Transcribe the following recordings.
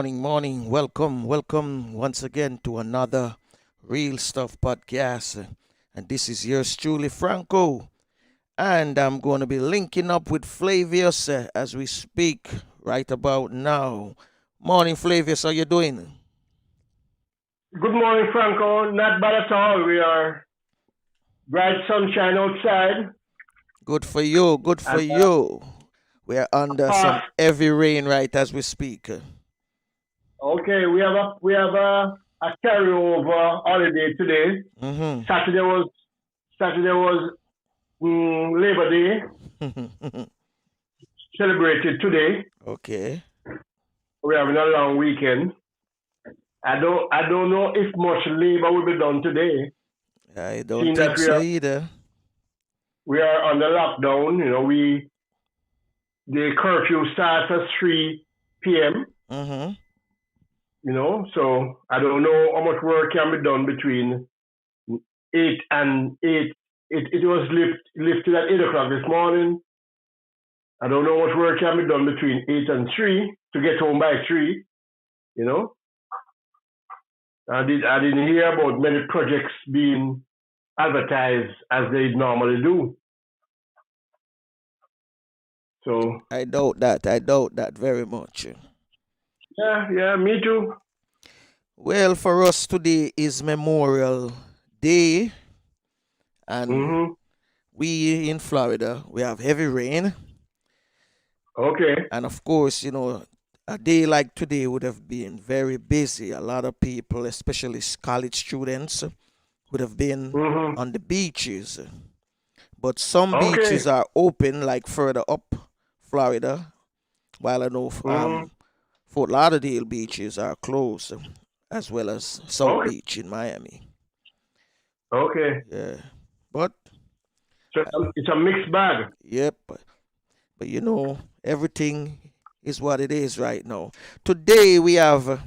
morning. Welcome once again to another Real Stuff podcast. And this is yours truly, Franco. And I'm going to be linking up with Flavius as we speak right about now. Morning, Flavius. How you doing? Good morning, Franco. Not bad at all. We are bright sunshine outside. Good for you. Good for And you. We are under some past. heavy rain right as we speak. Okay, we have a carryover holiday today. Mm-hmm. Saturday was Labor Day celebrated today. Okay. We're having a long weekend. I don't know if much labor will be done today. I don't Seeing think that so either. we are under lockdown. The curfew starts at 3 p.m. Mm-hmm. So I don't know how much work can be done between 8 and 8. It was lifted at 8 o'clock this morning. I don't know how much work can be done between 8 and 3 to get home by 3. I didn't hear about many projects being advertised as they normally do. So I doubt that very much. yeah, me too. Well, for us today is Memorial Day, and Mm-hmm. we in Florida, we have heavy rain. Okay. And of course, a day like today would have been very busy. A lot of people, especially college students, would have been Mm-hmm. on the beaches. But some Okay. beaches are open, like further up Florida, while I know Mm-hmm. Fort Lauderdale beaches are closed, as well as South Okay. Beach in Miami. Okay. Yeah. But, So it's a mixed bag. yep. But everything is what it is right now. Today we have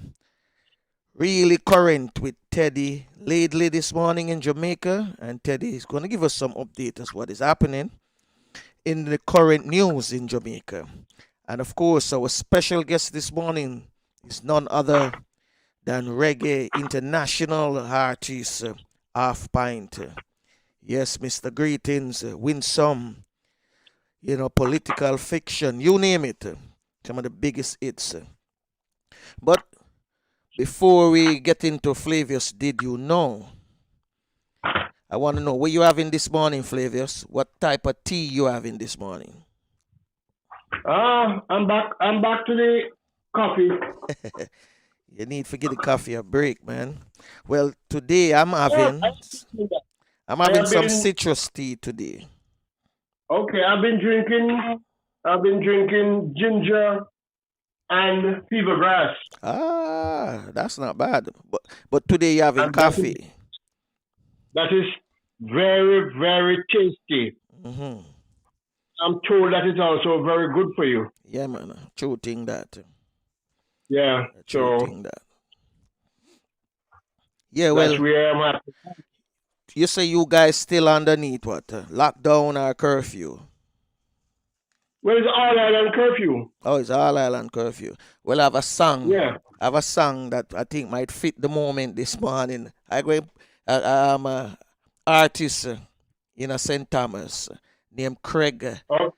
really current with Teddy Laidley this morning in Jamaica, and Teddy is going to give us some update as what is happening in the current news in Jamaica. And of course, our special guest this morning is none other than Reggae International Artiste Half Pint. Yes, Mr. Greetings, Winsome, political fiction, you name it. Some of the biggest hits. But before we get into Flavius, did you know? I want to know what you having this morning, Flavius. What type of tea you having this morning? I'm back to the coffee. You need to get the coffee a break, man. Well, today I'm Yeah, having I'm I having have some been citrus tea today. okay. I've been drinking ginger and fever grass, Ah, that's not bad. But today you're having and coffee. that is very very tasty. Mm-hmm. I'm told that it's also very good for you. Yeah, man. True thing that. Yeah. True So thing that. Yeah, that's well, where I'm at. you say you guys still underneath what? Lockdown or curfew? Where is all island curfew? Oh, it's all island curfew. Well, I have a song. Yeah. I have a song that I think might fit the moment this morning. I'm a artist in St. Thomas named Craig Oh,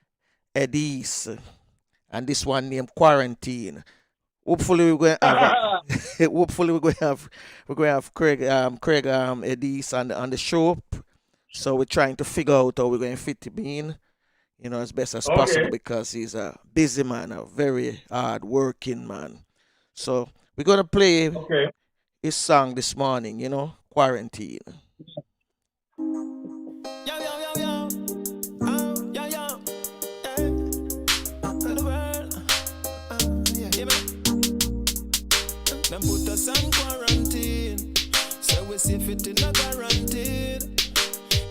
Edis, and this one named Quarantine. Hopefully we're going to have hopefully we're going to have Craig Edis on the show. So we're trying to figure out how we're going to fit him in, as best as possible okay. because he's a busy man, a very hard working man. So we're gonna play Okay. his song this morning, Quarantine. Yo, yo, yo, yo. Oh, yo, yo. Hey. To the world. Yeah, man. Them put us on quarantine. So we safe it in a guaranteed.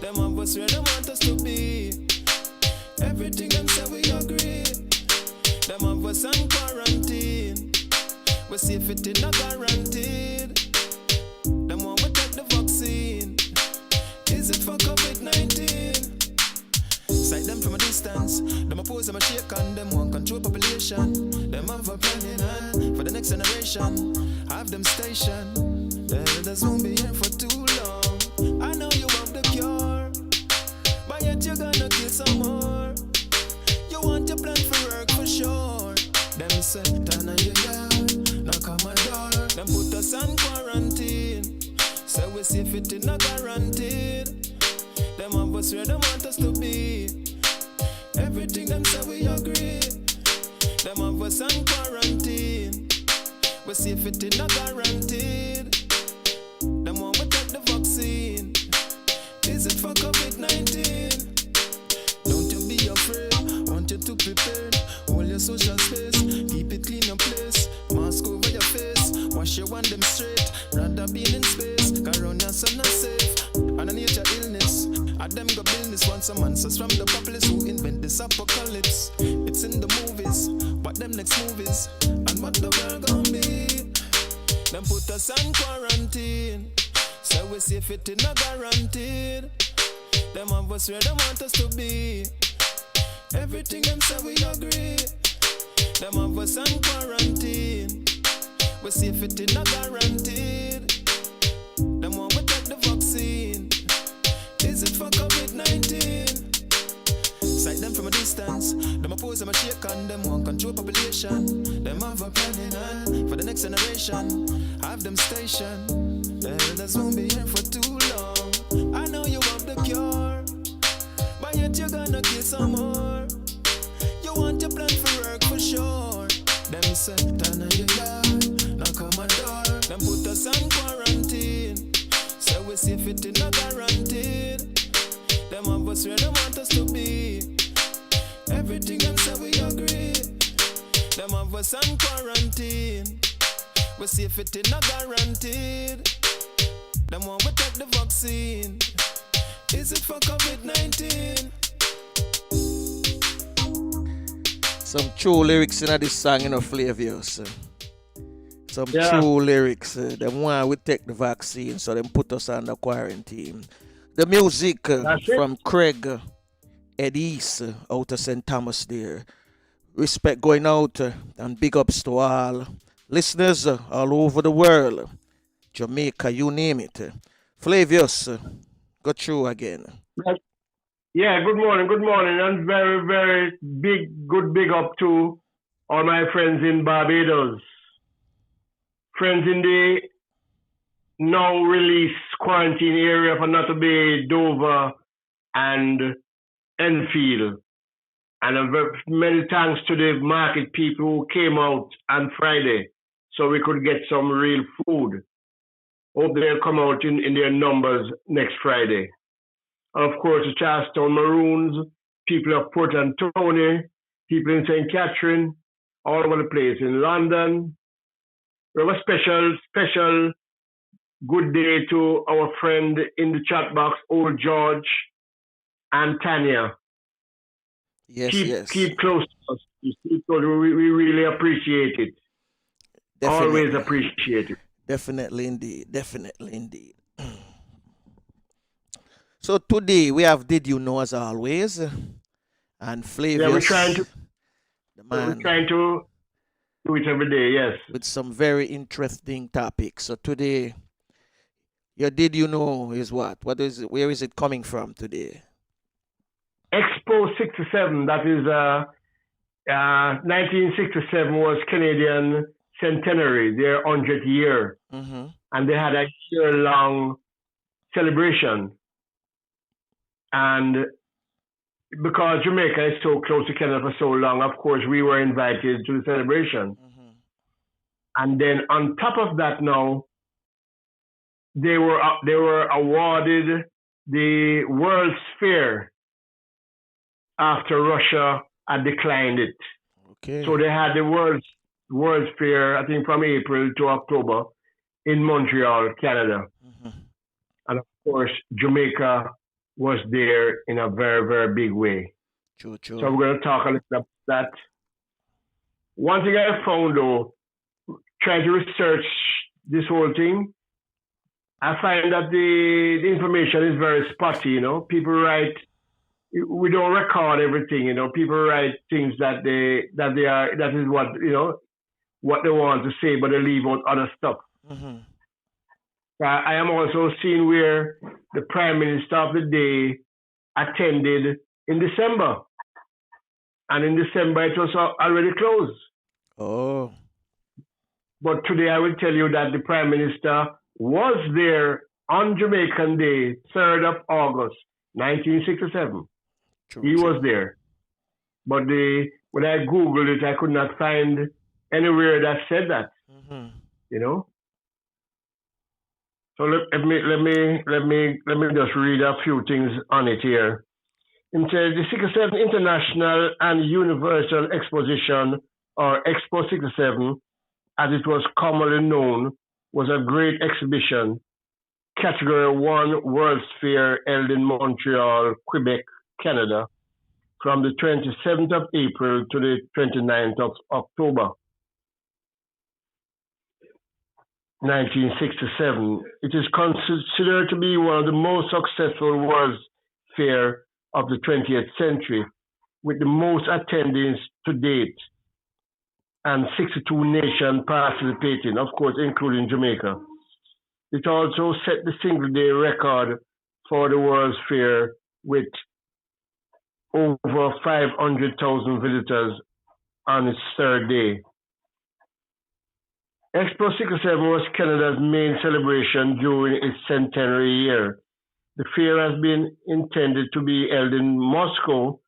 Them of us where they want us to be. Everything them say we agree. Them of us on quarantine. We safe it in a guaranteed. Them want we take the vaccine. Is it for COVID-19? Sight them from a distance. distance. Them oppose, them a shake and them want control population. Them have a plan in hand for the next generation. Have them station. The elders won't be here for too long. I know you have the cure, but yet you're gonna kill some more. You want your plan for work for sure. Them say, turn on your yard, knock on my door. Them put us on quarantine. Say we see if it is not guaranteed. Them of us where they want us to be. Everything them say we agree. Them of us on quarantine. We see if it is not guaranteed. Them want we take the vaccine. Is it for COVID-19? Don't you be afraid. Want you to prepare. Hold your social space. Keep it clean and place. Mask over your face. Wash your one them straight. Rather being in space. Corona so not safe. And a nature illness. At them go business. Want some answers from the populace who invent this apocalypse. It's in the movies. What them next movies? And what the world gonna be? Them put us on quarantine. So we see if it is not guaranteed. Them of us where they want us to be. Everything them say we agree. Them of us on quarantine. We see if it is not guaranteed. Them want we take the vaccine. Is it for COVID-19? Sight them from a distance. Them oppose, them a shake and them want control population. Them have a plan in hand for the next generation. Have them station. The elders won't be here for too long. I know you have the cure, but yet you're gonna kill some more. You want your plan for work for sure. Them say, turn on your yard, knock on my door. Them put us on quarantine. So we see if it is not guaranteed. Them of us where they want us to be. Everything them say we agree. Them of us on quarantine. We see if it is not guaranteed. Them want we take the vaccine. Is it for COVID-19? Some true lyrics in this song, Flavius. Some true lyrics. Them want we take the vaccine, so them put us under quarantine. The music from Craig Edis out of St. Thomas there. Respect going out and big ups to all listeners all over the world. Jamaica, you name it. Flavius, go through again. Yeah, good morning, and very, very big up to all my friends in Barbados. Friends in the now released quarantine area for Nutter Bay, Dover, and Enfield. And many thanks to the market people who came out on Friday so we could get some real food. Hope they'll come out in their numbers next Friday. And of course, the Charlestown Maroons, people of Port Anthony, people in St. Catherine, all over the place. In London, we have a special good day to our friend in the chat box, Old George and Tanya. Yes. Keep close to us. We really appreciate it. Definitely. Always appreciate it. Definitely indeed. So today we have Did You Know as always, and Flavius. Yeah, we're trying to do it every day, yes. With some very interesting topics. So today, your Did You Know is what? What is it? Where is it coming from today? Expo 67, that is 1967 was Canadian centenary, their 100th year. Mm-hmm. And they had a year-long celebration. And because Jamaica is so close to Canada for so long, of course, we were invited to the celebration. Mm-hmm. And then on top of that now, they were awarded the World's Fair after Russia had declined it. Okay. So they had the World's Fair, I think from April to October in Montreal, Canada. Mm-hmm. And of course, Jamaica was there in a very, very big way. True. So we're going to talk a little about that. One thing I found though, trying to research this whole thing, I find that the information is very spotty, People write we don't record everything. People write things that is what what they want to say, but they leave out other stuff. Mm-hmm. I am also seeing where the Prime Minister of the day attended in December, and in December it was already closed. Oh. But today I will tell you that the Prime Minister was there on Jamaican Day, 3rd of August, 1967. True, He was true. there. But when I Googled it, I could not find anywhere that said that, Mm-hmm. you know. So let me just read a few things on it here. It says the 67th International and Universal Exposition, or Expo 67, as it was commonly known, was a great exhibition, Category 1 World's Fair held in Montreal, Quebec, Canada, from the 27th of April to the 29th of October, 1967. It is considered to be one of the most successful World's Fair of the 20th century, with the most attendees to date, and 62 nations participating, of course, including Jamaica. It also set the single-day record for the World's Fair with over 500,000 visitors on its third day. Expo 67 was Canada's main celebration during its centenary year. The fair has been intended to be held in Moscow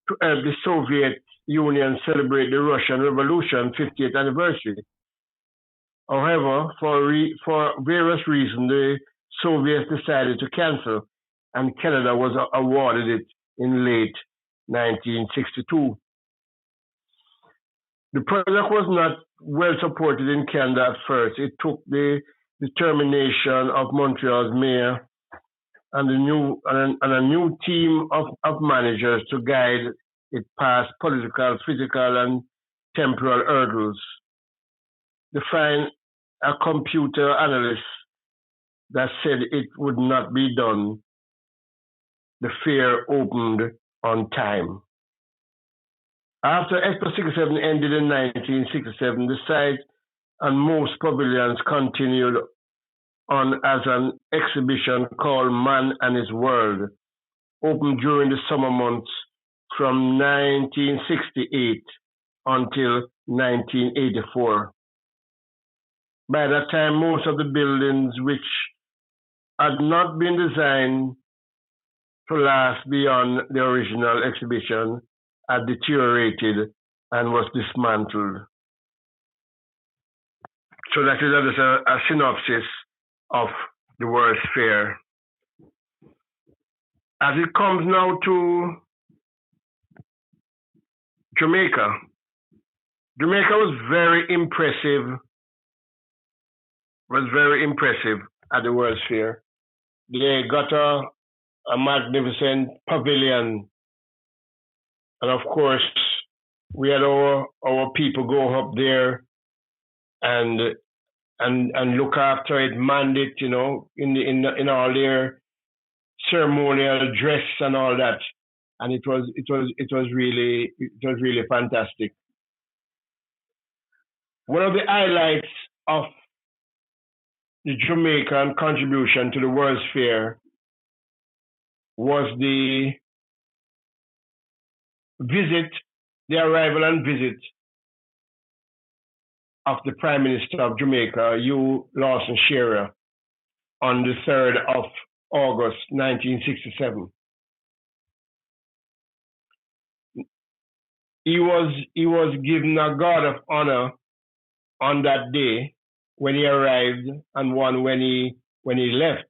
to help the Soviet Union celebrate the Russian Revolution 50th anniversary. However, for various reasons, the Soviets decided to cancel, and Canada was awarded it in late 1962. The project was not well supported in Canada at first. It took the determination of Montreal's mayor and a new team of managers to guide it past political, physical, and temporal hurdles. They find a computer analyst that said it would not be done. The fair opened on time. After Expo 67 ended in 1967, the site and most pavilions continued on as an exhibition called Man and His World, opened during the summer months from 1968 until 1984. By that time, most of the buildings which had not been designed to last beyond the original exhibition had deteriorated and was dismantled. So that is just a synopsis of the World's Fair. As it comes now to Jamaica, Jamaica was very impressive at the World's Fair. They got a magnificent pavilion, and of course, we had our people go up there and look after it, man it, in all their ceremonial dress and all that, and it was really fantastic. One of the highlights of the Jamaican contribution to the World's Fair was the arrival and visit of the Prime Minister of Jamaica, Hugh Lawson Shearer, on the 3rd of August 1967. He was given a guard of honor on that day when he arrived, and one when he left,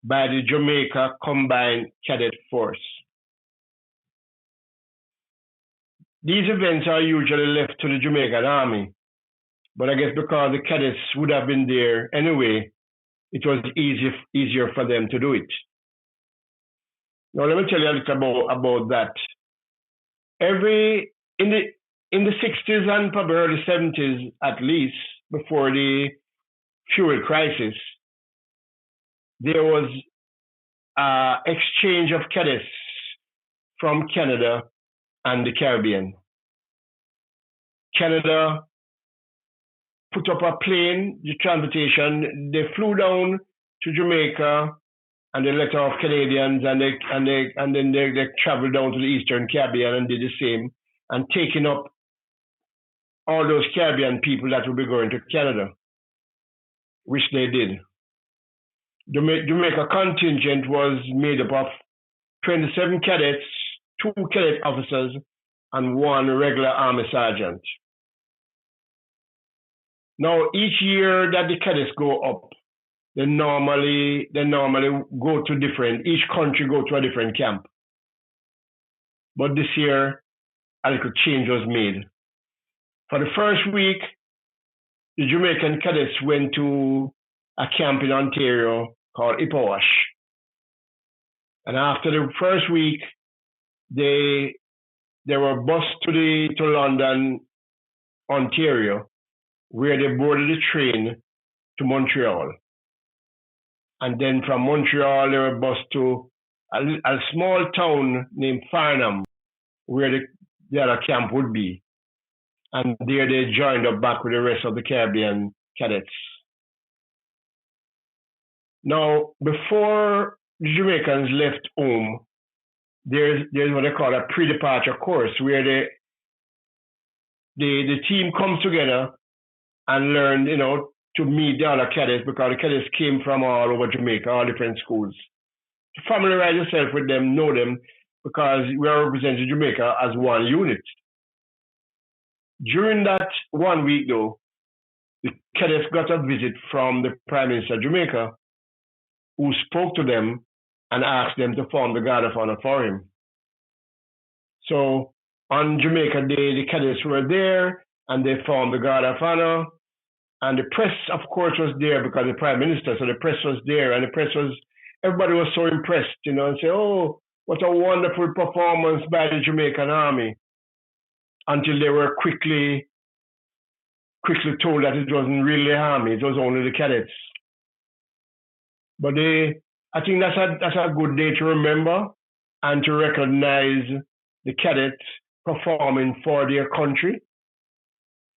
by the Jamaica Combined Cadet Force. These events are usually left to the Jamaican Army, but I guess because the cadets would have been there anyway, it was easier for them to do it. Now let me tell you a little about that. In the 60s and probably early 70s at least, before the fuel crisis, there was exchange of cadets from Canada and the Caribbean. Canada put up a plane, the transportation. They flew down to Jamaica, and they let off Canadians, and then they traveled down to the Eastern Caribbean and did the same, and taking up all those Caribbean people that would be going to Canada, which they did. The Jamaica contingent was made up of 27 cadets, 2 cadet officers, and 1 regular army sergeant. Now, each year that the cadets go up, they normally go to each country go to a different camp. But this year, a little change was made. For the first week, the Jamaican cadets went to a camp in Ontario called Ippawash. And after the first week, they were bused to London, Ontario, where they boarded the train to Montreal. And then from Montreal, they were bused to a small town named Farnham, where the other camp would be. And there they joined up back with the rest of the Caribbean cadets. Now, before the Jamaicans left home, there's what they call a pre-departure course, where the team comes together and learn, to meet the other cadets, because the cadets came from all over Jamaica, all different schools. To familiarize yourself with them, know them, because we are representing Jamaica as one unit. During that 1 week, though, the cadets got a visit from the Prime Minister of Jamaica, who spoke to them and asked them to form the Guard of Honor for him. So on Jamaica Day, the cadets were there, and they formed the Guard of Honor. And the press, of course, was there because the Prime Minister, so the press was there, and everybody was so impressed, and say, oh, what a wonderful performance by the Jamaican Army, until they were quickly told that it wasn't really the Army, it was only the cadets. But I think that's a good day to remember and to recognize the cadets performing for their country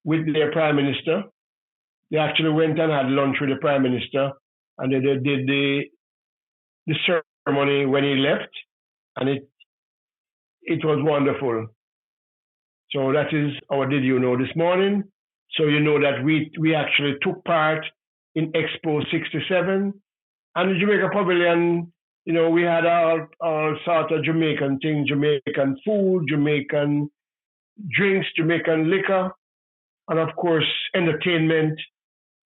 with their Prime Minister. They actually went and had lunch with the Prime Minister, and they did the ceremony when he left, and it was wonderful. So that is our Did You Know this morning. So you know that we actually took part in Expo 67, and the Jamaica Pavilion, we had all sorts of Jamaican things, Jamaican food, Jamaican drinks, Jamaican liquor, and of course entertainment.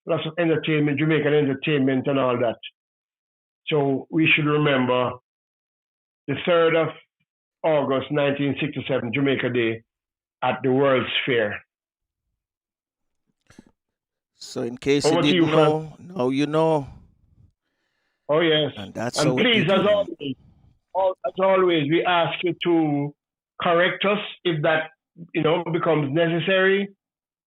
Lots of entertainment, Jamaican entertainment and all that. So we should remember the 3rd of August, 1967, Jamaica Day at the World's Fair. So in case you didn't know, now you know. Oh, yes. And that's and please, as always, we ask you to correct us if that, becomes necessary,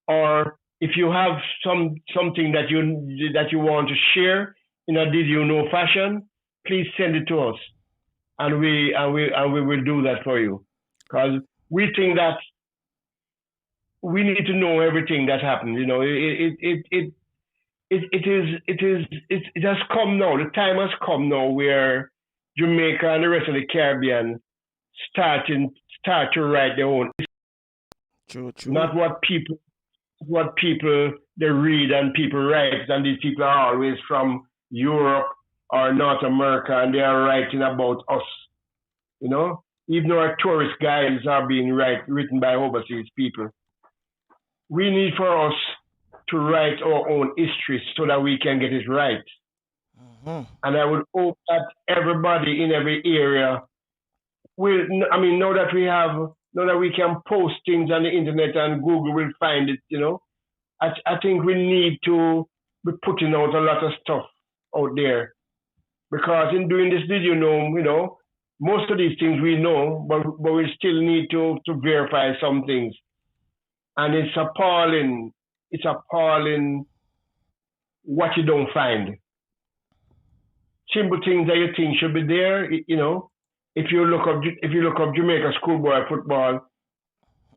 or if you have something that you want to share in a Did You Know fashion, please send it to us, and we will do that for you, because we think that we need to know everything that happens. It has come now. The time has come now where Jamaica and the rest of the Caribbean start to write their own. True. Not what people they read and people write, and these people are always from Europe or North America, and they are writing about us. Even our tourist guides are being written by overseas people. We need for us to write our own history so that we can get it right. Mm-hmm. And I would hope that everybody in every area will. Now that we can post things on the internet and Google will find it, I think we need to be putting out a lot of stuff out there, because in doing this, Did You Know, most of these things we know, but we still need to verify some things. And it's appalling what you don't find. simple things that you think should be there. If you look up Jamaica schoolboy football,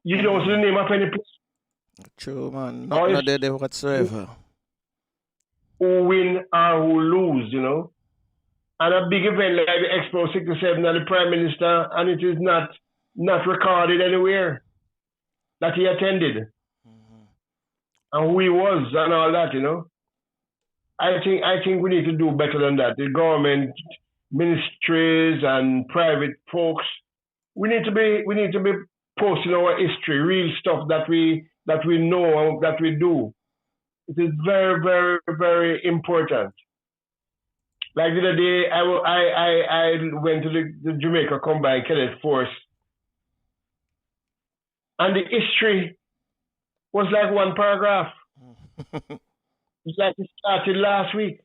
you don't see the name of any place. True, man. Or Not there whatsoever. who win or who lose, And a big event like the Expo 67 and the Prime Minister, and it is not recorded anywhere that he attended and who he was and all that, I think we need to do better than that. The government, ministries and private folks, we need to be posting our history, real stuff that we know and that we do. It is very, very, very important. Like the other day, I went to the Jamaica Combined Cadet Force, and the history was like one paragraph. It's like it started last week.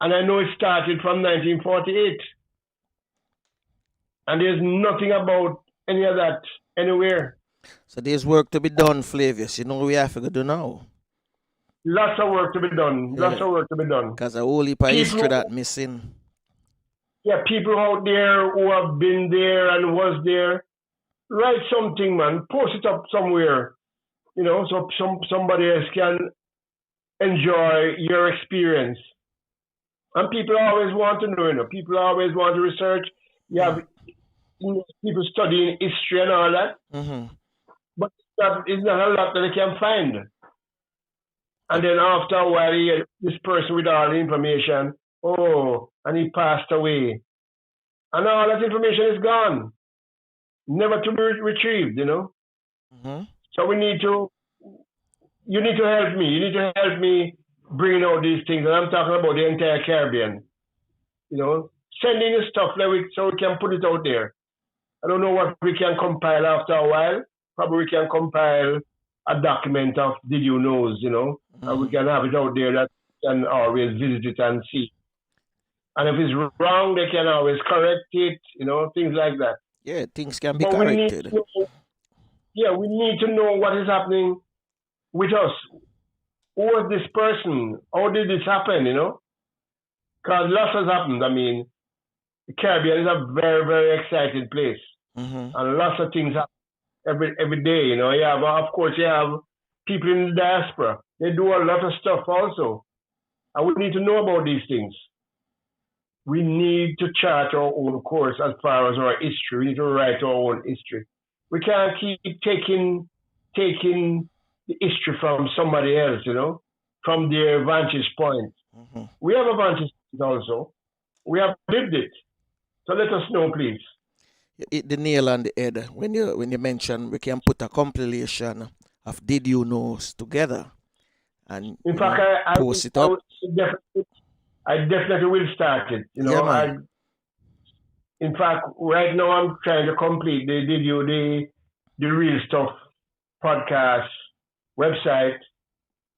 And I know it started from 1948. And there's nothing about any of that anywhere. So there's work to be done, Flavius. You know what we have to do now? Lots of work to be done. Yeah. Lots of work to be done. Because a whole heap of history that missing. Yeah, people out there who have been there and was there, write something, man. Post it up somewhere. So somebody else can enjoy your experience. And people always want to know, people always want to research. You have people studying history and all that. Mm-hmm. But it's not a lot that they can find. And then after a while, you get this person with all the information, and he passed away. And all that information is gone. Never to be retrieved, Mm-hmm. So you need to help me. You need to help me bring out these things. And I'm talking about the entire Caribbean. Sending the stuff so we can put it out there. I don't know what we can compile after a while. Probably we can compile a document of Did You Knows, and we can have it out there that can always visit it and see. And if it's wrong, they can always correct it, things like that. Yeah, things can be corrected. We need to know what is happening with us. Who was this person? How did this happen, Because lots has happened. I mean, the Caribbean is a very, very exciting place. Mm-hmm. And lots of things happen every day, You have people in the diaspora. They do a lot of stuff also. And we need to know about these things. We need to chart our own course as far as our history. We need to write our own history. We can't keep taking the history from somebody else, from their vantage point. Mm-hmm. We have a vantage point also. We have lived it. So let us know, please. You hit the nail on the head when you mention we can put a compilation of Did You Knows together and in fact, post it up. I definitely will start it. In fact, right now I'm trying to complete the Real Stuff podcast website,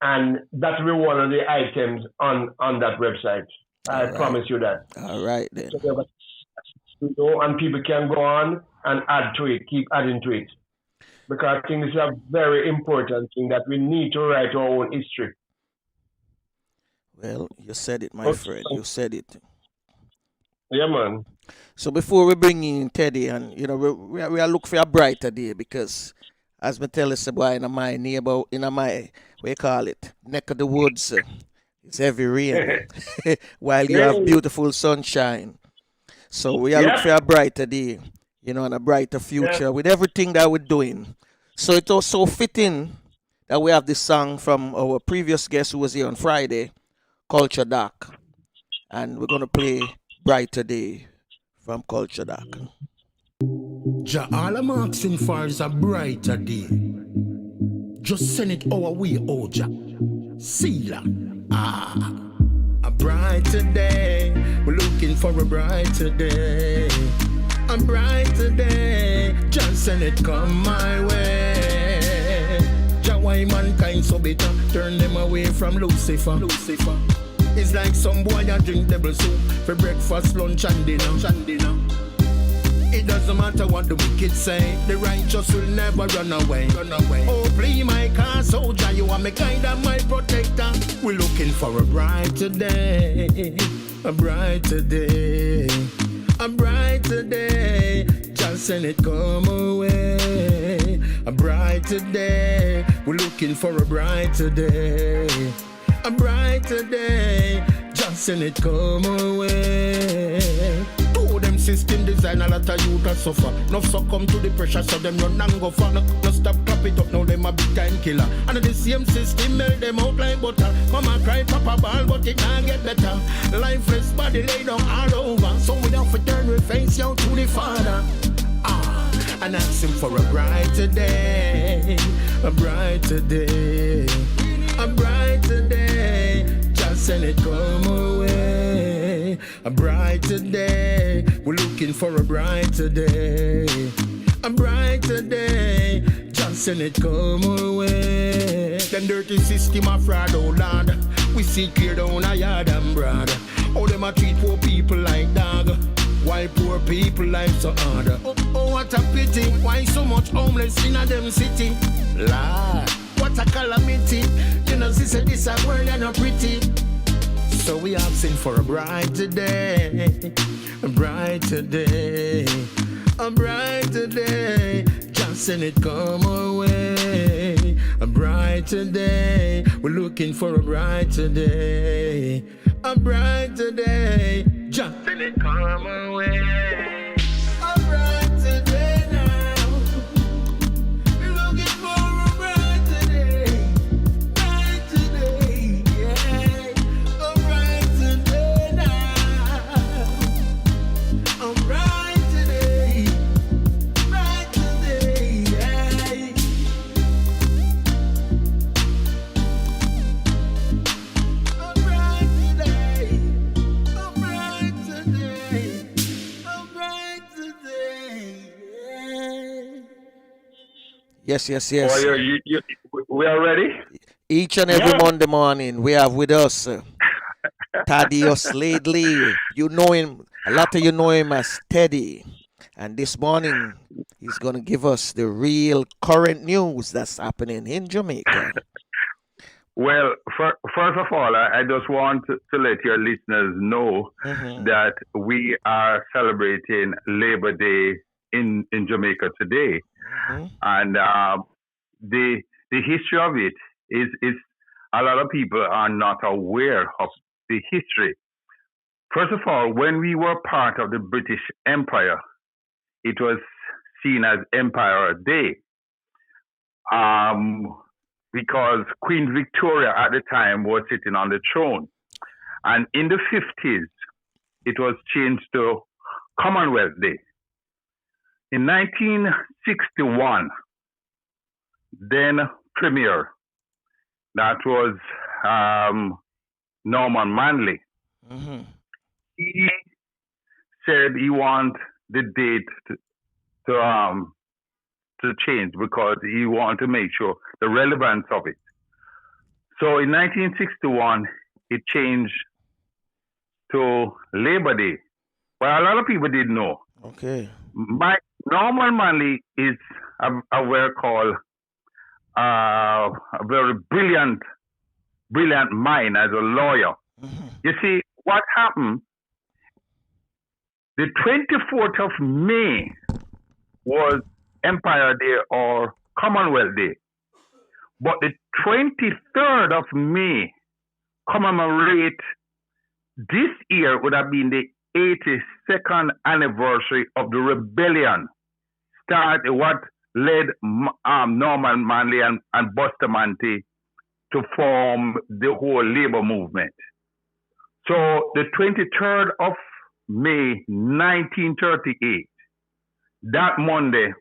and that will be one of the items on that website. I promise you that. All right then. And people can go on and add to it, keep adding to it. Because I think it's a very important thing that we need to write our own history. Well, you said it, my friend. You said it. Yeah, man. So before we bring in Teddy, and we are looking for a brighter day because, as me tell us, boy, in my neighbor, what you call it, neck of the woods, it's heavy rain, while you have beautiful sunshine. So we are looking for a brighter day, and a brighter future with everything that we're doing. So it was so fitting that we have this song from our previous guest who was here on Friday, Culture Dark, and we're gonna play Brighter Day from Culture Dark. All I'm asking for is a brighter day. Just send it our way, Jah. Sealer. A brighter day. We're looking for a brighter day. A brighter day. Just send it come my way. Jah, why mankind so bitter? Turn them away from Lucifer. It's like some boy a drink devil soup for breakfast, lunch and dinner. It doesn't matter what the wicked say, the righteous will never run away. Oh, please, my car soldier, you are my guide and my protector. We're looking for a brighter day. A brighter day, a brighter day. Just send it come away. A brighter day, we're looking for a brighter day. A brighter day, just send it come away. Two them system design, a lot of youth a suffer. No succumb to the pressure, so them run and go for. No stop, clap it up, now them a big time killer. And the same system melt them out like butter. Mama cry, papa ball, but it can't get better. Lifeless body lay down all over, so we have to turn we face out to the Father. And ask him for a brighter day, a brighter day, a brighter day. Just send it come away. A brighter day, we're looking for a brighter day, a brighter day. Just send it come away. Them dirty system of fraud, oh Lord. We see clear down a yard and broad. How them a treat poor people like dog, while poor people life so hard. Oh, what a pity. Why so much homeless in a them city? Lord, what a calamity. You know, sister, this a world and not pretty. So we asking for a brighter day, a brighter day, a brighter day. Just send it come away. A brighter day, we're looking for a brighter day, a brighter day. Just send it come away. A brighter day now. We're looking for a brighter day, brighter day, yeah. A brighter day now. A brighter day, yeah. A brighter day. Yes, yes, Oh, yes. we are ready? Each and every Yeah. Monday morning, we have with us Teddy Laidley. You know him, a lot of you know him as Teddy. And this morning, he's going to give us the real current news that's happening in Jamaica. Well, first of all, I just want to let your listeners know that we are celebrating Labor Day in Jamaica today. And the history of it is a lot of people are not aware of the history. First of all, when we were part of the British Empire, it was seen as Empire Day. Because Queen Victoria at the time was sitting on the throne. And in the 50s, it was changed to Commonwealth Day. In 1961, then Premier, that was Norman Manley, he said he want the date to change because he wanted to make sure the relevance of it. So in 1961, it changed to Labor Day. But a lot of people didn't know. Okay. Norman Manley is a very called a very brilliant mind as a lawyer. You see, what happened, the 24th of May was Empire Day or Commonwealth Day. But the 23rd of May commemorate this year would have been the 82nd anniversary of the rebellion what led Norman Manley and Bustamante to form the whole labor movement. So the 23rd of May 1938, that Monday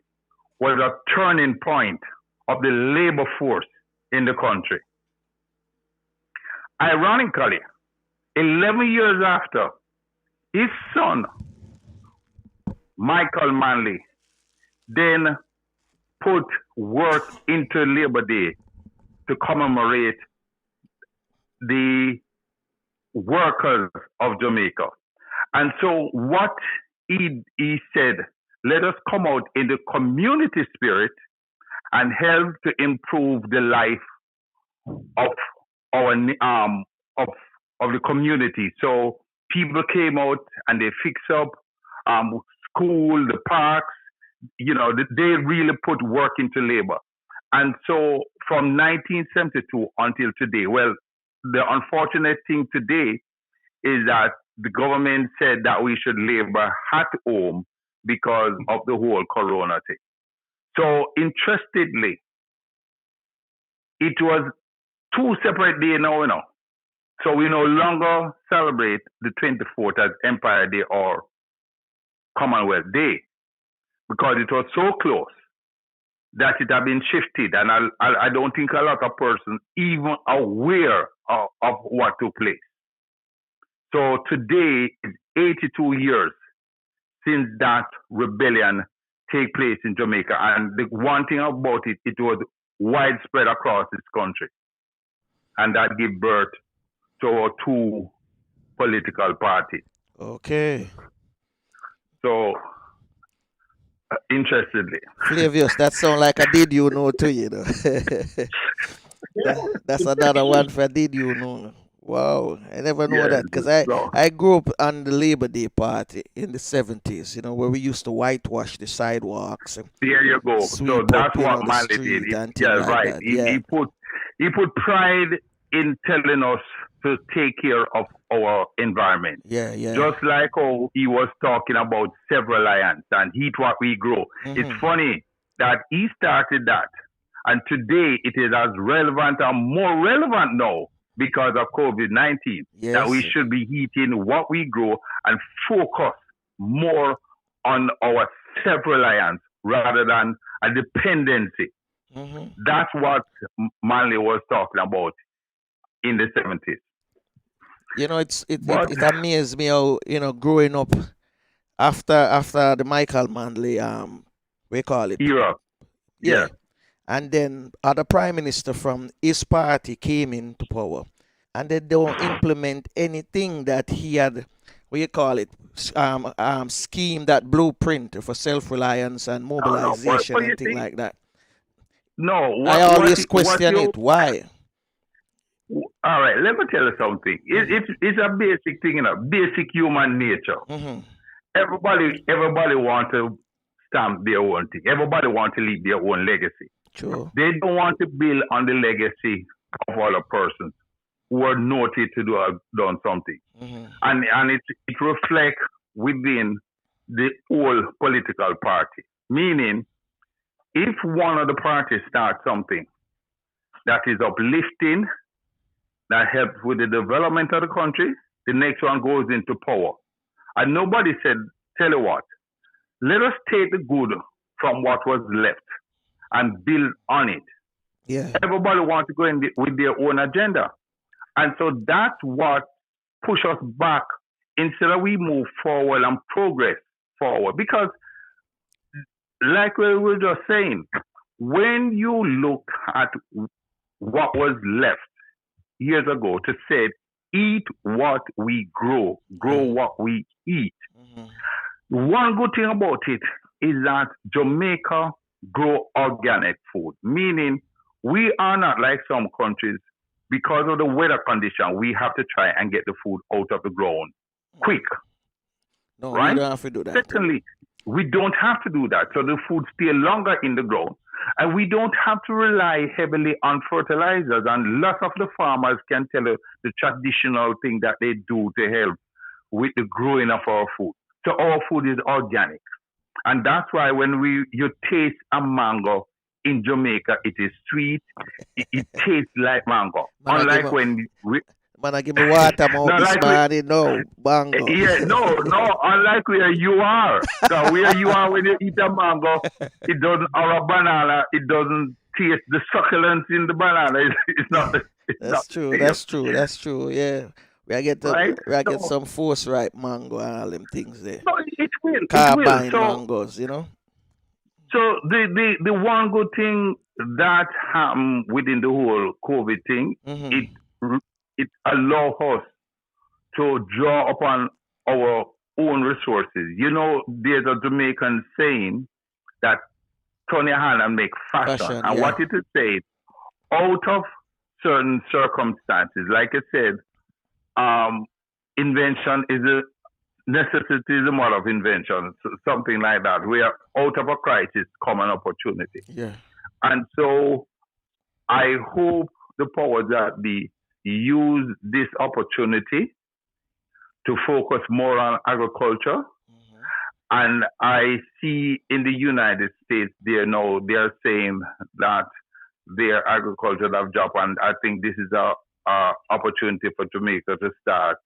was a turning point of the labor force in the country. Ironically, 11 years after, his son, Michael Manley, then put work into Labor Day to commemorate the workers of Jamaica. And so what he said, let us come out in the community spirit and help to improve the life of our of the community. So people came out and they fixed up um, school, the parks. They really put work into labor. And so from 1972 until today, well, the unfortunate thing today is that the government said that we should labor at home because of the whole corona thing. So interestedly, it was two separate days now. So we no longer celebrate the 24th as Empire Day or Commonwealth Day because it was so close that it had been shifted. And I don't think a lot of persons even aware of what took place. So today is 82 years since that rebellion take place in Jamaica. And the one thing about it, it was widespread across this country. And that gave birth to two political parties. Okay. So, interestedly. Flavius, that sound like a did you know to you. That's another one for did you know. Wow, I never know that because I grew up on the Labor Day party in the 70s, where we used to whitewash the sidewalks. There you go. So that's what Manley did. Yeah, right. He put pride in telling us to take care of our environment. Yeah. Just like how he was talking about self-reliance and eat what we grow. Mm-hmm. It's funny that he started that. And today it is as relevant and more relevant now because of COVID-19 that we should be eating what we grow and focus more on our self-reliance rather than a dependency. Mm-hmm. That's what Manley was talking about in the 70s. It amazed me how, growing up after the Michael Manley, we call it era. Yeah. And then other prime minister from his party came into power, and they don't implement anything that he had, scheme, that blueprint for self-reliance and mobilization and things like that. No. I always question it. Why? All right, let me tell you something. It's a basic thing, basic human nature. Mm-hmm. Everybody want to stamp their own thing. Everybody want to leave their own legacy. True. They don't want to build on the legacy of other persons who are noted to have done something. Mm-hmm. And it reflects within the whole political party. Meaning, if one of the parties starts something that is uplifting, that helps with the development of the country, the next one goes into power. And nobody said, tell you what, let us take the good from what was left and build on it. Yeah. Everybody wants to go in with their own agenda. And so that's what pushes us back instead of we move forward and progress forward. Because like we were just saying, when you look at what was left years ago to say, eat what we grow what we eat. Mm-hmm. One good thing about it is that Jamaica grow organic food, meaning we are not like some countries because of the weather condition. We have to try and get the food out of the ground quick. No, right? We don't have to do that. Secondly, we don't have to do that. So the food stay longer in the ground. And we don't have to rely heavily on fertilizers. And lots of the farmers can tell you the traditional thing that they do to help with the growing of our food. So our food is organic. And that's why when you taste a mango in Jamaica, it is sweet. It tastes like mango. Unlike when I give me water mouth this morning, no, mango. Yeah, no, unlike where you are. So where you are when you eat a mango, it doesn't, or a banana, it doesn't taste the succulence in the banana. It's not. That's true, yeah. We get some force ripe mango and all them things there. No, it will. Carbine mangoes, So the one good thing that happened within the whole COVID thing, mm-hmm. it allows us to draw upon our own resources. There's a Jamaican saying that turn your hand and make fashion. And what it is saying, out of certain circumstances, like I said, invention is a necessity is the mother of invention, something like that. We are out of a crisis, come an opportunity. Yeah. And so I hope the powers that be use this opportunity to focus more on agriculture. And I see in the United States, they're saying that their agriculture have dropped, and I think this is a opportunity for Jamaica to start.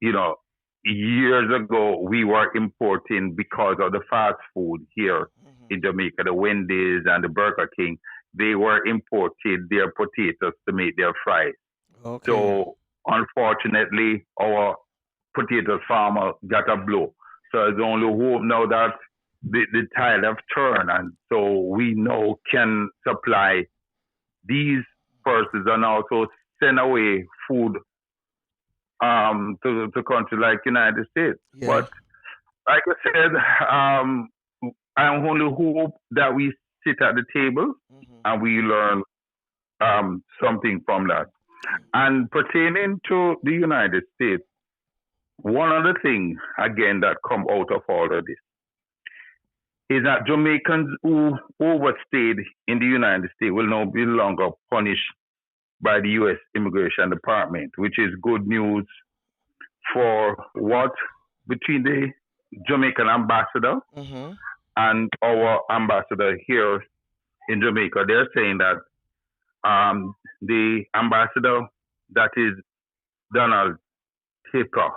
You know, years ago we were importing because of the fast food here in Jamaica, the Wendy's and the Burger King. They were imported their potatoes to make their fries. Okay. So unfortunately, our potato farmer got a blow. So it's only hope now that the tide have turned, and so we now can supply these persons and also send away food to countries like United States. Yeah. But like I said, I only hope that we sit at the table and we learn something from that. And pertaining to the United States, one of the things, again, that come out of all of this is that Jamaicans who overstayed in the United States will now be longer punished by the U.S. Immigration Department, which is good news for what between the Jamaican ambassador and our ambassador here in Jamaica. They're saying that the ambassador, that is Donald Tapper,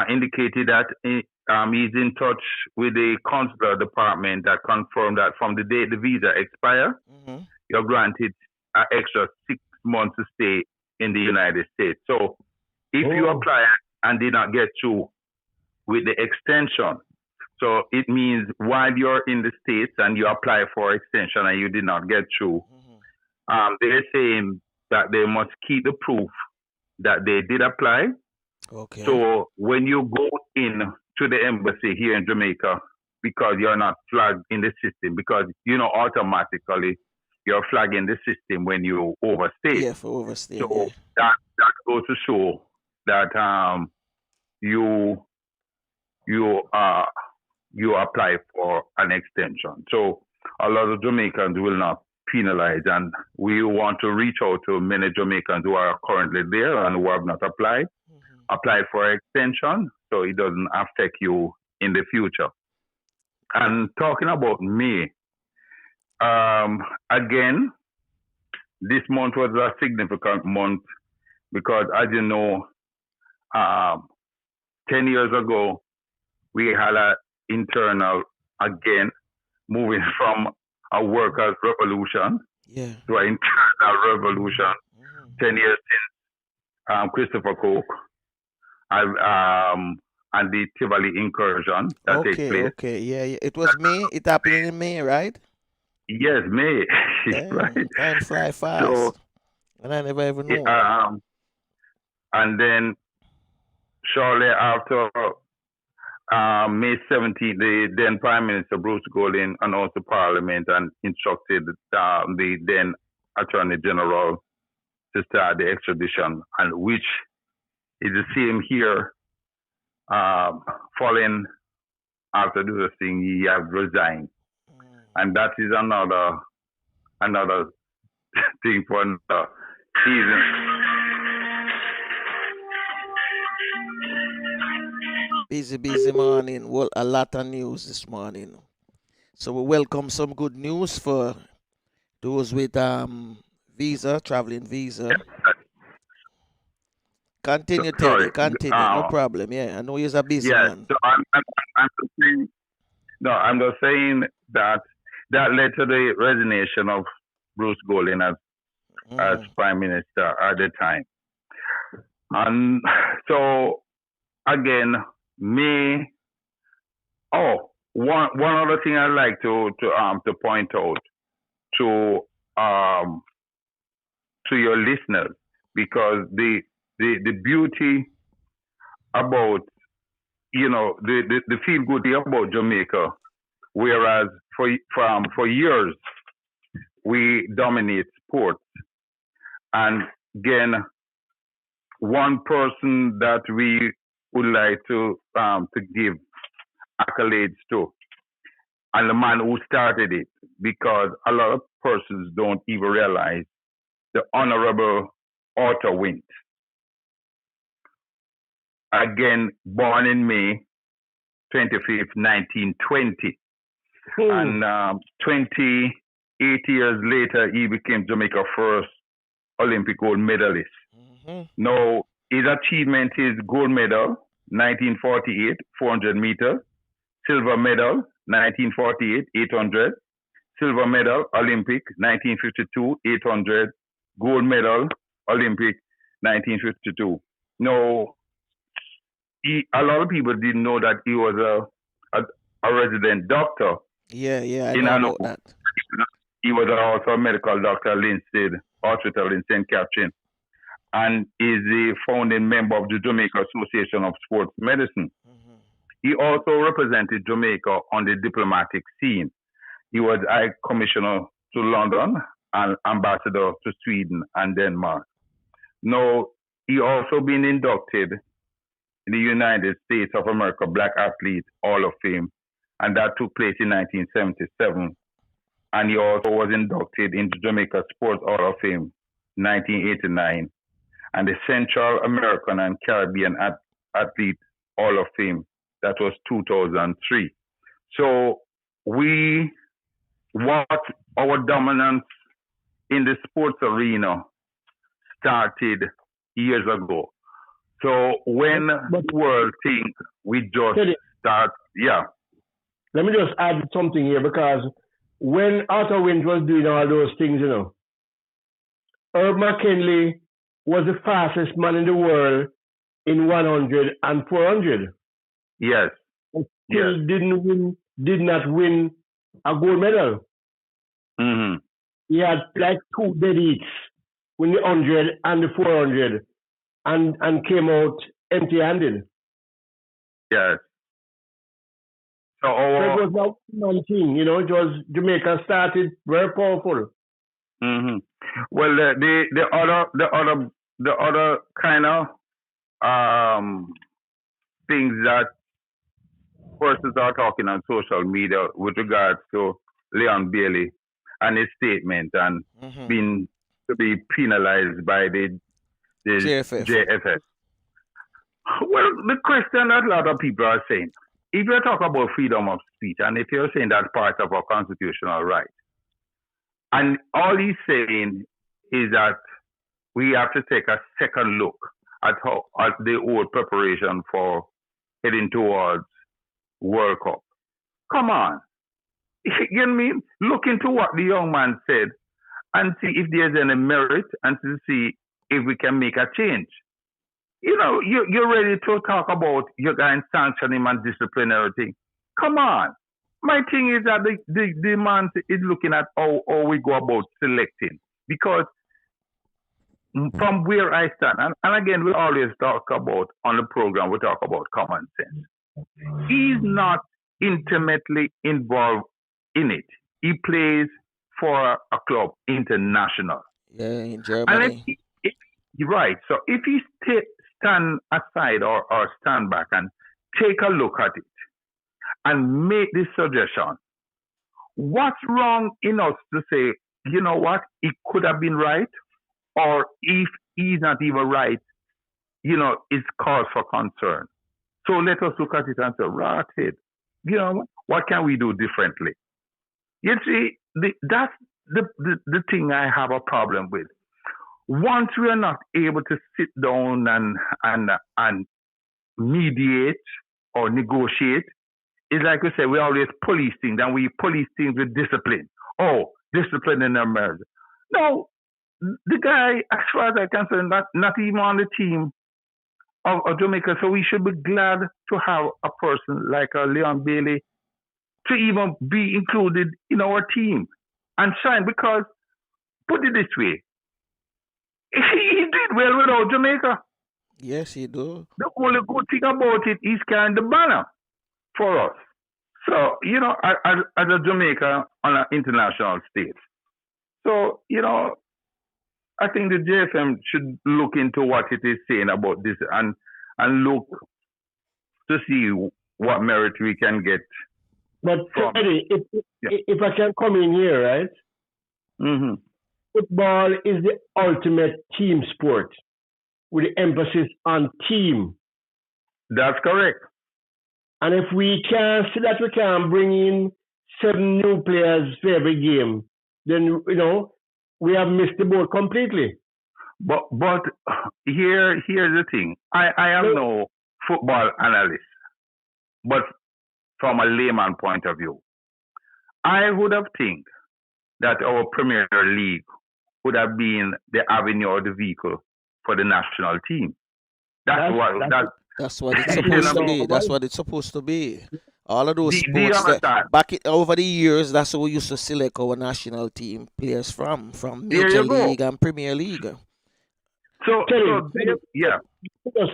indicated that he's in touch with the consular department that confirmed that from the day the visa expires, you're granted an extra 6 months to stay in the United States. So if you apply and did not get through with the extension, so it means while you're in the States and you apply for extension and you did not get through, they're saying that they must keep the proof that they did apply. Okay. So when you go in to the embassy here in Jamaica, because you're not flagged in the system, because automatically you're flagging the system when you overstay. Yeah, for overstay. So that goes to show that you apply for an extension. So a lot of Jamaicans will not penalize, and we want to reach out to many Jamaicans who are currently there and who have not applied. Apply for extension so it doesn't affect you in the future. And talking about me, again, this month was a significant month because, as you know, 10 years ago, we had an internal, again, moving from a workers' revolution to an internal revolution. 10 years since Christopher Coke and the Tivoli incursion that takes place. Okay, yeah. It was May. It happened in May, right? Yes, May. Right. Time fly fast. So, and I never even know. And then shortly after May 17th, the then Prime Minister Bruce Golding announced to Parliament and instructed the then Attorney General to start the extradition, and which is the same here. Following after this thing, he has resigned, and that is another thing for another season. Busy morning. Well, a lot of news this morning. So we welcome some good news for those with traveling visa. Continue, Teddy. Continue. No problem. Yeah, I know you're a busy man. So I'm just saying that led to the resignation of Bruce Golding as Prime Minister at the time. And so again, one other thing I'd like to point out to your listeners, because the beauty about the feel good about Jamaica, whereas for years we dominate sports, and again one person that we would like to give accolades to, and the man who started it, because a lot of persons don't even realize the Honorable Arthur Wint, again born in May 25th, 1920, and 28 years later he became Jamaica's first Olympic gold medalist. Now, his achievement is gold medal 1948, 400 meters, silver medal 1948, 800, silver medal Olympic 1952, 800, gold medal Olympic 1952. Now, a lot of people didn't know that he was a resident doctor. Yeah, I know about that. He was also a medical doctor at Linstead Hospital in St. Catherine, and is the founding member of the Jamaica Association of Sports Medicine. He also represented Jamaica on the diplomatic scene. He was High Commissioner to London and Ambassador to Sweden and Denmark. Now, he also been inducted in the United States of America Black Athlete Hall of Fame, and that took place in 1977. And he also was inducted into Jamaica Sports Hall of Fame 1989, and the Central American and Caribbean Athlete Hall of Fame, that was 2003. So our dominance in the sports arena started years ago. So when the world thinks we just start, Let me just add something here, because when Arthur Wint was doing all those things, Herb McKinley was the fastest man in the world in 100 and 400. Yes. Still did not win a gold medal. Mm-hmm. He had like 2 dead heats with the 100 and the 400, and came out empty-handed. Yes. So it was not one thing, it was Jamaica started very powerful. Mm-hmm. Well, the other kind of things that persons are talking on social media with regards to Leon Bailey and his statement and being to be penalized by the JFF. Well, the question that a lot of people are saying, if you're talking about freedom of speech, and if you're saying that's part of our constitutional right, and all he's saying is that we have to take a second look at the old preparation for heading towards World Cup. Come on. You know what I mean? Look into what the young man said and see if there's any merit, and to see if we can make a change. You're ready to talk about you're going to sanction him and discipline everything. Come on. My thing is that the man is looking at how we go about selecting. Because from where I stand, and again, we always talk about, on the program, we talk about common sense. He's not intimately involved in it. He plays for a club, international. Yeah, in Germany. Right. So if he stand aside or stand back and take a look at it and make this suggestion, what's wrong in us to say, you know what, it could have been right, or if he's not even right, it's cause for concern. So let us look at it and say, right, what can we do differently? You see, that's the thing I have a problem with. Once we are not able to sit down and mediate or negotiate, it's like we say, we always police things, and we police things with discipline. Oh, discipline in America. No, the guy, as far as I'm concerned, not even on the team of Jamaica. So we should be glad to have a person like Leon Bailey to even be included in our team and shine. Because, put it this way, he did well without Jamaica. Yes, he do. The only good thing about it is carrying the banner for us. So, as a Jamaica on an international stage. So, I think the JFM should look into what it is saying about this and look to see what merit we can get But from. Teddy, Yeah. if I can come in here, right? Hmm. Football is the ultimate team sport with the emphasis on team. That's correct. And if we can see that we can bring in 7 new players for every game, then we have missed the boat completely. But here's the thing. I am no football analyst, but from a layman point of view, I would have think that our Premier League would have been the avenue or the vehicle for the national team. That's what it's supposed to be. That's what it's supposed to be. All of those Do you sports that understand? over the years, that's how we used to select our national team players from There Major you go. League and Premier League. Teddy, Yeah.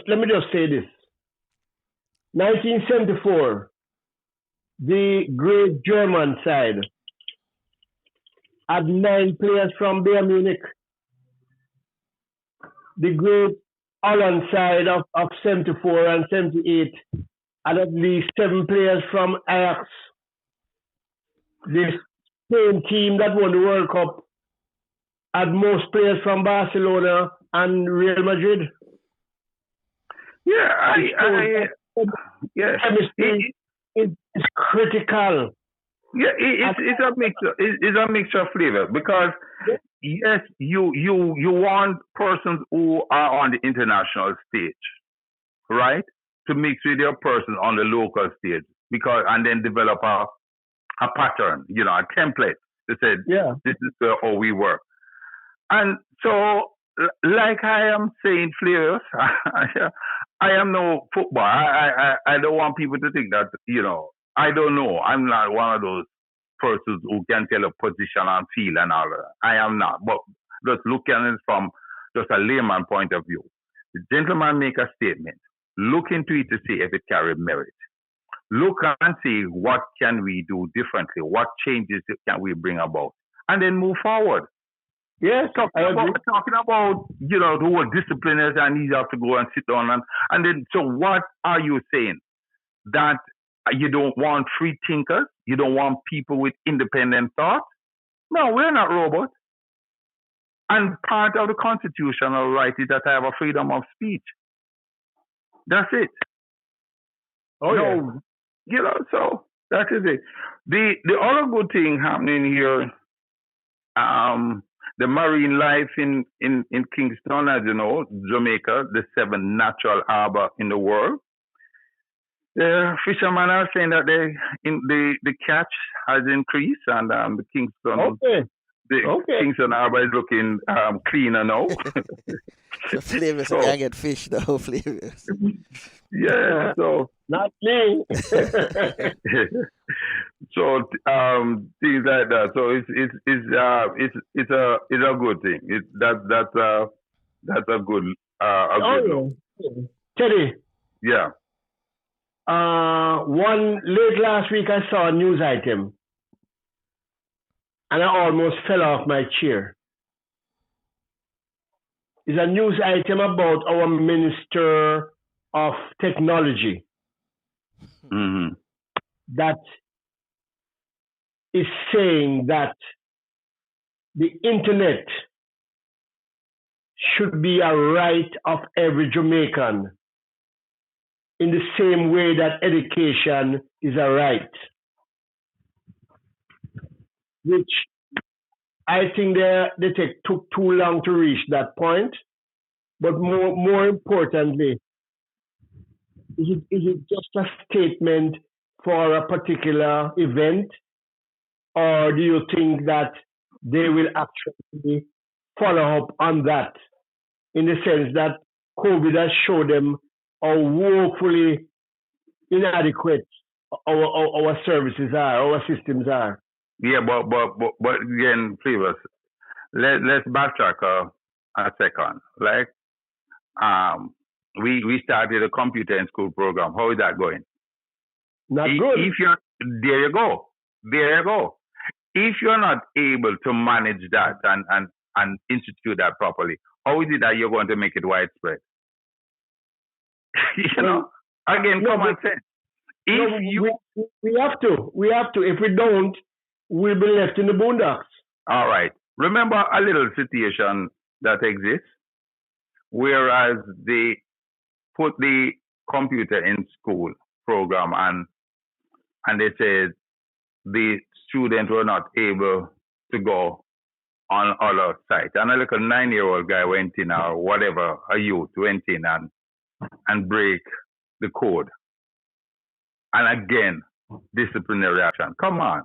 let me just say this. 1974, the great German side had 9 players from Bayern Munich. The great Holland side of 74 and 78 had at least 7 players from Ajax. The same team that won the World Cup had most players from Barcelona and Real Madrid. Yeah, yes. Chemistry is critical. Yeah, it's a mixture. It's a mixture of flavor because yes, you want persons who are on the international stage, right, to mix with your person on the local stage and then develop a pattern, a template that said this is how we work. And so, like I am saying, Flavius, I am no football. I don't want people to think that, I don't know. I'm not one of those persons who can tell a position and feel and all that. I am not. But just looking at it from just a layman point of view. The gentleman make a statement. Look into it to see if it carries merit. Look and see what can we do differently. What changes can we bring about? And then move forward. Yes, talking about the whole discipliners and you have to go and sit down and then so what are you saying? That you don't want free thinkers? You don't want people with independent thought? No, we're not robots. And part of the constitutional right is that I have a freedom of speech. That's it. So that is it. The other good thing happening here, the marine life in Kingston, as you know, Jamaica, the 7th natural harbor in the world. The fishermen are saying that the catch has increased and the Kingston Kingston harbor is looking cleaner now. Flavius can get fish though, Flavius. Yeah, so not me. So things like that. So it's a good thing. That's a good good Teddy. Yeah. Late last week I saw a news item and I almost fell off my chair. It's a news item about our Minister of Technology that is saying that the internet should be a right of every Jamaican in the same way that education is a right. Which I think they took too long to reach that point. But more importantly, is it just a statement for a particular event? Or do you think that they will actually follow up on that in the sense that COVID has showed them how woefully inadequate our services are, our systems are? Yeah, but again, Flavius, let's backtrack a second. Like, we started a computer in school program. How is that going? Not good. There you go. If you're not able to manage that and and institute that properly. How is it that you're going to make it widespread? you know, again, common sense. If you we have to. We have to. If we don't, we'll be left in the boondocks. all right, remember a little situation that exists, whereas they put the computer in school program and they said the students were not able to go on other sites. And a little 9-year-old guy went in, or whatever, a youth went in and break the code. And again, disciplinary action. Come on.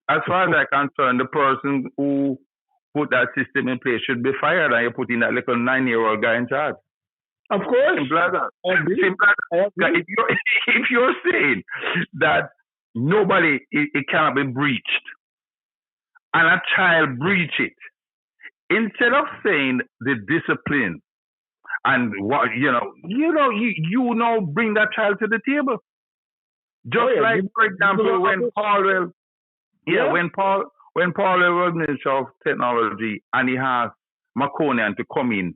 As far as I'm concerned, the person who put that system in place should be fired, and you're putting that little 9-year-old guy in charge. Of course. Simple as that. I agree. Simple as I that. agree. If you're saying that nobody, it cannot be breached, and a child breach it, instead of saying the discipline and what you know, bring that child to the table. Just like, for example, when Paul was Minister of Technology and he asked Maconian to come in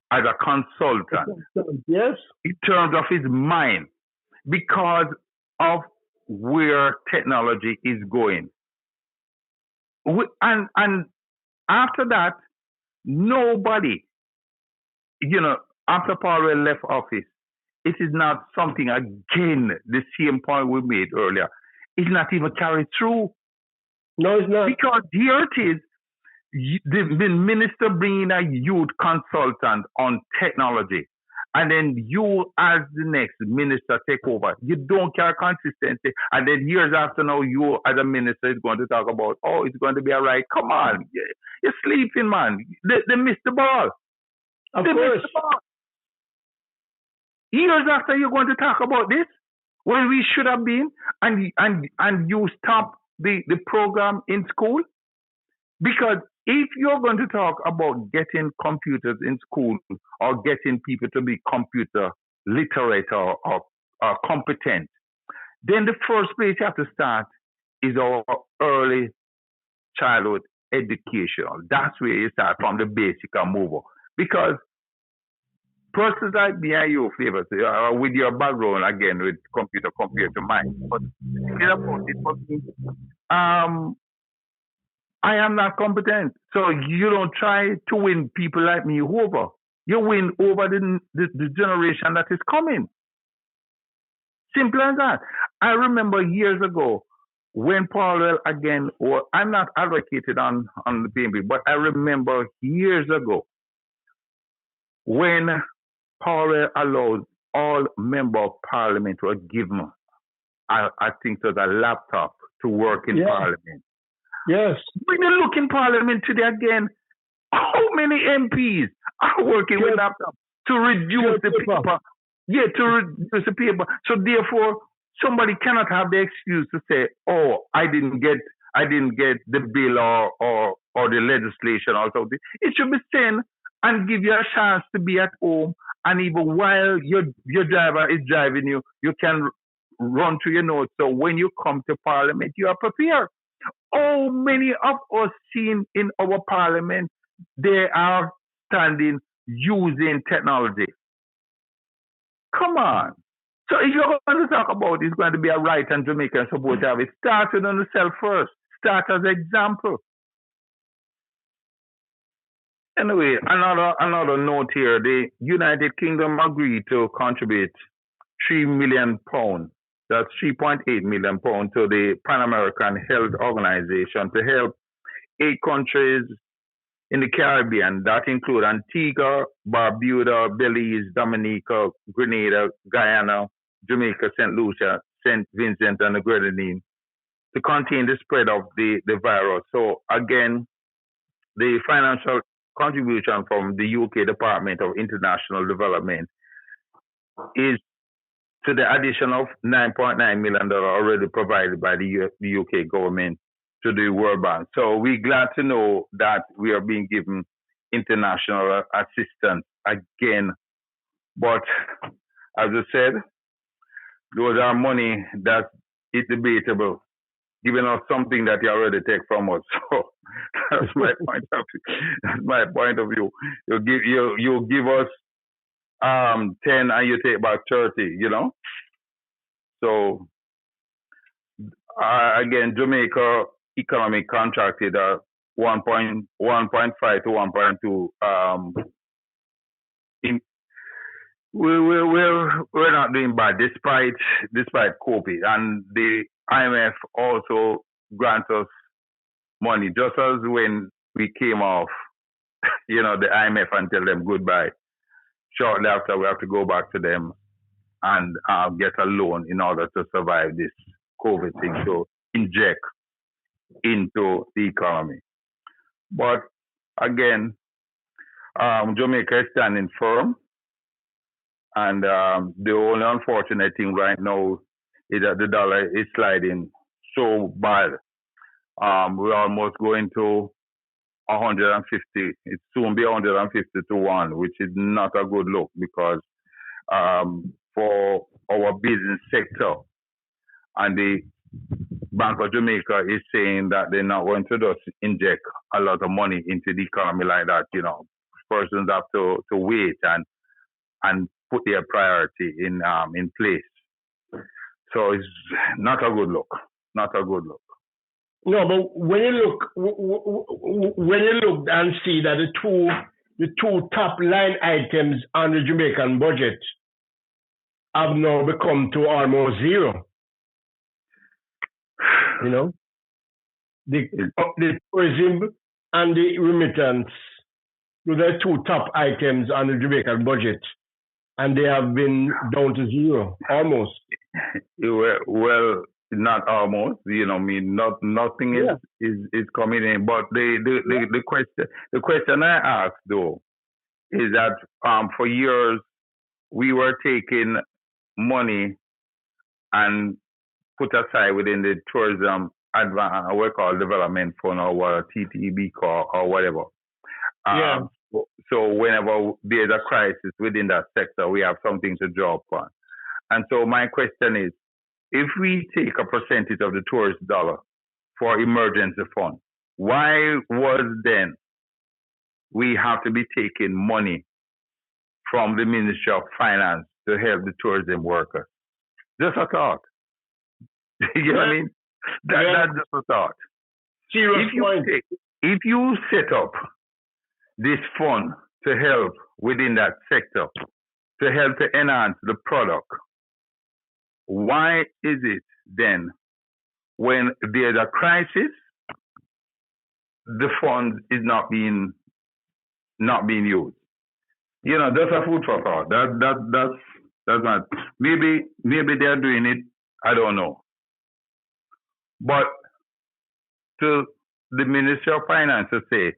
as a consultant, yes, in terms of his mind, because of where technology is going. And after that, nobody, after Paul left office, it is not something, again, the same point we made earlier, it's not even carried through. No, it's not. Because here it is, the minister bringing a youth consultant on technology, and then you as the next minister take over. You don't carry consistency, and then years after now, you as a minister is going to talk about, oh, it's going to be all right. Come on, you're sleeping, man. They missed the ball. Of course. Missed the ball. Years after, you're going to talk about this when we should have been, and you stop the program in school. Because if you're going to talk about getting computers in school or getting people to be computer literate or competent, then the first place you have to start is our early childhood education. That's where you start from, the basic and move on. Because persons like me and you, Flavius, with your background again with computer compared to mine, but I am not competent. So you don't try to win people like me over. You win over the generation that is coming. Simple as that. I remember years ago when Paul again, or I'm not advocated on the PNB, but I remember years ago when Paul allowed all member of parliament were given, I think it was a laptop to work in parliament. Yes. When you look in parliament today again, how many MPs are working with laptops to reduce the paper? Yeah, to reduce the paper. So therefore, somebody cannot have the excuse to say, "Oh, I didn't get the bill or the legislation or something." It should be sent and give you a chance to be at home, and even while your driver is driving you, you can run through your notes. So when you come to parliament, you are prepared. How many of us seen in our parliament, they are standing using technology? Come on. So if you're going to talk about it's going to be a right and Jamaica supposed to have it, start with on yourself first. Start as an example. Anyway, another note here. The United Kingdom agreed to contribute £3 million. That's £3.8 million to the Pan American Health Organization to help 8 countries in the Caribbean. That include Antigua, Barbuda, Belize, Dominica, Grenada, Guyana, Jamaica, St. Lucia, St. Vincent, and the Grenadines, to contain the spread of the virus. So again, the financial contribution from the UK Department of International Development is to the addition of $9.9 million already provided by the UK government to the World Bank. So we're glad to know that we are being given international assistance again. But as I said, those are money that is debatable, giving us something that you already take from us. So That's my point of view. That's my point of view. You give us 10 and you take back 30, you know? So again, Jamaica economy contracted at 1.5 to 1.2. In, we're not doing bad despite COVID, and the IMF also grants us money just as when we came off, the IMF and tell them goodbye. Shortly after, we have to go back to them and get a loan in order to survive this COVID thing, to inject into the economy. But again, Jamaica is standing firm, and the only unfortunate thing right now is that the dollar is sliding so bad. We're almost going to 150. It soon be 150 to 1, which is not a good look because for our business sector, and the Bank of Jamaica is saying that they're not going to just inject a lot of money into the economy like that. Persons have to wait and put their priority in place. So it's not a good look. Not a good look. No, but when you look and see that the two top line items on the Jamaican budget have now become to almost zero. The tourism and the remittance, those are two top items on the Jamaican budget, and they have been down to zero almost. Well, not almost. Nothing is coming in. But the question I asked though is that for years we were taking money and put aside within the tourism we call development fund or what TTB call or whatever. So whenever there's a crisis within that sector, we have something to draw upon. And so my question is, if we take a percentage of the tourist dollar for emergency fund, why was then we have to be taking money from the Ministry of Finance to help the tourism workers? Just a thought. You know what I mean? That's just a thought. If you set up this fund to help within that sector, to help to enhance the product, why is it then when there's a crisis, the fund is not being used? That's a food for thought. That's not. Maybe they're doing it. I don't know. But to the Ministry of Finance to say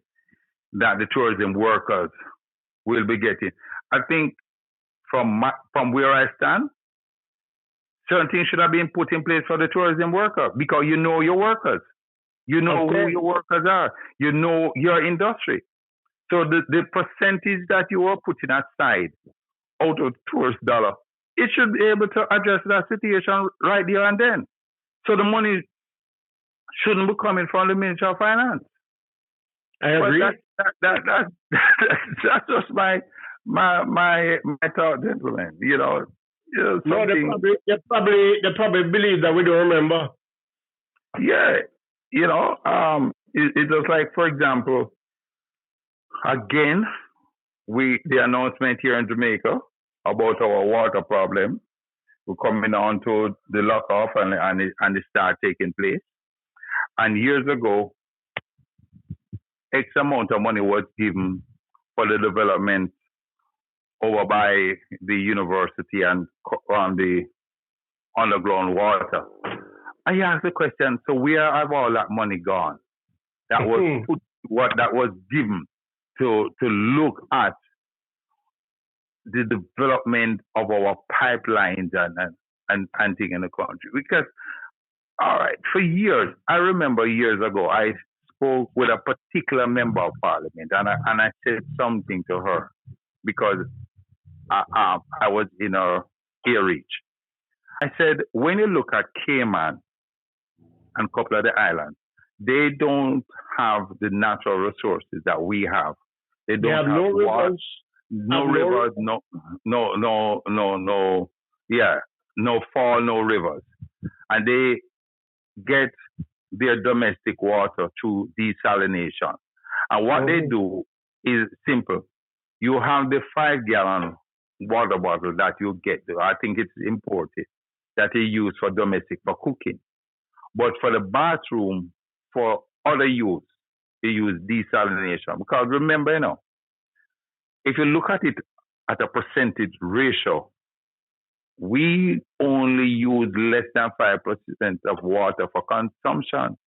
that the tourism workers will be getting, I think from where I stand, certain things should have been put in place for the tourism worker because you know your workers. You know who your workers are. You know your industry. So the percentage that you are putting aside out of tourist dollar, it should be able to address that situation right there and then. So the money shouldn't be coming from the Ministry of Finance. I agree. That's just my thought, gentlemen. No, they probably believe that we don't remember. Yeah, it's just like, for example, again, the announcement here in Jamaica about our water problem. We're coming on to the lock-off and it start taking place. And years ago, X amount of money was given for the development over by the university and on the underground water. I asked the question, so where have all that money gone? That was that was given to look at the development of our pipelines and things in the country. Because, all right, for years, I remember years ago, I spoke with a particular member of parliament and I said something to her because I was in her ear reach. I said, when you look at Cayman and a couple of the islands, They don't have the natural resources that we have. They They don't have have no water, rivers. no Have no. rivers, no, yeah, no fall, no rivers, and they get their domestic water through desalination. And what they Mhm. do is simple. You have the 5 gallon water bottle that you get. I think it's imported that they use for domestic for cooking. But for the bathroom, for other use, they use desalination. Because remember, if you look at it at a percentage ratio, we only use less than 5% of water for consumption.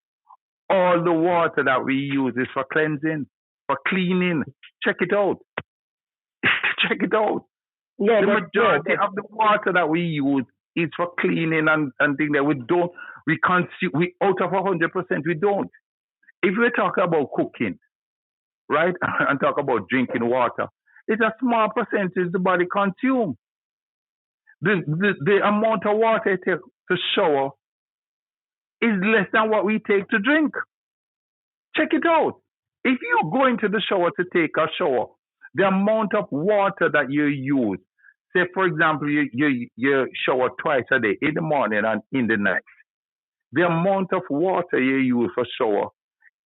All the water that we use is for cleansing, for cleaning. Check it out. Check it out. No, The but majority of the water that we use is for cleaning and things that we consume, out of 100%, we don't. If we talk about cooking, right, and talk about drinking water, it's a small percentage the body consumes. The amount of water it takes to shower is less than what we take to drink. Check it out. If you go into the shower to take a shower, the amount of water that you use, say for example, you shower twice a day, in the morning and in the night. The amount of water you use for shower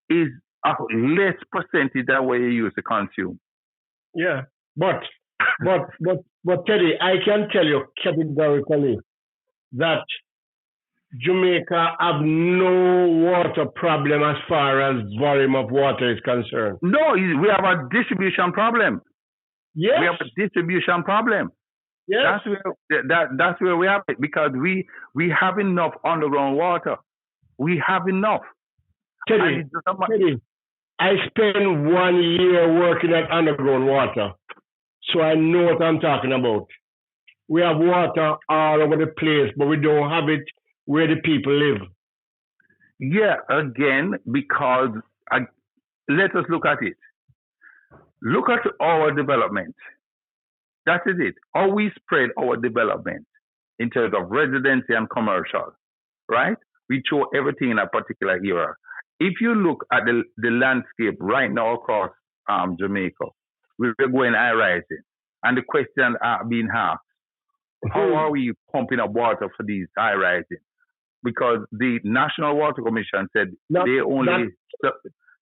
is a less percentage than what you use to consume. yeah, but Teddy, I can tell you categorically that Jamaica have no water problem as far as volume of water is concerned. No, we have a distribution problem. Yes, We have a distribution problem. yes, That's where we have it because we have enough underground water. We have enough. Teddy, Teddy, I spent 1 year working at underground water, so I know what I'm talking about. We have water all over the place, but we don't have it where the people live. Yeah, again, because let us look at it. Look at our development. That is it. How we spread our development in terms of residency and commercial, right? We show everything in a particular era. If you look at the landscape right now across Jamaica, we're going high rising. And the question being asked, how are we pumping up water for these high rising? Because the National Water Commission said they only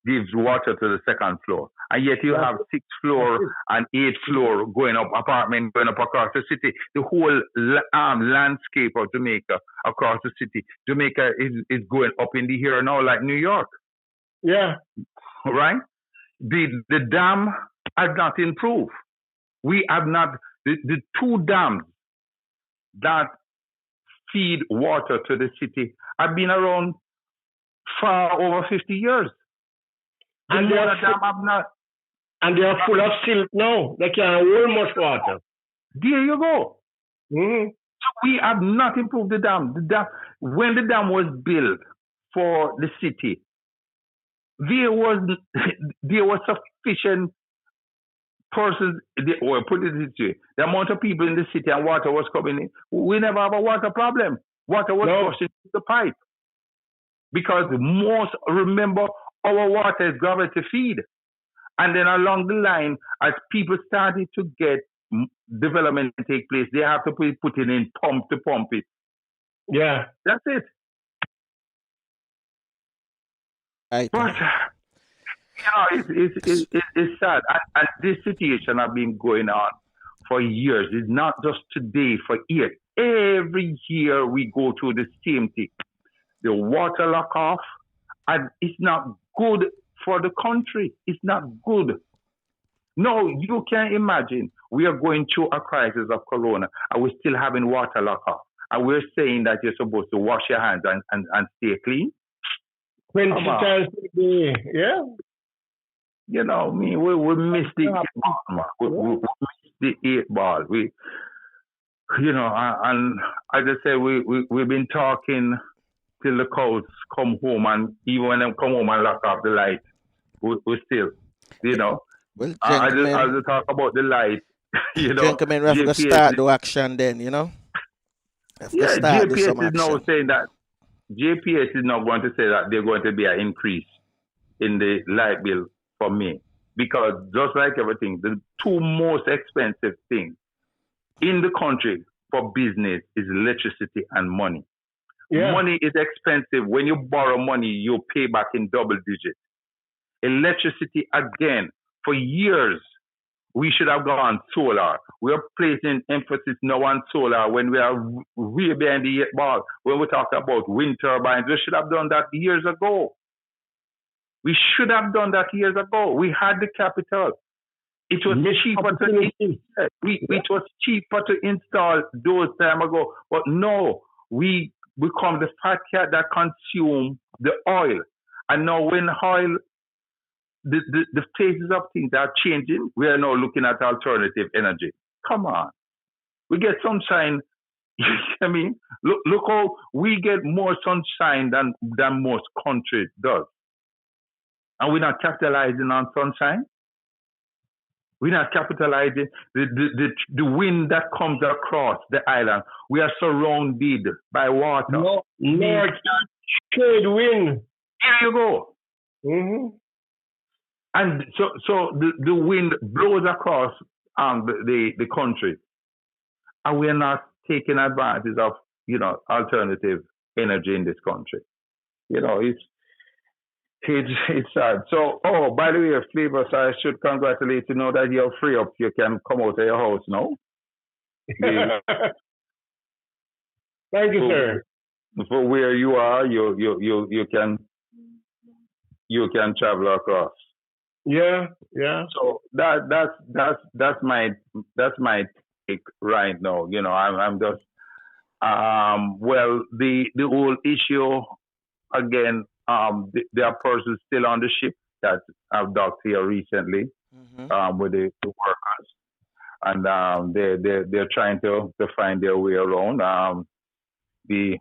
gives water to the second floor. And yet you have 6th floor and 8th floor going up, apartment going up across the city. The whole landscape of Jamaica across the city. Jamaica is going up in the air now like New York. Yeah. Right? The dam has not improved. We have not, the 2 dams that feed water to the city have been around for over 50 years. And they are full of silt now. They can't hold much water. There you go. Mm-hmm. So we have not improved the dam. When the dam was built for the city, there was sufficient persons, or put it this way, the amount of people in the city and water was coming in. We never have a water problem. Water was flushing through the pipe. Because remember, our water is gravity feed. And then along the line, as people started to get development take place, they have to put it in pump to pump it. Yeah. That's it. But, it's sad. And this situation has been going on for years. It's not just today, for years. Every year we go through the same thing. The water lock off, and it's not good for the country. It's not good. No, you can imagine we are going through a crisis of corona and we're still having water lock off. And we're saying that you're supposed to wash your hands and stay clean. 20 times a day, yeah. You know, we missed the 8 ball. We missed the 8 ball. And as I say, we've been talking till the cows come home, and even when they come home and lock off the light, we still, Well, I just talk about the light, Gentlemen, we have to start the action then, Yeah, GPS is now saying that JPS is not going to say that there's going to be an increase in the light bill for me, because just like everything, the two most expensive things in the country for business is electricity and money. Yeah. Money is expensive. When you borrow money, you pay back in double digits. Electricity, again, for years, we should have gone solar. We are placing emphasis now on solar when we are way behind the 8 ball. When we talk about wind turbines, we should have done that years ago. We should have done that years ago. We had the capital. It was cheaper it was cheaper to install those time ago. But no, we become the fat cat that consume the oil. And now when oil, the phases of things are changing, we are now looking at alternative energy. Come on. We get sunshine. I mean, look how we get more sunshine than most countries does. And we're not capitalizing on sunshine. We're not capitalizing the wind that comes across the island. We are surrounded by water. No, trade wind. Here you go. Mm-hmm. And so the wind blows across the country, and we are not taking advantage of alternative energy in this country. It's sad. So, by the way, Flavius, I should congratulate you. Know that you're free up. You can come out of your house now. Thank you, sir. For where you are, you can travel across. Yeah. So that's my take right now. I'm just well, the whole issue again. There are persons still on the ship that have docked here recently with the workers, and they're trying to find their way around. There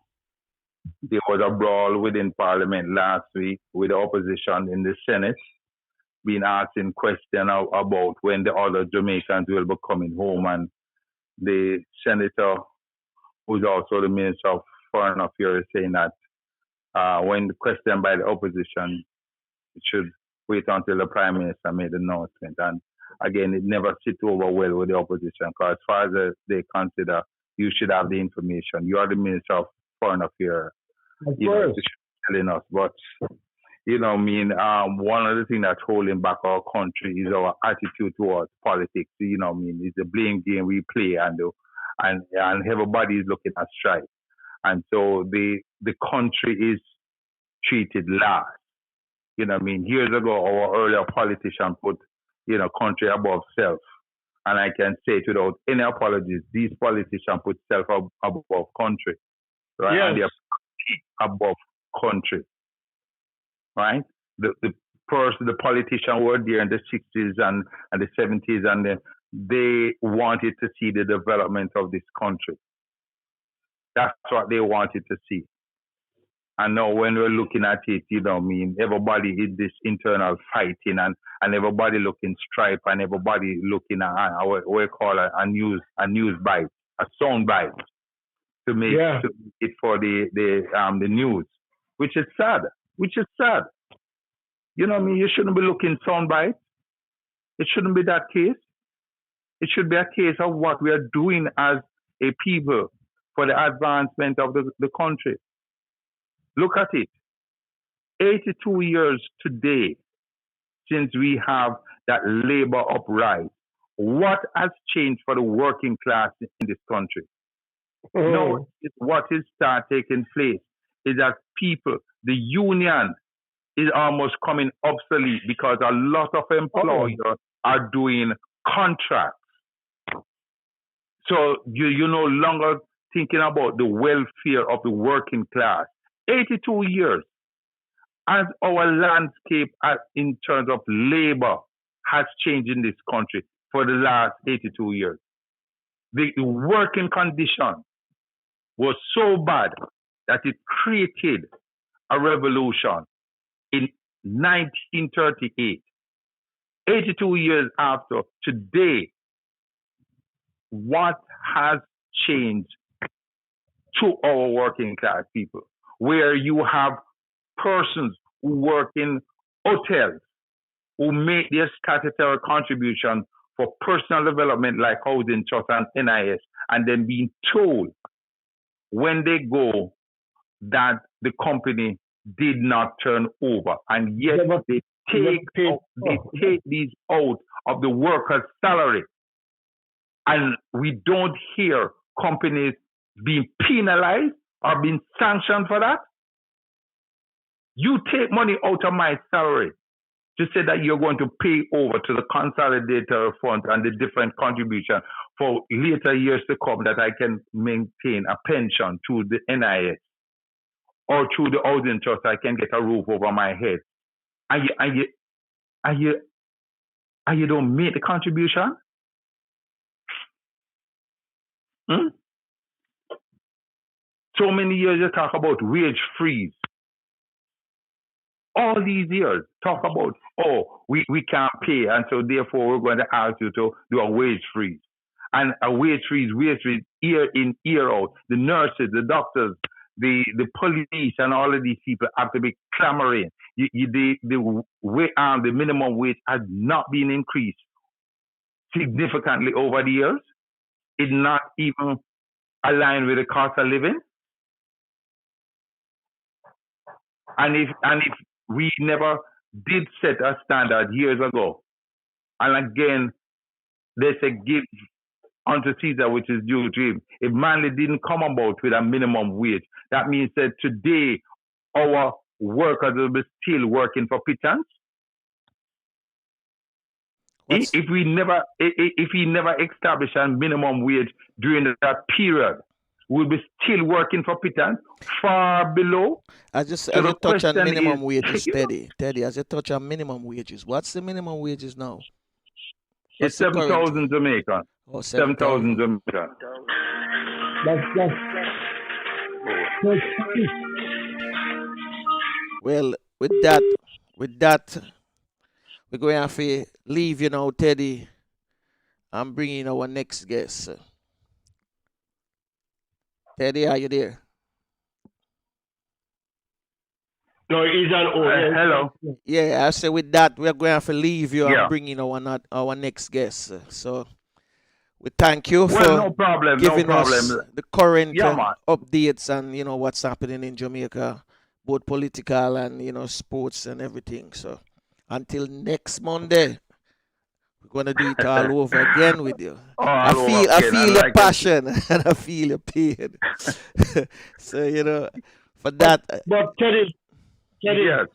was a brawl within Parliament last week with the opposition in the Senate being asking questions about when the other Jamaicans will be coming home, and the senator, who's also the Minister of Foreign Affairs, saying that when the question by the opposition, it should wait until the Prime Minister made the announcement. And again, it never sits over well with the opposition, because as far as they consider, you should have the information. You are the Minister of Foreign Affairs. Of course. You should be telling us. But, one of the things that's holding back our country is our attitude towards politics. It's a blame game we play, and everybody is looking at strife. And so the country is treated last. Years ago, our earlier politicians put, country above self. And I can say it without any apologies, these politicians put self above country. Right? Yes. And they're above country. Right? The politicians were there in the 60s and the 70s, and they wanted to see the development of this country. That's what they wanted to see. And now when we're looking at it, everybody is this internal fighting, and everybody looking stripe, and everybody looking at what we call a news bite, a sound bite, to make it for the news, which is sad. You shouldn't be looking sound bites. It shouldn't be that case. It should be a case of what we are doing as a people for the advancement of the country. Look at it. 82 years today since we have that labor uprising. What has changed for the working class in this country? No, what is start taking place is that people, the union is almost coming obsolete, because a lot of employers are doing contracts. So you're no longer thinking about the welfare of the working class. 82 years, as our landscape in terms of labor has changed in this country for the last 82 years. The working condition was so bad that it created a revolution in 1938. 82 years after, today, what has changed to our working class people? where you have persons who work in hotels who make their statutory contribution for personal development like housing trust and NIS, and then being told when they go that the company did not turn over, and yet they take these out of the worker's salary, and we don't hear companies being penalized or being sanctioned for that. You take money out of my salary to say that you're going to pay over to the consolidated fund and the different contribution for later years to come, that I can maintain a pension through the NIS or through the housing trust, I can get a roof over my head. And you don't make the contribution? So many years you talk about wage freeze. All these years talk about, we can't pay, and so therefore we're going to ask you to do a wage freeze. And a wage freeze, year in, year out. The nurses, the doctors, the police, and all of these people have to be clamoring. The minimum wage has not been increased significantly over the years. It's not even aligned with the cost of living. And if we never did set a standard years ago, and again, they say give unto Caesar which is due to him. If Manley didn't come about with a minimum wage, that means that today our workers will be still working for pittance. If we never establish a minimum wage during that period, we'll be still working for pittance, far below. As you touch on minimum wages, Teddy, as you touch on minimum wages, what's the minimum wages now? It's 7,000 Jamaica. Oh, 7,000 Jamaica. Well, with that, we're going to have to leave you now, Teddy. I'm bringing our next guest. Teddy, are you there? No, he's on hold. Hello. Yeah, I said with that, we're going to have to leave you and bring in our next guest. So we thank you for giving us the current updates and, what's happening in Jamaica, both political and, sports and everything. So until next Monday, we're going to do it all over again with you. I feel your passion and I feel your pain. So, for that. But Teddy, yes.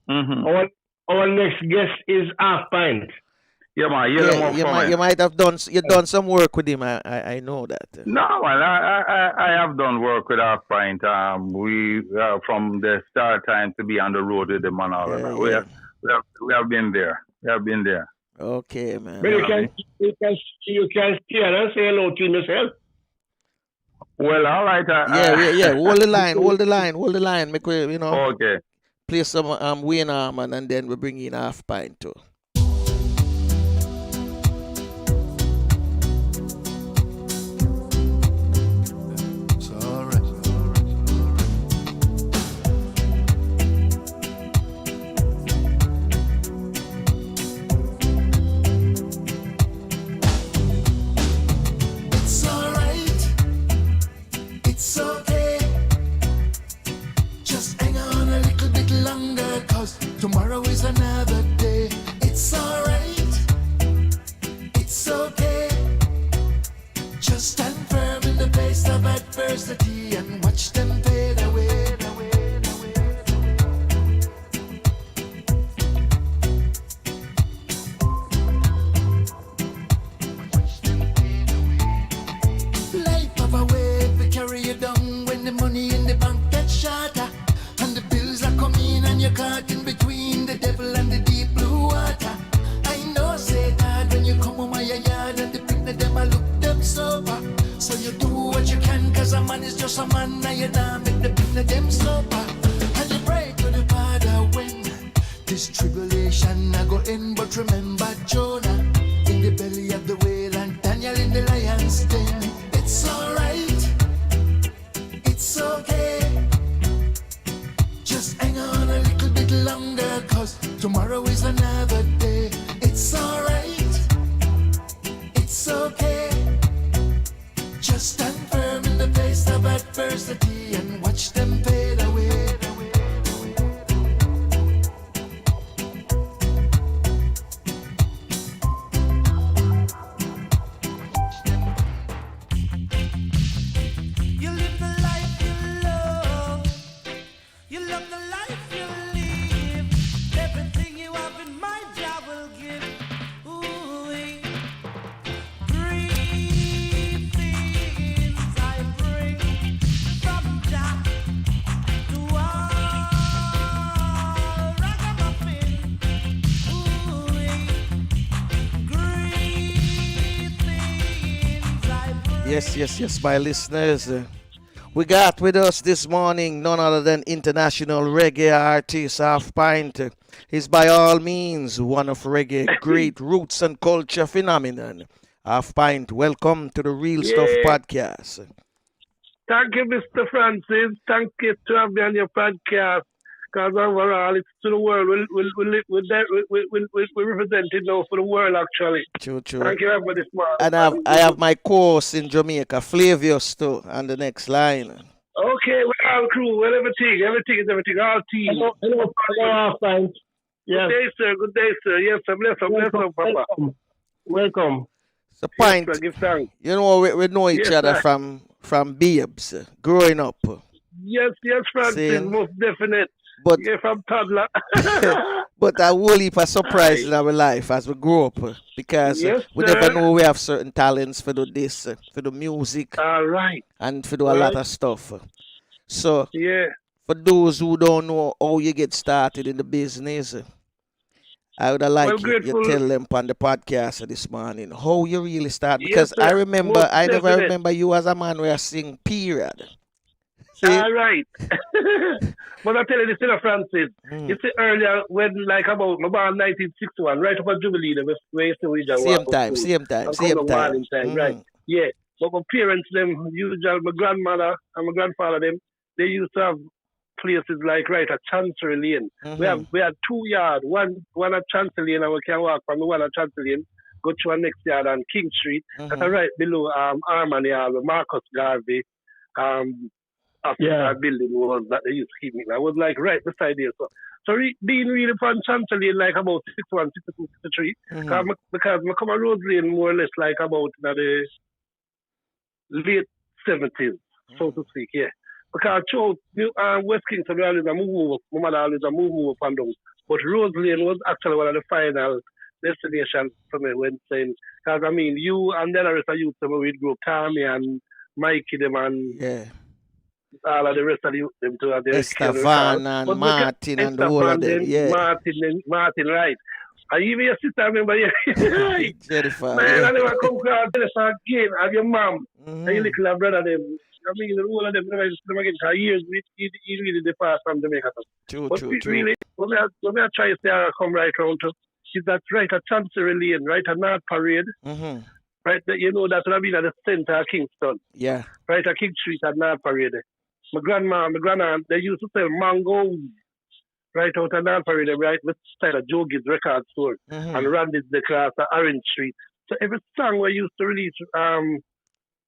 Our next guest is Half Pint. Yeah, man. You might have done some work with him. I know that. No, well, I have done work with Half Pint. We from the start time to be on the road with him and all of that. We have been there. We have been there. Okay, man. But you can stay and say hello to yourself. Well, all right. Yeah. Hold the line. Make we, Okay. Play some Wayne Harman, and then we bring in Half Pint too. Tomorrow is another day. It's alright. It's okay. Just stand firm in the face of adversity and watch them fade away. Life of a wave will carry you down when the money in the bank gets shorter and the bills are coming and you're caught in between the devil and the deep blue water. I know, say that when you come on my yard and the picnic them, I look them sober. So you do what you can, cause a man is just a man, now you don't make the picnic them sober. And you pray to the Father when this tribulation I go in, but remember Jonah in the belly of the whale and Daniel in the lion's den. It's alright, it's okay. Yes, my listeners. We got with us this morning none other than international reggae artist Half Pint. He's by all means one of reggae great roots and culture phenomenon. Half Pint, welcome to the Real Stuff Yeah, podcast. thank you, Mr. Francis. Thank you to have me on your podcast. Because overall, it's to the world. We represent it now for the world, actually. True, true. Thank you, everybody, this And I have my course in Jamaica, Flavius too, on the next line. Okay, we're all crew. Well, everything is everything. All team. Hello, thanks. Good Yes, day, sir. Good day, sir. Yes, sir. Bless up, Papa. welcome. So Yes, Pint, sir. Give thanks. you know we know each Yes, other sir. from babes, growing up. Yes, Francis. Saying, Most definite. but Yes, I'm toddler. but a whole heap of surprises Aye. in our life as we grow up because Yes, we never sir. know we have certain talents for do this, for the music, All right. and for do a lot Right. of stuff. So Yeah. for those who don't know how you get started in the business, I would have Well, like you grateful. tell them on the podcast this morning how you really start Yes, because I sir. remember Most I never definite. remember you as a man where I sing period. See? All right. But I tell you this, Francis. Mm. You see, earlier, when, like, about, my born 1961, right up at Jubilee, where you see we just walk Same up time, school. same time, And come same the time. morning time, right? Mm. Yeah. But my parents, them, usually, my grandmother and my grandfather, them, they used to have places like right at Chancery Lane. Mm-hmm. We had 2 yards, one at Chancery Lane, and we can walk from the one at Chancery Lane, go to our next yard on King Street. That's Mm-hmm. right below Harmony Hall, where Marcus Garvey, Yeah. hospital building was that they used to keep me. I was like right beside there. So being really from Chancery like about 61, 62, 63, Mm-hmm. because I come on Rose Lane more or less like about the late 70s, so to speak, yeah. Because throughout West Kingston, we always a move, my mother always a move up and down. But Rose Lane was actually one of the final destinations for me when saying, because I mean, you and the rest of youth, some we grew up, Tommy and Mikey, them and Yeah. all of the rest of the youth, them too, and they Esther can recall. Van and But we can, Martin and the Esther whole of Van, them. then Yeah. Martin, right. And even your sister, I remember, yeah, right. Jennifer. Man, Yeah. I never come across Jennifer again, and your mom, and your Mm-hmm. little brother, them. I mean, the whole of them, never see them again, for years, he really depart from Jamaica. True, But true, true. really, when I try to say I come right round to, is that right at Chancery Lane, right at North Parade, Mm-hmm. right, you know, that would have been at the center of Kingston, Yeah. right at King Street at North Parade. My grandma, my grandaunt, they used to sell mangoes right out at North Parade, right, beside a Joe Gibbs record store, and Mm-hmm. Randy's the class at Orange Street. So every song we used to release,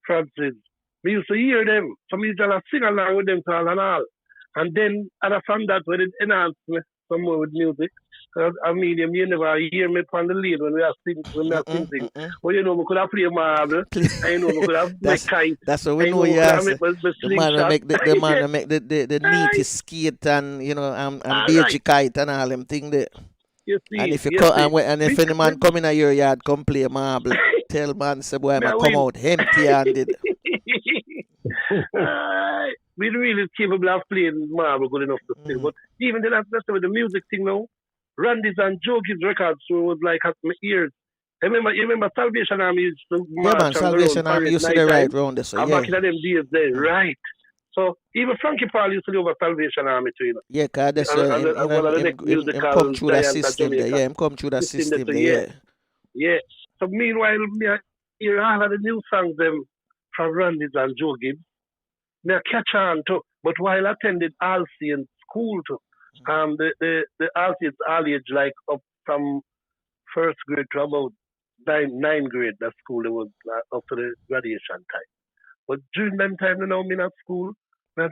Francis, we used to hear them. So we used to sing along with them to all and all. And then, and I found that when it enhanced me some more with music. I mean, you never hear me on the lead when we are sing, when we are Mm-mm, singing. mm-mm. Well, you know, we could have played marble. I know, we could have make That's kite. that's what I we know, know. we could have Yes, make the the man will slingshot. make the man will make the Aye. neatest skate and and All beige right. kite and all them thing there. You And see, if you you come see. and if any man come in your yard, come play marble. Tell man say boy, Me I a come win. out empty handed. We really capable of playing marble good enough to sing. Mm. But even then, that's with the music thing now. Randy's and Joe Gibbs records so it was like at my ears. You remember Salvation Army used to Yeah, man. march and go around Salvation Army parade used to night the right time. round there, so And yeah. back in them days there, Mm. right. So even Frankie Paul used to do over Salvation Army too, you know. Yeah, cause that's And, and, and one of the next him musical come through that giants of system there. Jamaica. Yeah, him come through that System there system too, there. yeah. Yeah. Yeah. So meanwhile, me I hear all of the new songs them from Randy's and Joe Gibbs. Me I catch on too. But while I attended Alcyon school too, the Alcyon's all age like up from first grade to about ninth grade. That school it was up to the graduation time. But during that time, you know, me at school, we had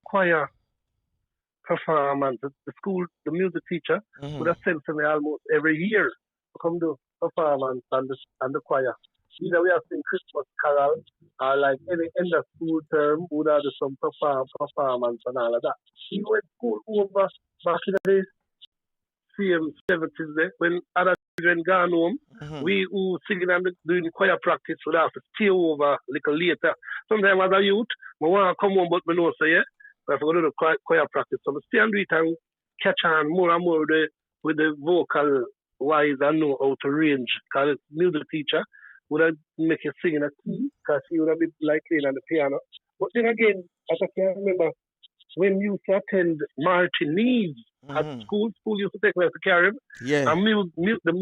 choir performance. The school, the music teacher would have sent to me almost every year to come do performance and the choir. Either we have sing Christmas carol or like any end of school term, would have do some performance and all of that. He went school over back in the same 70s there when other children gone home. We who singing and doing choir practice would have to stay over a little later. Sometimes as a youth, I want to come home but I know say yeah. But I forgot to do choir practice. So I stay and do it and catch on more and more with the vocal wise and know how to range. Because it's music teacher would have make you sing in a key because she would have been like playing on the piano. But then again, as I can remember, when you used to attend Martinez at school used to take me to Carib, Yeah. and the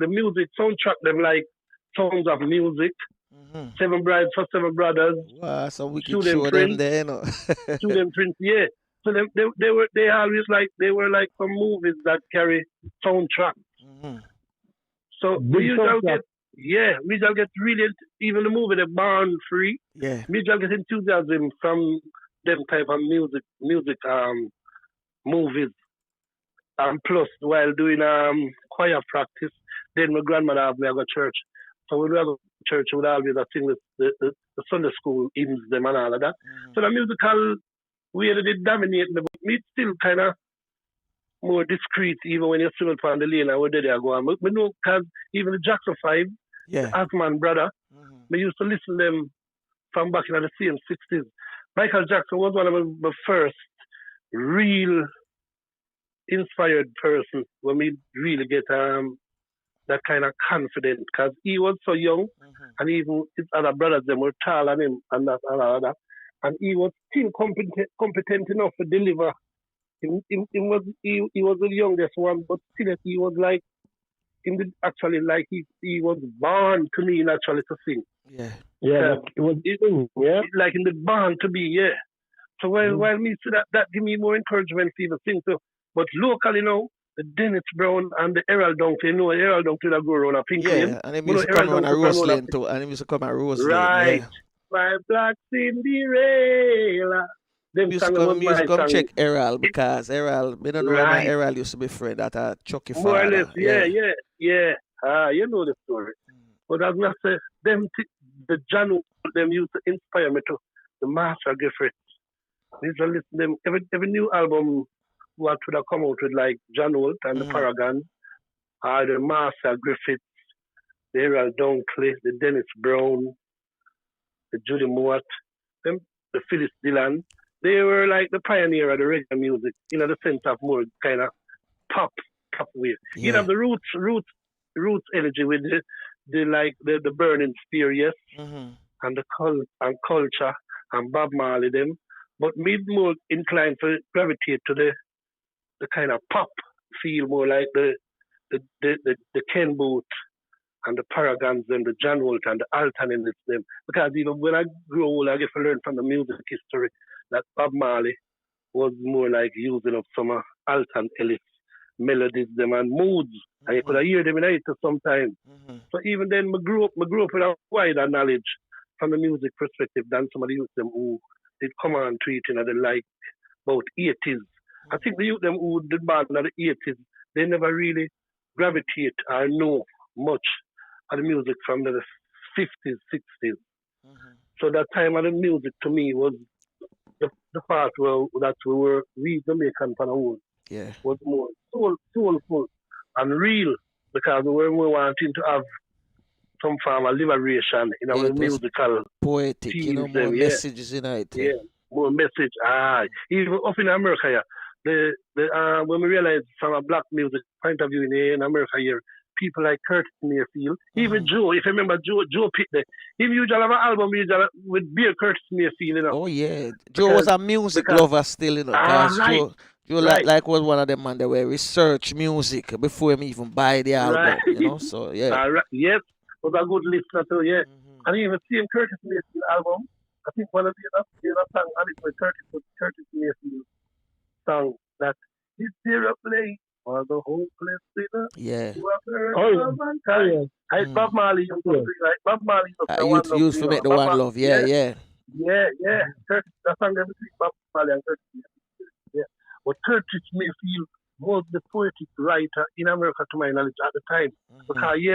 music soundtrack them like Sounds of Music, Seven Brides for Seven Brothers, Wow, so we could Student show them Prince, there, you know. Student Prince, yeah. So they always like they were like some movies that carry soundtrack. So we usually get really even the movie The Born Free. Yeah. We usually get enthusiasm from them type of music movies. And plus while doing choir practice, then my grandmother have me go to church. So when we go to church, we would always sing the Sunday school hymns them and all of that. So the musical way that it dominate me, but me still kind of more discreet even when you sing it on the lane and where they go on. But know because even the Jackson 5, Yeah. the Asman brother, we used to listen to them from back in the same 60s. Michael Jackson was one of my first real inspired person when we really get that kind of confidence because he was so young and even his other brothers them were taller than him and that and all that. And he was still competent enough to deliver. He was the youngest one, but still he was like actually like he was born to me naturally to sing. Yeah. Yeah, it was Like in the born to be, yeah. So while me see that give me more encouragement to even sing too. But locally now, the Dennis Brown and the Errol Dunkley, Errol Dunkley that go around a Pink Lane. Yeah, and he used to come on a Rose Lane too. And he used to come on Rose Lane. Right. Yeah. My Black Cinderella. Them Used to come check Errol because Errol, I don't know when Errol used to be friend at Chucky father. More or less, yeah. You know the story. But as I say, the John them used to inspire me to the Master Gifford. I used to listen to them every new album what would have come out with like John Holt and the Paragon, the Master Griffiths, the Errol Dunkley, the Dennis Brown, the Judy Mowat, them, the Phyllis Dillon. They were like the pioneer of the reggae music, the sense of more kind of pop wave. Yeah. The roots energy with the burning spear, yes, and the culture and Bob Marley them. But me more inclined to gravitate to the kind of pop feel, more like the Ken Booth and the Paragons and the John Holt and the Alton in them. Because even when I grew old, I get to learn from the music history that Bob Marley was more like using of some Alton Ellis melodies them and moods. And you could hear them in it sometimes. So even then, I grew up with a wider knowledge from the music perspective than some of the youth them who did come on to it in the like about 80s. I think the youth them who did bad in the 80s, they never really gravitate or know much of the music from the 50s, 60s. So that time of the music to me was the part that we Jamaicans on our own was more soulful and real because we were more wanting to have some form of liberation in our musical poetic, more messages in it. Yeah, more message. Even up in America, when we realize from a black music point of view in America here, people like Curtis Mayfield, even Joe, if you remember Joe Pitt there, he usually have an album with Beer Curtis Mayfield, Oh yeah, Joe was a music lover still, Joe like was one of them man that were research music before him even buy the album, so yeah. Yes, was a good listener too, yeah. And even seeing Curtis Mayfield album, I think one of the other songs on it was Curtis Mayfield song that is there a place for the hopeless sinner? Yeah. Bob Marley like Bob Marley used to make the One Love, yeah. Curtis, that song between Bob Marley and Curtis Mayfield. Yeah. But Curtis Mayfield was the poetic writer in America to my knowledge at the time. Because you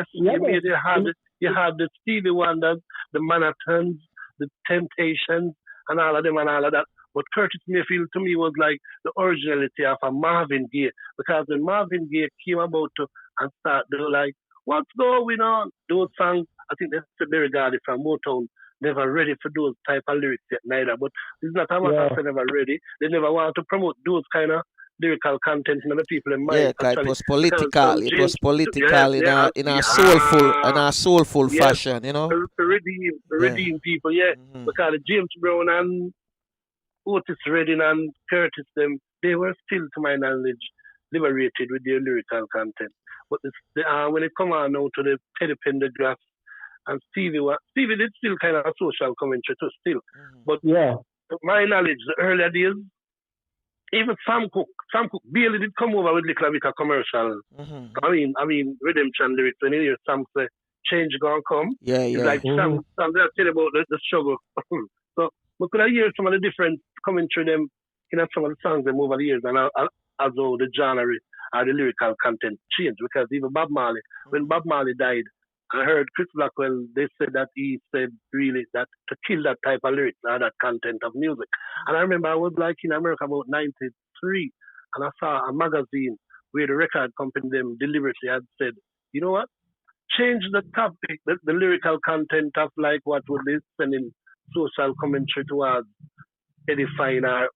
had the Stevie Wonders, the Manhattans, the Temptations, and all of that. But Curtis Mayfield to me was like the originality of a Marvin Gaye. Because when Marvin Gaye came about and start, they were like, what's going on? Those songs, I think that's the Berry Gordy from Motown, never ready for those type of lyrics yet neither. But it's not how much never ready. They never want to promote those kind of lyrical content in the people in Yeah, mind 'cause it actually. was Because political. It was James, political in yeah, a soulful yes, fashion, you know. Yeah. redeem people, yeah. Hmm. Because James Brown and Otis Redding and Curtis, they were still, to my knowledge, liberated with their lyrical content. But when it come on now to the Teddy Pendergrass and Stevie did still kind of a social commentary too, still. Hmm. But Yeah. to my knowledge, the earlier days, even Sam Cooke barely did come over with little bit of commercial. Hmm. I mean, redemption lyrics. When you hear Sam say, "Change gonna come," Yeah, it's yeah. like Sam they tell about the struggle. So we could hear some of the different coming through them in some of the songs them over the years, and as though the genre or the lyrical content changed. Because even Bob Marley, when Bob Marley died, I heard Chris Blackwell. They said that he said really that to kill that type of lyrics or that content of music. And I remember I was like in America about '93, and I saw a magazine where the record company them deliberately had said, you know what? Change the topic, the lyrical content of like what would be sending social commentary towards edifying or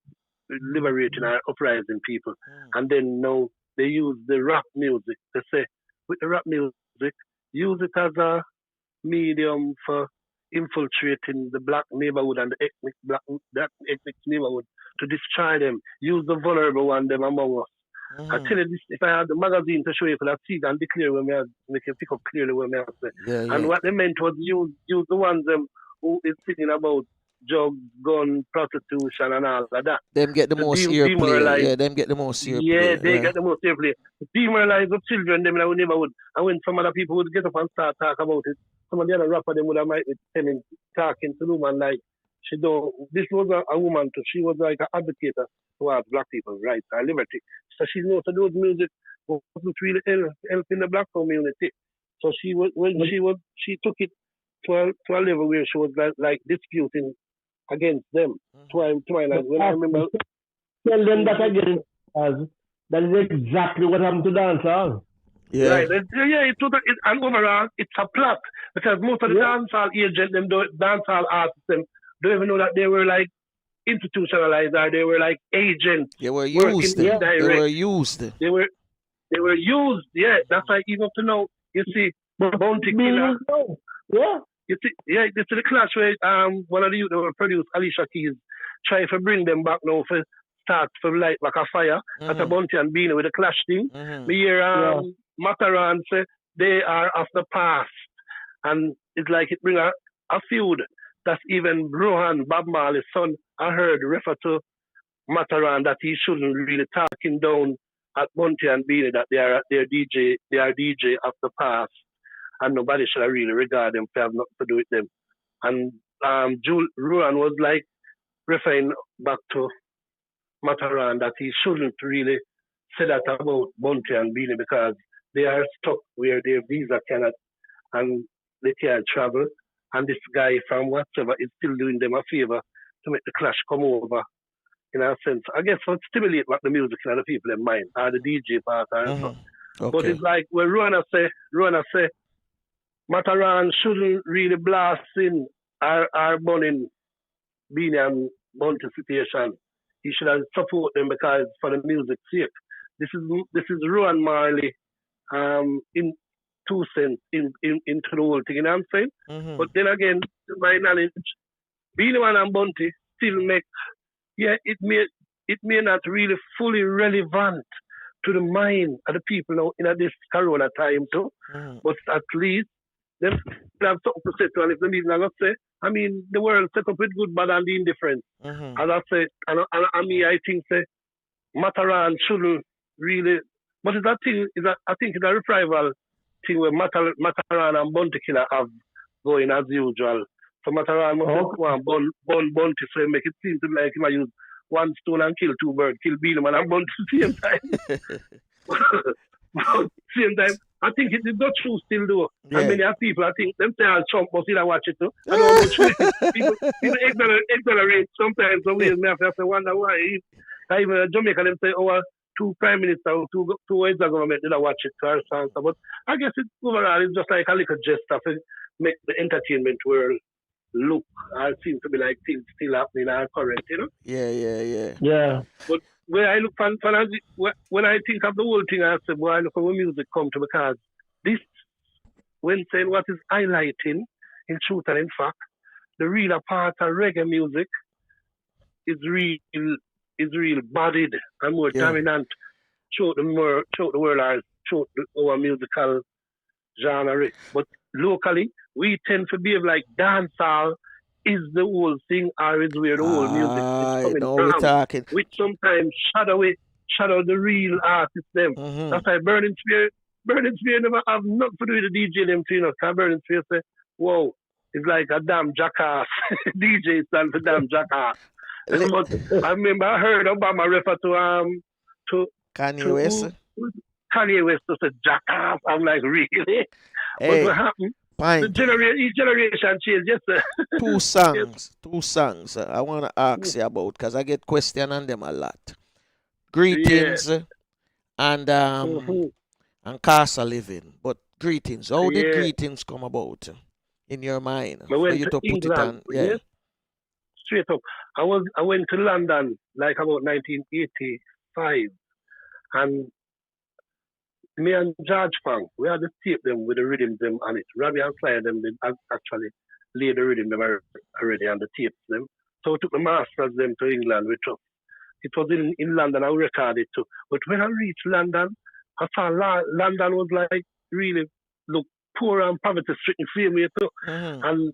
liberating or uprising people. And then now they use the rap music. They say with the rap music, use it as a medium for infiltrating the black neighborhood and that ethnic neighborhood to destroy them. Use the vulnerable one them among us. I tell you this, if I had the magazine to show you, you could have seen and declare where me have, make you pick up clearly where me have say. Yeah, And yeah. what they meant was use the ones who is singing about drugs, gun, prostitution and all of that. Them get the To most earplay. demoralize. Yeah, them get the most Yeah, earplay. they Yeah. get the most airplay. Demoralize the children, them in our neighborhood. And when some other people would get up and start talk about it, some of the other rapper them would have might be telling, talking to the woman like, she don't, this was a woman too. She was like an advocate towards black people's rights and liberty. So she knows that those music wasn't really helping the black community. So she was, she took it to a level where she was like disputing against them. To my life. When I remember, Tell them that again, as that is exactly what happened to dancehall. Yeah. right? And overall, it's a plot because most of the dancehall agents, them dancehall artists, them don't even know that they were like institutionalized or they were like agents. They were working used. indirect. They were used. They were used. Yeah, that's why even to know. You see, Bounty Killer. Yeah. You see, yeah, this is the clash where one of the youth that were produced, Alicia Keys, trying to bring them back now for start for light back a fire at a Bounty and Beanie with the clash thing. We hear Mataran say they are of the past, and it's like it bring a feud. That's even Rohan, Bob Marley's son, I heard refer to Mataran that he shouldn't really talking down at Bounty and Beanie that they are DJ of the past, and nobody should really regard them to have nothing to do with them. And Rohan was like referring back to Mataran that he shouldn't really say that about Bounty and Beanie because they are stuck where their visa cannot and they can't travel. And this guy from whatever is still doing them a favor to make the clash come over. In a sense, I guess to stimulate back the music in other people in mind, or the DJ part and stuff. Okay. But it's like when Ruana say Mataran shouldn't really blast in our burning Beanie and Bounty situation. He should have support them because for the music's sake. This is Rowan Marley in 2 cents into the whole thing, you know what I'm saying? But then again, to my knowledge, Beanie Man and Bounty still make it may not really fully relevant to the mind of the people now in this corona time too. But at least them have something to say to, and if them even not say, I mean, the world set up with good, bad, and the indifferent. As I say, and I think say Mataran shouldn't really. But it's that thing I think it's a revival thing where Mataran and Bounty Killer have going as usual. So Mataran must want Bounty so make it seem to be like him I use one stone and kill 2 birds, kill Beanie Man and Bounty at the same time. Same time, I think it is not true still though. Yeah. And many people, I think them say Trump must either watch it too. I don't know true. People exaggerate sometimes, so we have to wonder why. Even Jamaica, them say, 2 prime ministers, 2 heads of government did watch it or something. But I guess overall it's just like a little gesture to make the entertainment world look and seem to be like things still happening and current, you know? Yeah. Yeah. But when I look when I think of the whole thing, I say, boy, I look at where music come to because this, when saying what is highlighting in truth and in fact, the real part of reggae music is real bodied and more Yeah. dominant throughout the world or throughout our musical genre. But locally, we tend to behave like dancehall is the whole thing or is where the whole music is coming Now we're from, talking. which sometimes shadow the real artists them. Mm-hmm. That's why Burning Spear never have nothing to do with the DJ them too, you know, because Burning Spear say, whoa, it's like a damn jackass. DJ stand for damn jackass. But I remember I heard Obama refer to Kanye to West. Kanye West to say jackass. I'm like, really? But Hey, what happened? The Pint. each generation changed. Yes, sir. Two Yes. songs I want to ask you about because I get question on them a lot. Yeah. Greetings and Mm-hmm. Casa Living. But greetings, how did Yeah. greetings come about in your mind I for went you to to put it England. on? Yeah. Yes, straight up. I went to London like about 1985, and me and George Fang, we had to tape them with the rhythm them on it. Robbie and Flyer them did actually lay the rhythm them already on the tapes them. So we took the masters them to England with us. It was in London, I recorded too. But when I reached London, I saw London was like really look poor and poverty stricken for me too. Mm-hmm. And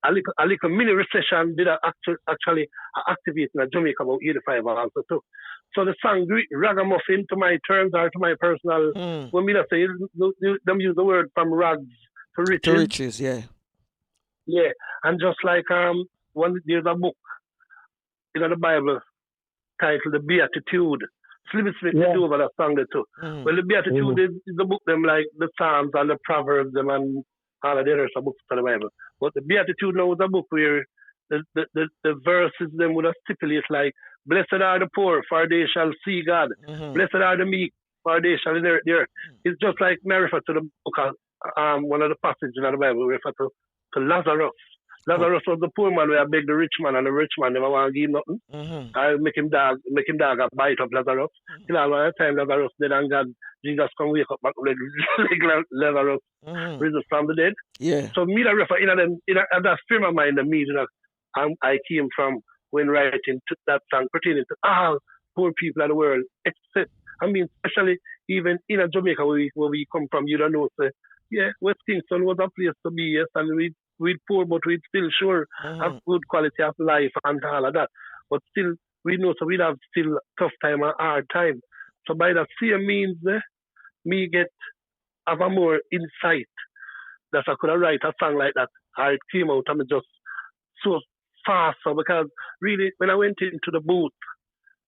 a little mini recession did actually activate in Jamaica about 85 also too. So the song Ragamuffin to my terms or to my personal, Mm. when me not say, them use the word from rags to To riches. riches, yeah. Yeah. And just like there's a book in the Bible titled The Beatitude. Slim Smith did do over that song there too. Mm. Well, the Beatitude is the book them like the Psalms and the Proverbs them and all of the other books of the Bible. But the Beatitude now is a book where the verses them would have stipulate like, blessed are the poor, for they shall see God. Mm-hmm. Blessed are the meek, for they shall inherit the earth. It's just like me refer to the book of one of the passages in the Bible refer to Lazarus. Lazarus was the poor man where I begged the rich man, and the rich man never want to give him nothing. Mm-hmm. I make him dog a bite of Lazarus. Till all the time Lazarus dead and God, Jesus come wake up back like Lazarus Mm-hmm. risen from the dead. Yeah. So me that refer in that frame of mind, the me that I came from when writing to that song pertaining to all poor people of the world, except especially even in Jamaica where we come from, you don't know, say, yeah, West Kingston was a place to be, yes, and we poor, but we still sure have good quality of life and all of that. But still, we know so we have still tough time and hard time. So by that same means, me have a more insight that I could have write a song like that. Or it came out and just so fast. So because really, when I went into the booth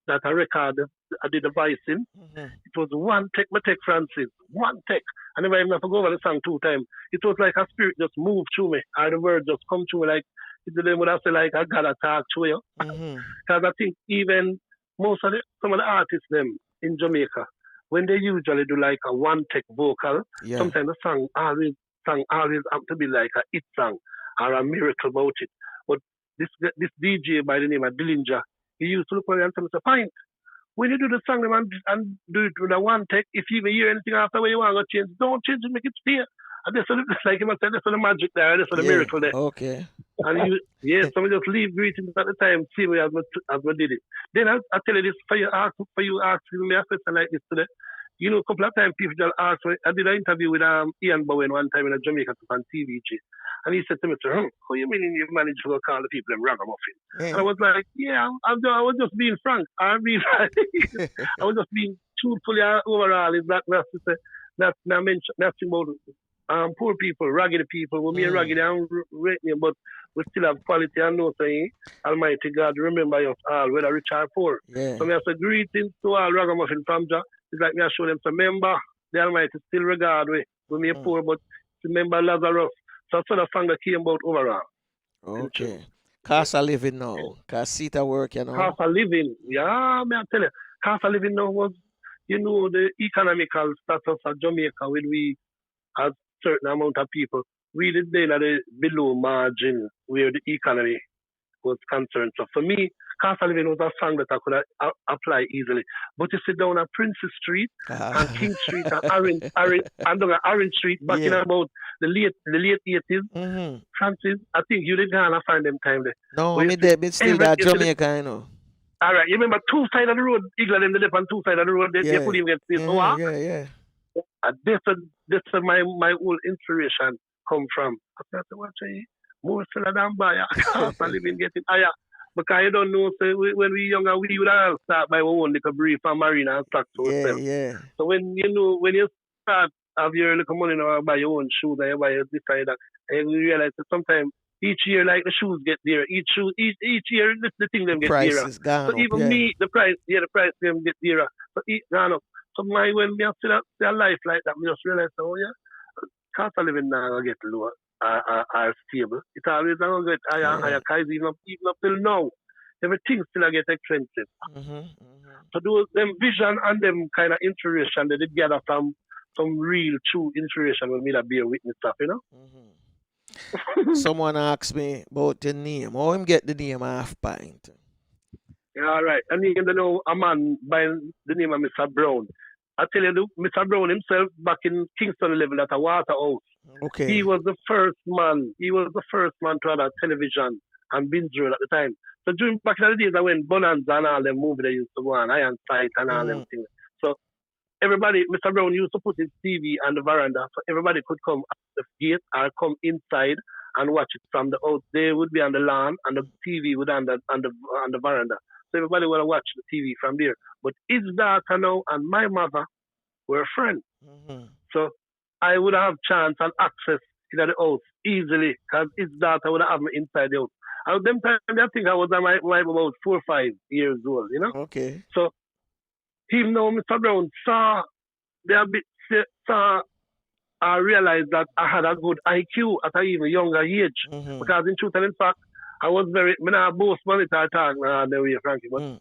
that I recorded, I did the voicing, it was one take Francis, one take. I never even have to go over the song 2 times. It was like a spirit just moved through me, or the word just come through me like, it would have say like, I gotta talk to you. Because I think even some of the artists them in Jamaica, when they usually do like a one take vocal, Yeah. sometimes the song always have to be like a hit song or a miracle about it. But this DJ by the name of Dillinger, he used to look at me and tell me, Pint, when you do the song and do it with a one take, if you even hear anything after where you want to change, don't change it, make it stay. And that's what, like him said, that's what the magic there, that's what the miracle there. Okay. And so we just leave greetings at the time, see me as we did it. Then I tell you this, for you asking me a question like this today. You know, a couple of times people just ask me, I did an interview with Ian Bowen one time in Jamaica on TVG. And he said to me, how you mean you've managed to call the people them ragamuffin? And I was like, yeah, I was just being frank. I mean, I was just being truthfully overall. Is that not to say, not mention about poor people, ragged people. We mean ragged and rating, but we still have quality and no saying, Almighty God, remember us all, whether rich or poor. Yeah. So I say greetings to all ragamuffin from Jah. It's like me I show them, so remember, the Almighty still regard we may poor, but remember Lazarus. So that's what the song that came about overall. Okay. Casa Living now. Casita work, you know. Casa Living, yeah, me I tell you. Casa Living now was, you know, the economical status of Jamaica when we had certain amount of people really then at the below margin where the economy was concerned. So for me, Casa Living was a song that I could apply easily. But you sit down at Princess Street and King Street and Orange Street back in Yeah. about the late 80s, Mm-hmm. Francis, I think you didn't gonna find them time there. No, But you me see, there, me still that Jamaica, you know. all right, you remember two sides of the road, Eagle them the left and two sides of the road, they Yeah. couldn't even get space to Mhm, walk. yeah. This is my whole inspiration come from. I said, what say? More seller than buyer. Cost of living getting higher. Because you don't know, so when we younger, we would all start by our own little brief and marina and stocks to Yeah, ourselves. yeah. So when you start have your little money now, buy your own shoes and you buy this and that, and you realize that sometimes each year, like the shoes get dearer. Each year, the thing them get Price dearer. is gone So up, even yeah. me, the price them get dearer. So it gone up. So when me see a life like that, me just realize, oh yeah, cost of living now gonna get lower or stable. It always gonna get higher, cause even up till now, everything still get expensive. So those them vision and them kind of inspiration they did gather from some real true inspiration when me that bear witness stuff, you know. Someone asked me about the name. How him get the name Half Pint? Yeah, all right. And you know a man by the name of Mr. Brown. I tell you, Mr. Brown himself back in Kingston level at a Waterhouse. Okay. He was the first man. He was the first man to have a television and binge roll at the time. So during back in the days, when Bonanza and all them movies they used to go on, Iron Sight and all them things. So everybody, Mr. Brown used to put his TV on the veranda, so everybody could come at the gate or come inside and watch it from the out. They would be on the lawn and the TV would on the veranda. So everybody would watch the TV from there. But his daughter now and my mother were friends. So I would have chance and access to the house easily because his daughter would have me inside the house. At them time, I think I was about 4 or 5 years old, you know? Okay. So him now, Mr. Brown, I realized that I had a good IQ at an even younger age. Because in truth and in fact, I was very, I not boast money to talk the way, Frankie, but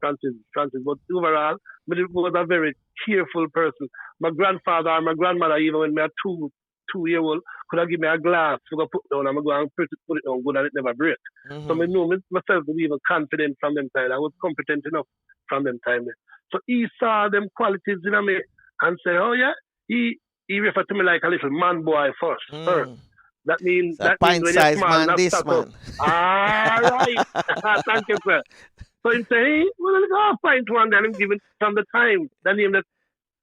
Francis, but overall, I was a very careful person. My grandfather and my grandmother, even when I was 2-year-old, could have given me a glass to go put down and I go and put it down good and it never break. So I know myself to be even confident from them time. I was competent enough from them time. So he saw them qualities in me and said, oh yeah, he referred to me like a little man boy first. That means a pint when size you're small, man, this man. All right. Thank you, sir. So he say, hey, well, let's go pint one and I'm giving from the time. The name that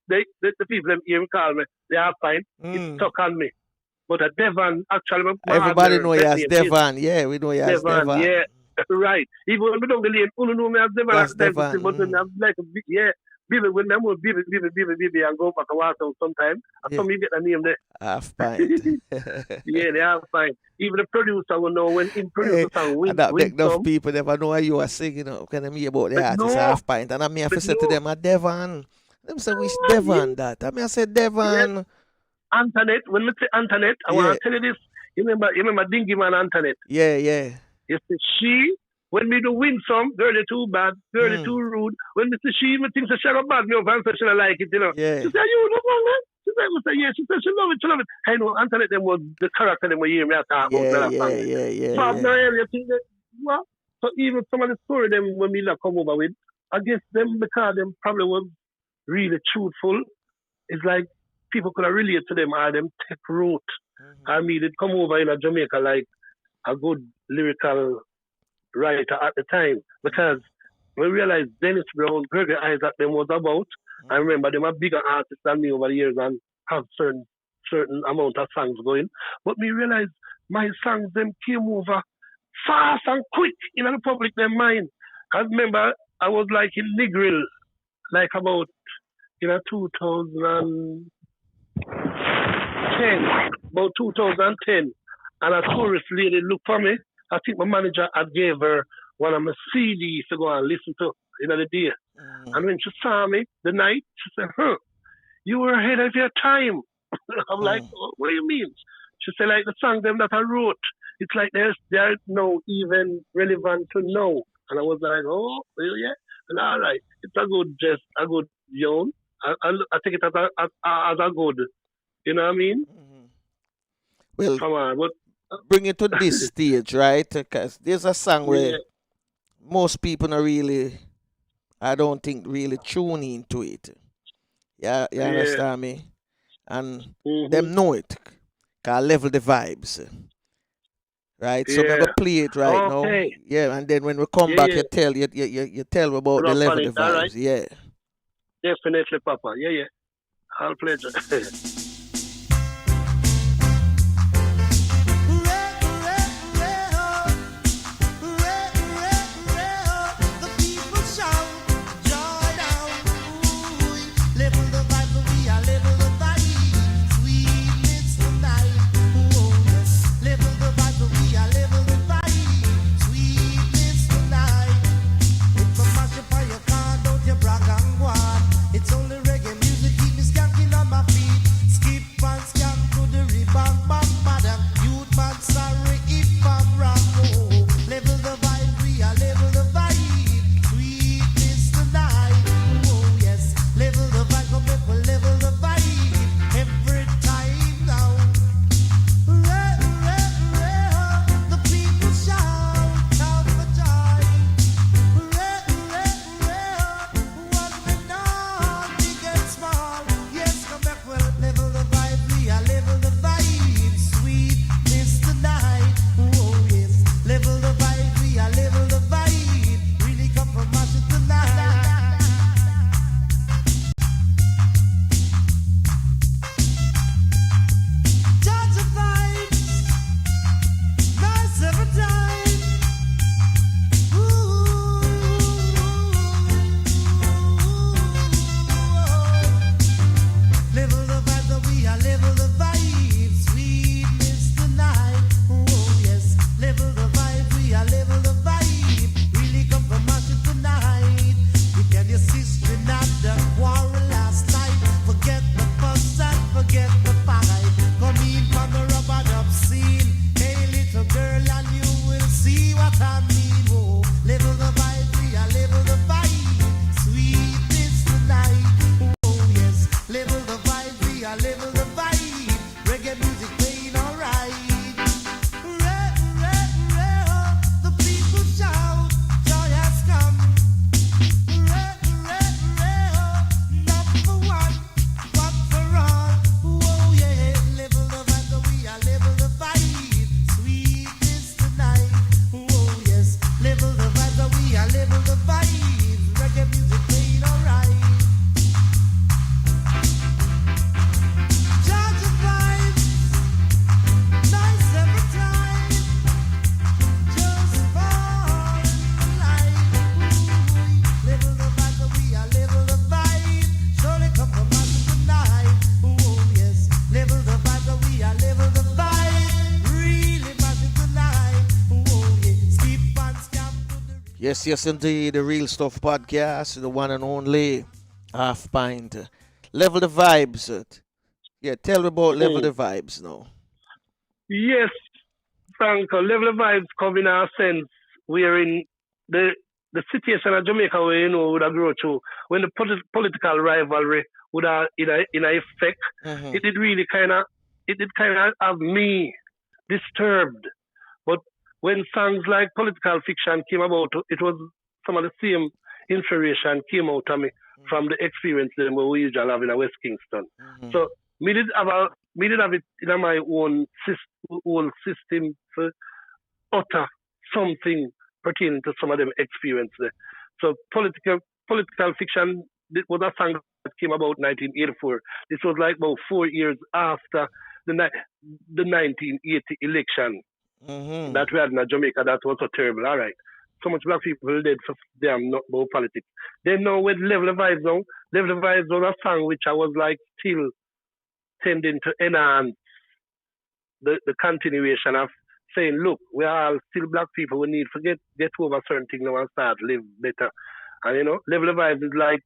the people them here call me, the half pint, it stuck on me. But a Devon, actually, everybody know you as Devon. Yeah, we know you as Devon. Yeah, right. Even when we don't believe, who know me as Devon. That's Devon. But when I'm like a big, Bibi, when I'm with Bibi, and go back a while sometime, I come you get the name there. Half Pint. Yeah, they have fine. Even the producer will know when in producer song win. That make enough people never know how you are singing. Can I hear about the artist Half Pint? And I may have to say to them, a Devon. Them say, which Devon that? I may say Devon. Antoinette, when we say Antoinette, I want to tell you this. You remember Dingy Man Antoinette? Yeah. You see, she, when we do win some, girl, you're too bad, girl, you're too rude. When we see she, me think she have a bad me over and say she don't like it, you know. Yeah. She said, you know what, man? She said, yeah. She said, she love it. I know, Antoinette, them was the character them were hearing me talk about. Yeah. So I'm not area think that, what? So even some of the story them when me like come over with, I guess them, because them probably was really truthful, it's like people could have relate to them or them take root. I mean, it come over in Jamaica like a good lyrical writer at the time because we realized Dennis Brown, Reggae Artiste them was about. I remember them are bigger artists than me over the years and have certain amount of songs going. But me realized my songs them came over fast and quick in the public them mind. I remember I was like in Negril, like about 2010, about 2010, and a tourist lady looked for me. I think my manager had gave her one of my CDs to go and listen to the day. And when she saw me the night, she said, you were ahead of your time. I'm like, what do you mean? She said, like the song them that I wrote, it's like they're no even relevant to know. And I was like, oh, well, yeah. And all right, it's a good young. I take it as a good, you know what I mean? Well, come on, bring it to this stage, right? Because there's a song where most people not really, I don't think, really tune into it. Yeah, you Yeah. understand me? And Mhm. them know it. Cause level the vibes. Right? So I'm Yeah. gonna play it right now. Okay. Yeah, and then when we come Yeah, back yeah. you tell you tell about the Rap on level it. the All right. vibes. Yeah. Definitely, Papa. Yeah, yeah. All pleasure. The people shout, joy down, ooh, level the vibe, we are level the vibe, sweetness tonight, oh yes, level the vibe, we are level the vibe, sweetness tonight. If I mash up on your car, don't you brag and go on. It's only reggae music, keep me skanking on my feet. Skip and skank to the rebound, bam, madam. Youth man, sorry if I'm wrong. Oh, level the vibe, we are level the vibe. Sweetness tonight. Oh, yes. Level the vibe, come back, we level the vibe. Every time now. The people shout out for joy. What we know, big and small. Yes, come back, well, level the vibe, we are level the vibe. Sweetness tonight. Oh, yes. Level the vibe, we are level the vibe. Really come from us tonight. Judge the vibes, nice every time. Level the vibe, that we are level the vibe. Sweetness tonight. Oh yes, level the vibe, we are level the vibe. Really come from us tonight. You can your sister not the quarrel last night. Forget the fuss and forget the fight. Come in from the rubber dub scene. Hey little girl, and you will see what I mean. Oh, level the vibe, we are level the vibe. Sweetness tonight. Oh yes, level the vibe, we are level the vibe. Reggae music playing alright. The people shout, joy has come. Number one, one for all. Oh yeah, level the vibe, we are level the vibe. Sweetness tonight. Oh yes, level the vibe, we are level the vibe. Reggae music playing alright. Judge the vibes, nice every time. Just fall in line. Level the vibe, we are level the vibe. Surely come from us tonight. Oh yes, level the vibe, we are level the vibe. Really magic tonight. Oh yeah, skip and scam to the. Yes, yes indeed. The Real Stuff Podcast, the one and only Half Pint. Level the vibes. Yeah, tell me about level Hmm. the vibes now. Yes, Franco, level of vibes come in our sense wherein the situation of Jamaica where you know would have grown through when the political rivalry would have in a effect, Mm-hmm. it did really kind of have me disturbed. But when songs like political fiction came about, it was some of the same inspiration came out of me from the experience that we usually have in a West Kingston. Mm-hmm. So me did have it in my own system for utter something pertaining to some of them experiences. So political fiction was a song that came about 1984. This was like about 4 years after the 1980 election Mm-hmm. that we had in Jamaica that was so terrible. All right. So much black people dead for damn not about politics. Then now with Level of Vibes now, Level of Vibes was a song which I was like still tending to enhance the continuation of saying, look, we are all still black people. We need to get over certain things now and start live better. And Level of Vibes is like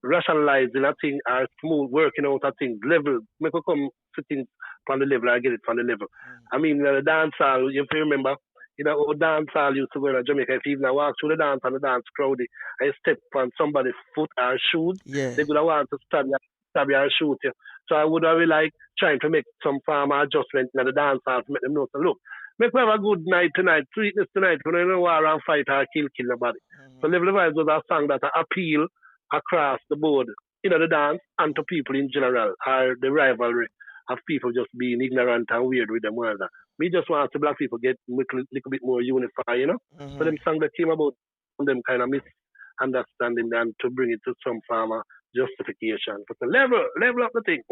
rationalizing a thing or smooth working out a thing. Level, make we come to things from the level, I get it from the level. I mean, the dance hall, if you remember, how dance hall used to go in Jamaica. If you even walk through the dance and the dance crowd, and you step on somebody's foot or shoes, Yeah. they would have want to stab you or shoot you. So I would have like trying to make some form of adjustment in the dance hall to make them know, so look, Make we have a good night tonight, sweetness tonight, when you know war and fight or kill nobody. So Level of Vibes was a song that appeal across the board, the dance and to people in general, or the rivalry of people just being ignorant and weird with them world. Me just want to black people get a little bit more unified. So them song that came about them kind of misunderstanding and to bring it to some form of justification. But the level up the thing.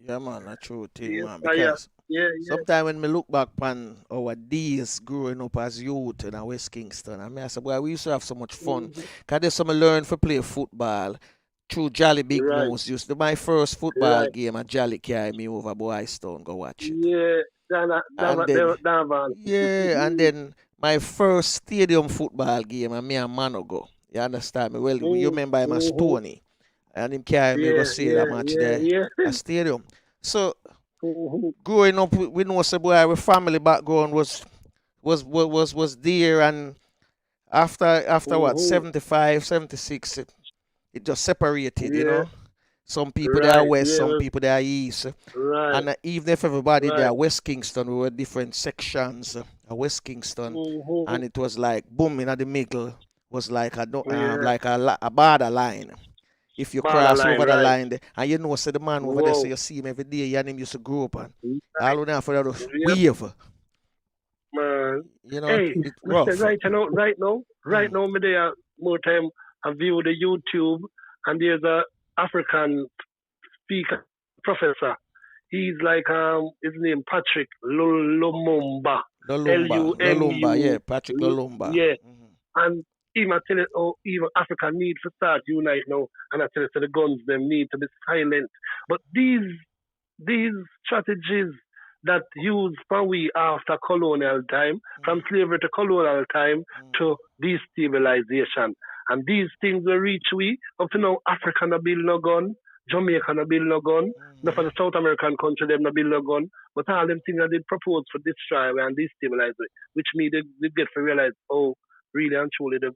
Yeah, man, that's true thing, Yes, man. yeah, Because sometimes when me look back on our days growing up as youth in West Kingston, I mean, I say, boy, we used to have so much fun. Because there's some learn to play football through Jolly Big right, Moose. Used to my first football right. game, and Jolly carry me over Boys Town, go watch it. Yeah, And then, Davan. yeah, and then my first stadium football game, and me and Mano go. You understand me? Well, you remember him as Tony. And him carry me go see that match there at stadium. So growing up, we know say boy, our family background was there, and after what 75, 76, it just separated. Some people they are Right, west, some people they are east, right, and even if everybody they right. are West Kingston, we were different sections of West Kingston, and it was like boom in the middle was like a borderline. If you cross Borderline, over the right. line, and you know, say the man over there, so Whoa. you see him every day, and him used to grow up, and Right. all of that for that Yep, wave, man. it Hey, rough. right now, me there more time I view the YouTube and there's a African speaker professor. He's like his name Patrick Lumumba. Lolumba, yeah, Lumumba. Patrick Lolumba. Yeah. And even I tell it, even Africa need to start unite now, and I tell it, so the guns them need to be silent. But these strategies that used for we after colonial time, from slavery to colonial time to destabilization, and these things will reach we up to now. Africa no build no gun, Jamaica no build no gun, no for the South American country them no build no gun, but all them things that they propose for destroy we and destabilize we, which me they get to realize really and truly the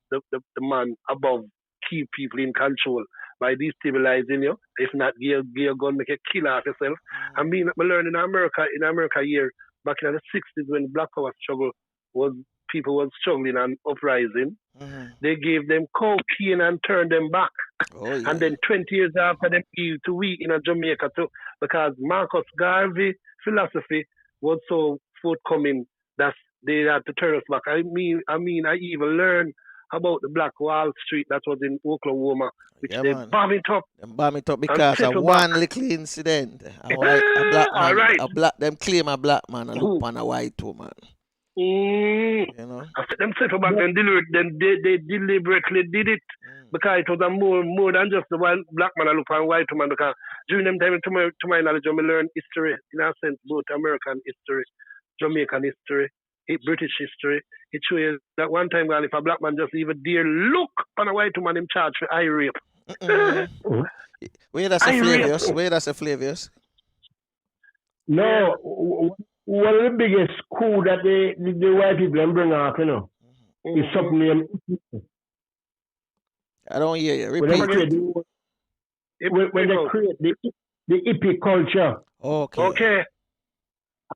man above keep people in control by destabilizing you. If not, gear gun make a kill off yourself. I mean, I learned in America here back in the 60s when Black Power struggle was people was struggling and uprising. They gave them cocaine and turned them back. Oh yeah. And then 20 years after them give to we in Jamaica too, because Marcus Garvey philosophy was so forthcoming that they had to turn us back. I even learned about the Black Wall Street that was in Oklahoma, which Yeah, they man. bomb it up Them bomb it up and because of settle one back. little incident. A black All man, right. them claim a black man and look on a white woman. After them settle back and they deliberately did it because it was a more than just the one black man look on white woman, because during them time to my knowledge I learned history in a sense, both American history, Jamaican history, British history. It shows that one time if a black man just even dare look on a white woman, him charged for eye rape. Where that's a Flavius? Where that's a Flavius? No, one of the biggest coup that the white people bring up, is something named. I don't hear you. When they Repeat. create the hippie culture, Okay.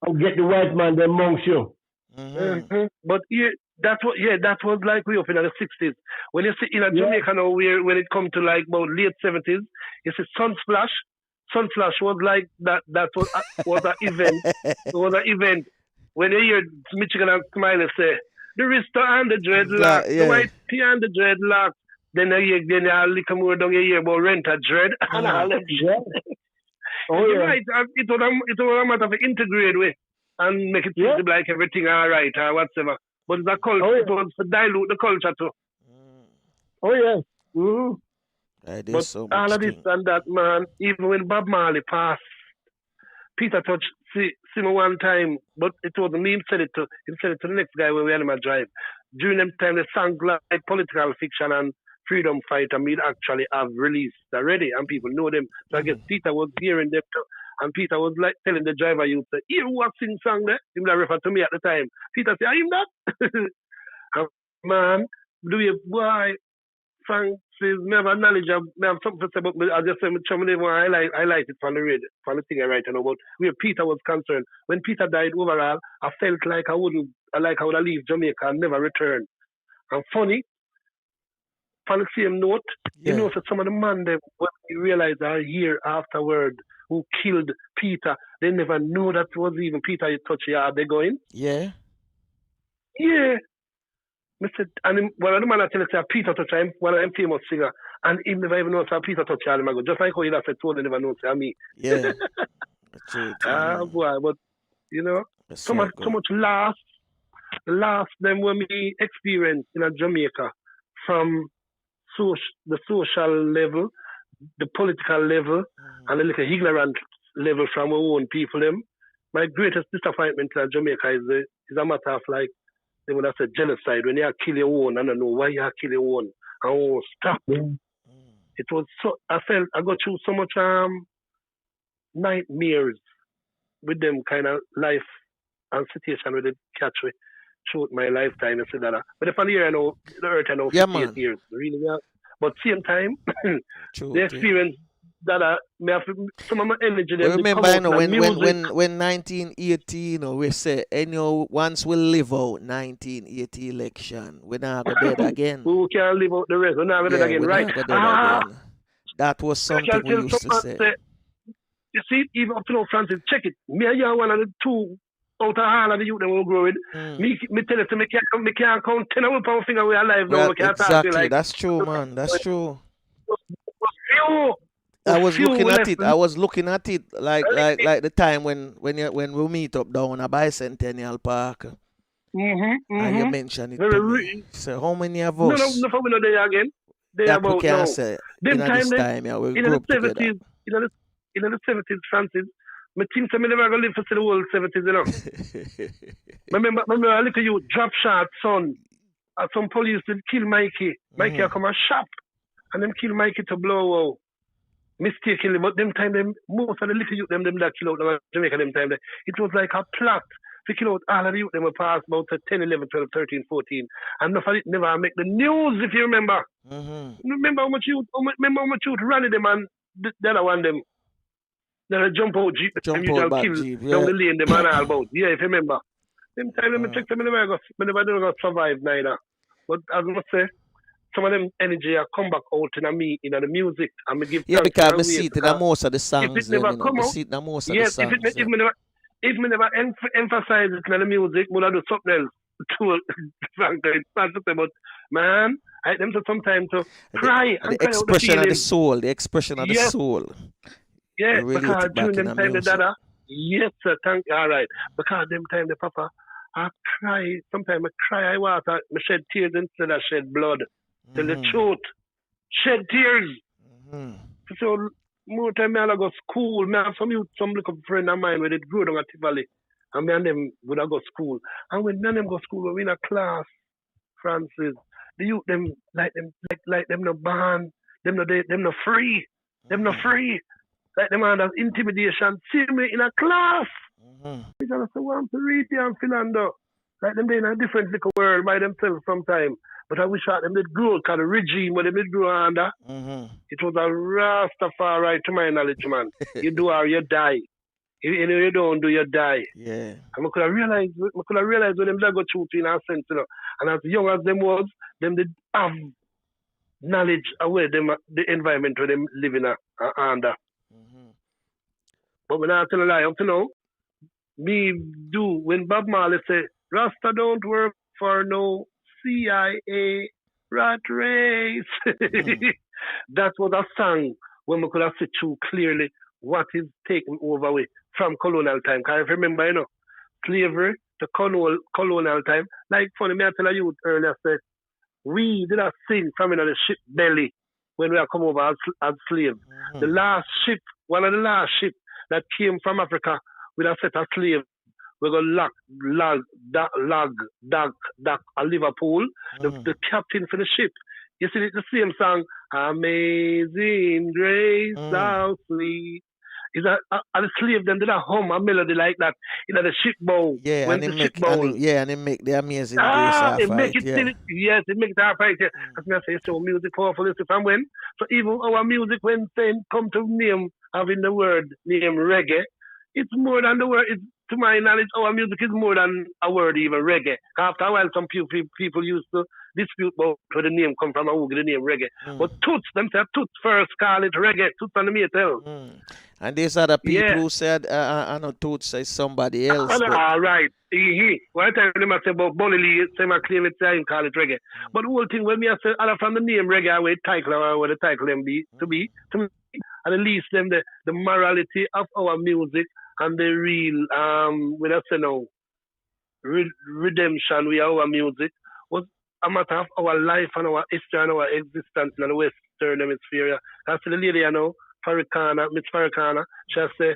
and get the white man them amongst you. But that was like we up in the 60s. When you see in Jamaica now, when it come to like about late 70s, you see Sunsplash. Sunsplash was like that. That was an event. It was an event. When you hear Michigan and Smiley say the wrist and the dreadlocks, the white tea and the dreadlocks, then you little more down you hear about rent a dread and all them shit. You're right. It was a matter of integrate with and make it seem like everything all right or whatever. But the culture it was to dilute the culture too. But So all of this and that, man, even when Bob Marley passed, Peter Touch see me one time, but it wasn't me, him said it to the next guy when we had him a drive. During them time, the song like political fiction and freedom fighter me actually have released already, and people know them. So I guess Peter was hearing them too. And Peter was like telling the driver, you say, "Here, who sing song there?" Him that referred to me at the time. Peter said, "Are him that?" Man, do you boy Francis, me have a knowledge of, me have something to say, but I just say, me highlight it from the radio, from the thing I write about where Peter was concerned. When Peter died overall, I felt like I would have leave Jamaica and never return. And funny, on the same note, you Yeah. know that some of the men, they, when we realized a year afterward who killed Peter, they never knew that was even Peter you touch yard they going. Yeah. Yeah. I said, and one of the man I tell you say Peter touch him, one of them famous singer, and him never even know say Peter touch yard him I go. Just like how he said told never know say me. Yeah. True. Boy, but you know, That's so much last them when me experience in Jamaica from the social level, the political level, and the little ignorant level from our own people. Them, my greatest disappointment in Jamaica is a matter of like they would have said genocide when you kill your own. I don't know why you kill your own. Oh, stop. It was so I got through so much nightmares with them kind of life and situation with the catch me throughout my lifetime and that. But if I hear I know the earth I know 58 years, really yeah. But same time the experience that may have some of my energy Well, remember, you know, when music. 1980, you know, we say, you know, once we live out 1980 election, we're not going to dead again. We can't live out the rest. We're not going to dead again, right? Again. That was something we used to say. You see, even up to now, Francis, check it. Me and you are one of the two out of all of the youth that will grow with. Me tell you, me can't count 10 of our finger we are alive now. We can't exactly, talk like, that's true, man. That's true. Few. I was looking at it. I was looking at it like the time when we meet up down at Bicentennial Park. And you mentioned it to me. So how many of us? No, we know they again. They that about we can now. say Them in time this they, time, yeah, we in grew the up together. 70s, in the 70s, Francis, me think I never gonna live for the whole 70s, you know. remember a little you drop shot son. Some police did kill Mikey. Mikey come a shop and them kill Mikey to blow out. Mistakenly, but them time most of the little youth them that kill out them Jamaica them time it was like a plot to kill out all of the youth them were past about 10, 11, 12, 13, 14. And enough of it never make the news if you remember. Remember how much youth ran them and the other one them. Then a jump out jeep them usual kill jeep, down the lane them and all about. Yeah, if you remember. Them time them check them never go survive neither. But as I must say, some of them energy are come back out in me in the music and me give because we see it in most of the songs. If it never come out, yes, if me never emphasize it in the music, would I do something else to Franco? It's not to say, but man, I them sometimes to cry and the cry expression out of the soul, the expression of the soul. Yeah, because during them time the dada, yes sir, thank you, all right. Because them time the papa, I cry, sometimes I cry, I water, I shed tears instead of shed blood. Tell the truth. Shed tears. So more time I go school. I have some little friend of mine where they grew down at Tivoli. And me and them would go school. And when me and them go school, we're in a class, Francis. The youth them like them no band, them no free. Them no free. Like them under intimidation. See me in a class. Because I want to read and Philando. Like them they in a different little world by themselves sometimes. But I wish them did grow because the regime where they did grow under, it was a Rastafari to my knowledge, man. You do or you die. If you don't do, you die. Yeah. And I could have realized when them go through in a sense, you know. And as young as them was, them did have knowledge of where them the environment where them living under. But when I tell a lie, up to now, me do when Bob Marley say, Rasta don't work for no CIA rat race. That was a song when we could have seen too clearly what is taken over with from colonial time. Because I remember, you know, slavery to colonial time. Like funny, me I tell you earlier, said we did not sing from in the ship belly when we are come over as slaves. The last ship, one of the last ship that came from Africa with a set of slaves. We're going to dock at Liverpool. The captain for the ship. You see, it's the same song. Amazing grace, how sweet. Is that the slave them did a hum a melody like that in the ship bowl Yeah, when and the it ship make bowl. and it make the amazing grace half It make fight. it Yeah. yes, it makes it hard fight. Yeah. As I say, so music powerful is from when. So even our music when saying come to name having the word name reggae, it's more than the word. It's, to my knowledge, our music is more than a word even reggae. After a while, some people used to dispute about where the name come from and who get the name reggae. But Toots, them say Toots first call it reggae. Toots and the Maytel. And these are the people Yeah. who said, I know Toots is somebody else, but All right. One time they must say about Bunny Lee, say my claim it's I call it reggae. But the whole thing when me I say other from the name reggae where title or where the title them be to me, and at least them the morality of our music and the real when I say no redemption with our music was a matter of our life and our history and our existence in the Western Hemisphere. That's the lady I know, Farrakhan, Miss Farrakhan, she say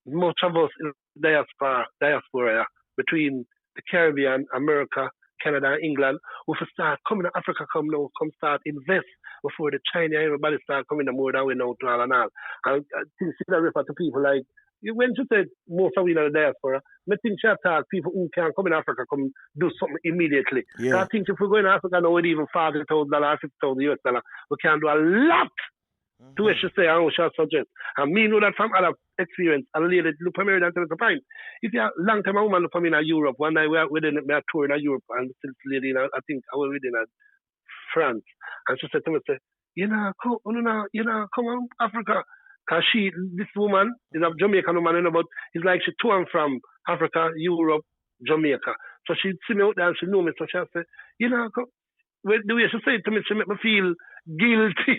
much of us in diaspora between the Caribbean, America, Canada, and England, we have start coming to Africa, come start invest before the China, everybody start coming to more than we know to all and all. And I think she refer to people like, when she said most of we in the diaspora, I think she attack people who can come in Africa, come do something immediately. yeah. I think if we go in Africa now with even $40,000, $50,000 US, we can do a lot to what she say and what she suggest. And me know that from other experience. And lady look for me and tell us a point. If you a long time a woman look for me in Europe, one night we are within a tour in Europe and this lady in I think I was within France. And she said to me, say, come on, Africa. Cause this woman is a Jamaican woman, but it's like she touring from Africa, Europe, Jamaica. So she see me out there and she know me, so she say, come. The way she said it to me, she make me feel guilty.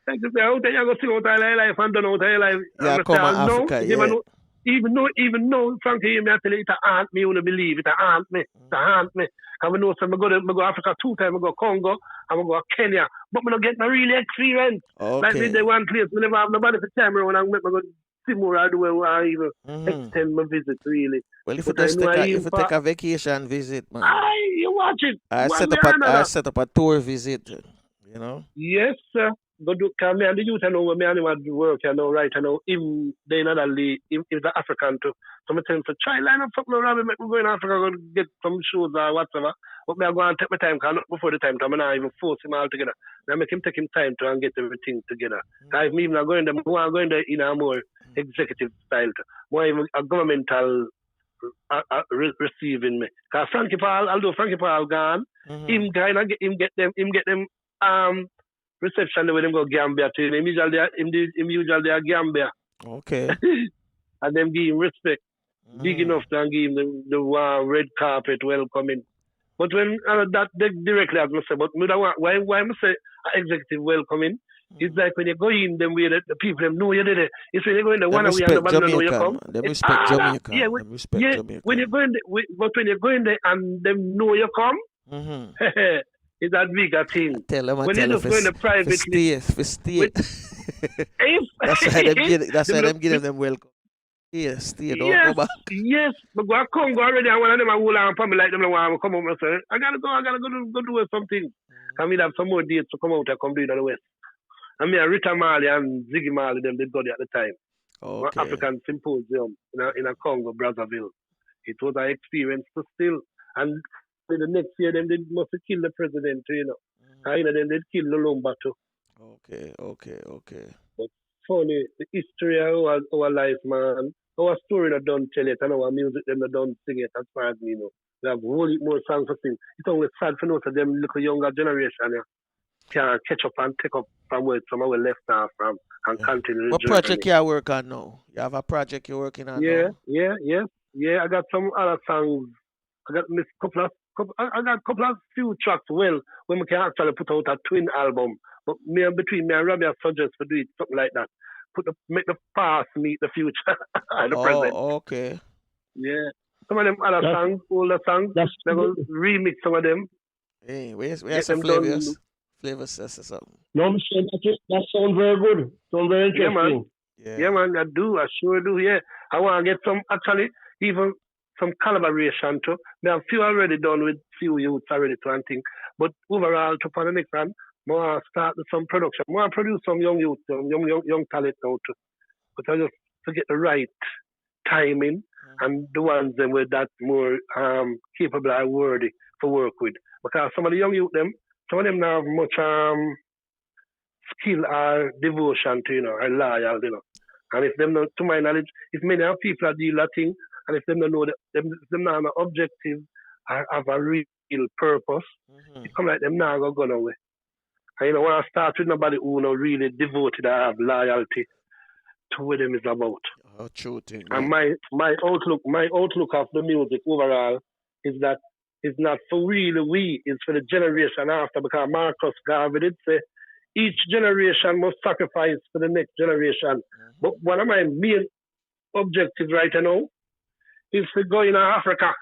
Like you say, how do you go sing out of your life and done out of your life? Yeah, And come I on, say, no, Africa, yeah. even though, Frankie, me I tell you, it haunt me, you wouldn't believe it, haunt me, Cause I know, so I go Africa 2 times, I go Congo, I go Kenya, but I don't get no really experience. Like me, Okay. they one place, I never have nobody for camera when I go see more out the way where I even extend my visit, really. Well, if you But I just know take a vacation visit, man. you watch it. I One set way up or another. a tour visit, Yes, sir. But do come me and the youth I know where me and him at work, I know, right, I know him they not only him is the African too. So I tell him to try line up something around make me go in Africa go get some shoes or whatever. But me I go and take my time cause not before the time I'm not even force him all together. I make him take him time to and get everything together. Cause if me even going there, more going there in a more executive style, more even a governmental receiving me. Cause Frankie Paul, although Frankie Paul gone, him kind of get them reception when them go Gambia to him. Usually they are Gambia. Okay. And them give him respect. Big enough to give him the red carpet welcoming. But when that directly as I say, but why I say executive welcoming? It's like when you go in them way the people them know you did it. It's when you go in the one way and nobody know you come. Them respect Jamaica. Yeah, Them respect Jamaica. when you go in but when you go in there and them know you come, it's that bigger thing. Tell them, when you just go in the privately. Stay. That's why them give them welcome. Yeah, stay, don't go back. Yes, but go Congo already and one of them are hold on for me like them want to come up and say, I gotta go do something. I mean have some more dates to come out and come do it in the West. I mean Rita Marley and Ziggy Marley them did go there at the time. Okay. One African symposium in a Congo, Brazzaville. It was an experience to still and in the next year them they must kill the president, And then they kill Lumumba too. Okay. But funny, the history of our life, man. Our story not done tell it, and our music them not done sing it as far as me know. We have a whole heap more songs to sing. It's only sad for know that them little younger generation can catch up and take up from where some of we left off from and continue. What project you work on now? You have a project you're working on now? Yeah. I got some other songs. I got a couple of few tracks. Well, when we can actually put out a twin album, but between me and Robbie, I suggest to do it something like that. Make the past meet the future and the present. Okay. Yeah. Some of them other songs, older songs, they're going to remix some of them. Hey, where's some Flavius? Flavius says something. No, that sounds very good. Sounds very interesting. Yeah, man, I do. I sure do, yeah. I want to get some, actually, even some collaboration too. There are few already done with few youths already to and thing. But overall, to for the next one, More start with some production. More produce some young youth, young talent now too. But I just to get the right timing and the ones that were that more capable and worthy to work with. Because some of the young youth some of them don't have much skill or devotion to, or loyal, And if them not, to my knowledge, if many of people are deal that thing, and if them don't know that them not have an objective or have a real purpose, it come like them now go nowhere. And when I start with nobody who really devoted or have loyalty to what them is about. Oh, true thing. And my outlook of the music overall is that it's not for really we, it's for the generation after, because Marcus Garvey did say each generation must sacrifice for the next generation. But one of my main objectives right now is to go in Africa.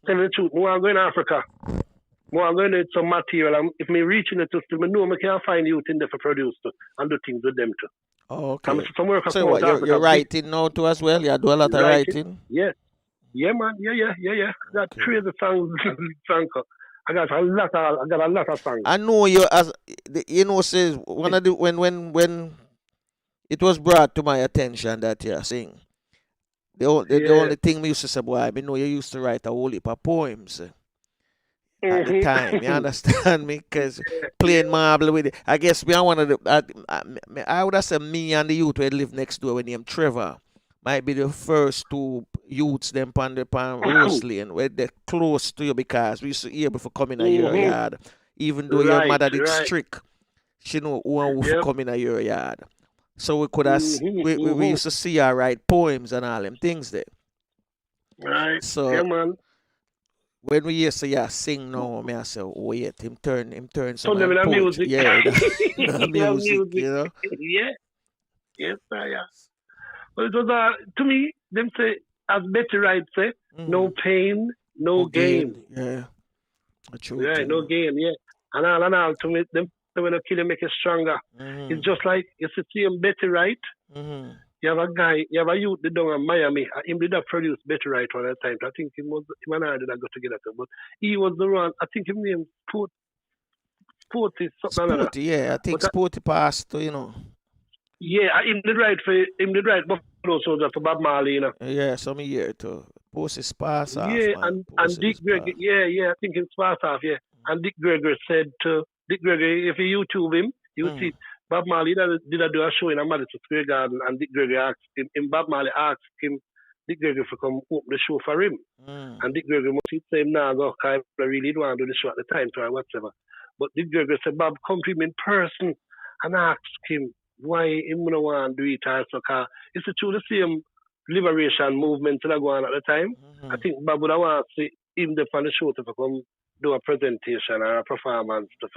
Tell the truth, more I'm going to Africa. More I'm going to need some material. And if me reaching it to still, I know I can find youth in there for produce too, and do things with them too. Oh, okay. So what, you're writing now too as well? You do a lot of writing? Yes. Yeah, man. Yeah. That crazy songs, Franco. I got a lot of songs. I know you says one of the when it was brought to my attention that you're sing. The only thing me used to say, boy, I know you used to write a whole heap of poems at the time. You understand me? Because playing marble with it. I guess me, I would have said me and the youth who live next door with named Trevor might be the first two youths them pan Rose Lane where they're close to you, because we used to hear before coming to your yard. Even though your mother did strict, she know who and who come in your yard. So we could have we used to see her write poems and all them things there. Right. So yeah, man. When we used to sing now, me I say, oh wait, him turn some music. Yeah, music, you know. Yeah. Yes, sir, yeah. Well, it was to me, them say, as Betty Wright say, no pain, no gain. Yeah. Yeah, no gain, yeah. And all to me, them when a killer make it stronger. It's just like you see him Betty Wright. You have a guy, you have a youth down in Miami. Him did not produce Betty Wright one at the time. I think him and I did not go together too. But he was the one, I think his name Sporty, something like that. Yeah, I think Sporty passed, Yeah, him did right Buffalo Soldier for Bob Marley, Yeah, some year too. Post is pass off. Yeah, and Dick Gregory, I think it's pass off, yeah. And Dick Gregory said to Dick Gregory, if you YouTube him, you see Bob Marley did do a show in a Madison Square Garden, and Dick Gregory asked him, Bob Marley asked him, Dick Gregory to come open the show for him. And Dick Gregory must say, nah, go, I really don't want to do the show at the time, or whatever. But Dick Gregory said, Bob, come to him in person and ask him why him don't want to do it also, because it's the same liberation movement that go on at the time. I think Bob would want to see him on the show to come do a presentation or a performance to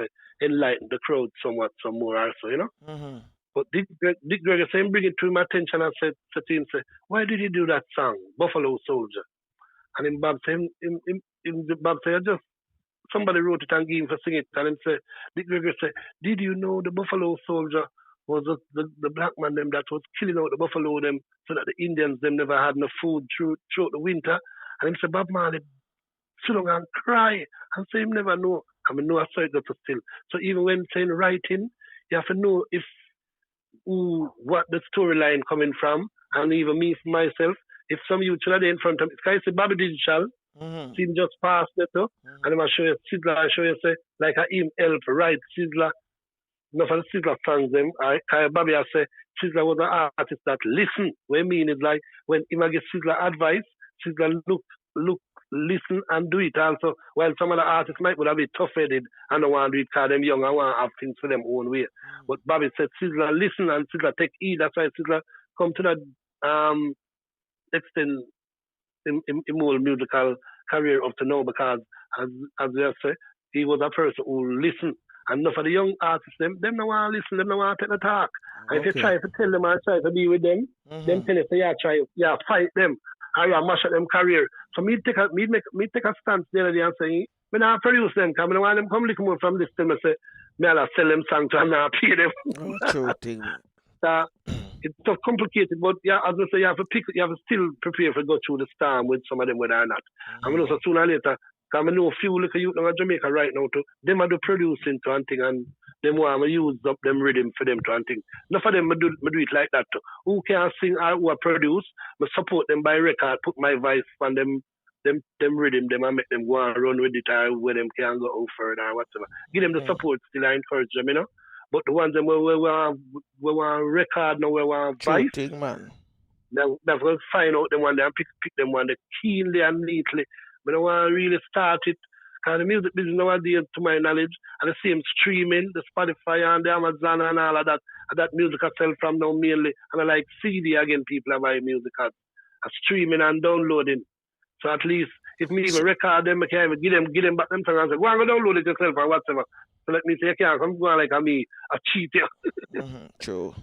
enlighten the crowd somewhat some more also, But Dick Gregory said, bring it to my attention and said to him, why did you do that song, Buffalo Soldier? And then Bob said, just somebody wrote it and gave him for sing it. And him said, Dick Gregory said, did you know the Buffalo Soldier was the black man them that was killing out the buffalo them so that the Indians them never had no food throughout the winter? And him said, Bob Marley sit down and cry and say him never know. I mean, no, I saw it got to still. So even when saying writing, you have to know what the storyline coming from, and even me for myself, if some youth are there in front of me, it's say Bobby Digital, see him just pass that too, and I'm show you Sizzler, I show you say like I him help write Sizzler. No for the Sizzler songs them. Bobby I say Sizzler was an artist that listen. What I mean is like when him I give Sizzler advice, Sizzler look, listen and do it also. While some of the artists might would have been tough-headed and don't want to do it because them young and want to have things for them own way. But Bobby said Sizzler listen and Sizzler take heed. That's why Sizzler come to that extent in whole musical career up to now, because as they say, he was a person who listen. And enough of the young artists, them don't want to listen, them don't want to take the talk. And if you try to tell them and try to be with them, them tell you, fight them. I mash at them career. So me take a stance the other day and say, when I produce them, because I don't want them come look more from this thing and say, me I'll sell them songs and not pay them. True thing. It's so complicated, but as I say, you have to still prepare to go through the storm with some of them whether or not. And we know so sooner or later, Because I know a few little youth in Jamaica right now too. Them are the producing to and thing and them want to use up them rhythm for them to and thing. Enough of them do it like that too. Who can sing or who are produce, I support them by record, put my voice on them rhythm them and make them go and run with it or where them can go out further or whatever. Give them the support still I encourage them, you know. But the ones them we want record now, we want voice. Thing, man. They've got to find out them one day and pick them one day keenly and neatly. But I want to really start it. Because the music business nowadays, to my knowledge, and the same streaming, the Spotify and the Amazon and all of that, and that music I sell from now mainly. And I like CD again, people are buying music as streaming and downloading. So at least if me even record them, I can even give them back them time and say, go and go download it yourself or whatever. So let me say, I can't come going like me, a cheat here. True.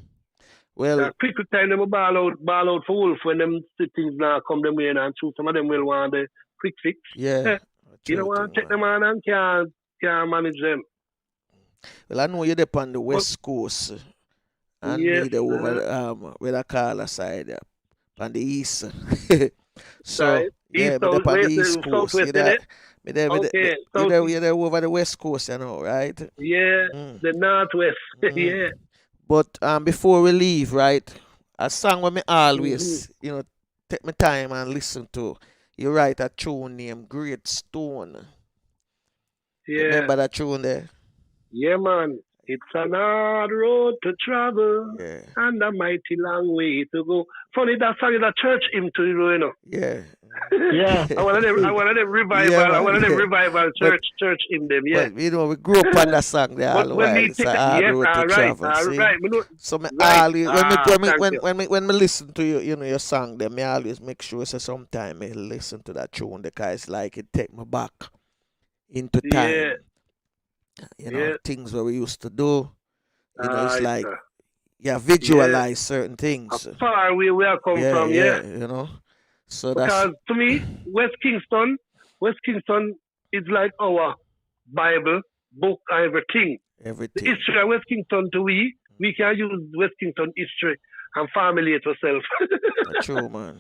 Well, quick time them ball out for Wolf when them things now come them way and choose some of them will want the quick fix. Yeah. You don't want to take them on and can't manage them. Well, I know you're up on the West Coast and me the over where I call a side there, on the east. So right. yeah, but up on the East Coast. You're there over the West Coast, you know, right? Yeah, the Northwest. Yeah. But before we leave, right, a song where me always, take my time and listen to. You write a tune named Great Stone. Yeah. Remember that tune there? Yeah, man. It's an hard road to travel and a mighty long way to go. Funny, that song is a church hymn to you know. Yeah. Yeah. I want them revival. Yeah, I want them revival church hymn them. Yeah. Well, we grew up on that song there all the while. It's a hard road to travel. Right. So always, when me listen to your song, then me always make sure so sometime I listen to that tune because it's like it take me back into time. Things where we used to do. It's like visualize certain things. How far away we are come from, So because to me, West Kingston is like our Bible book and everything. The history of West Kingston to we can use West Kingston history and formulate ourselves. True, man.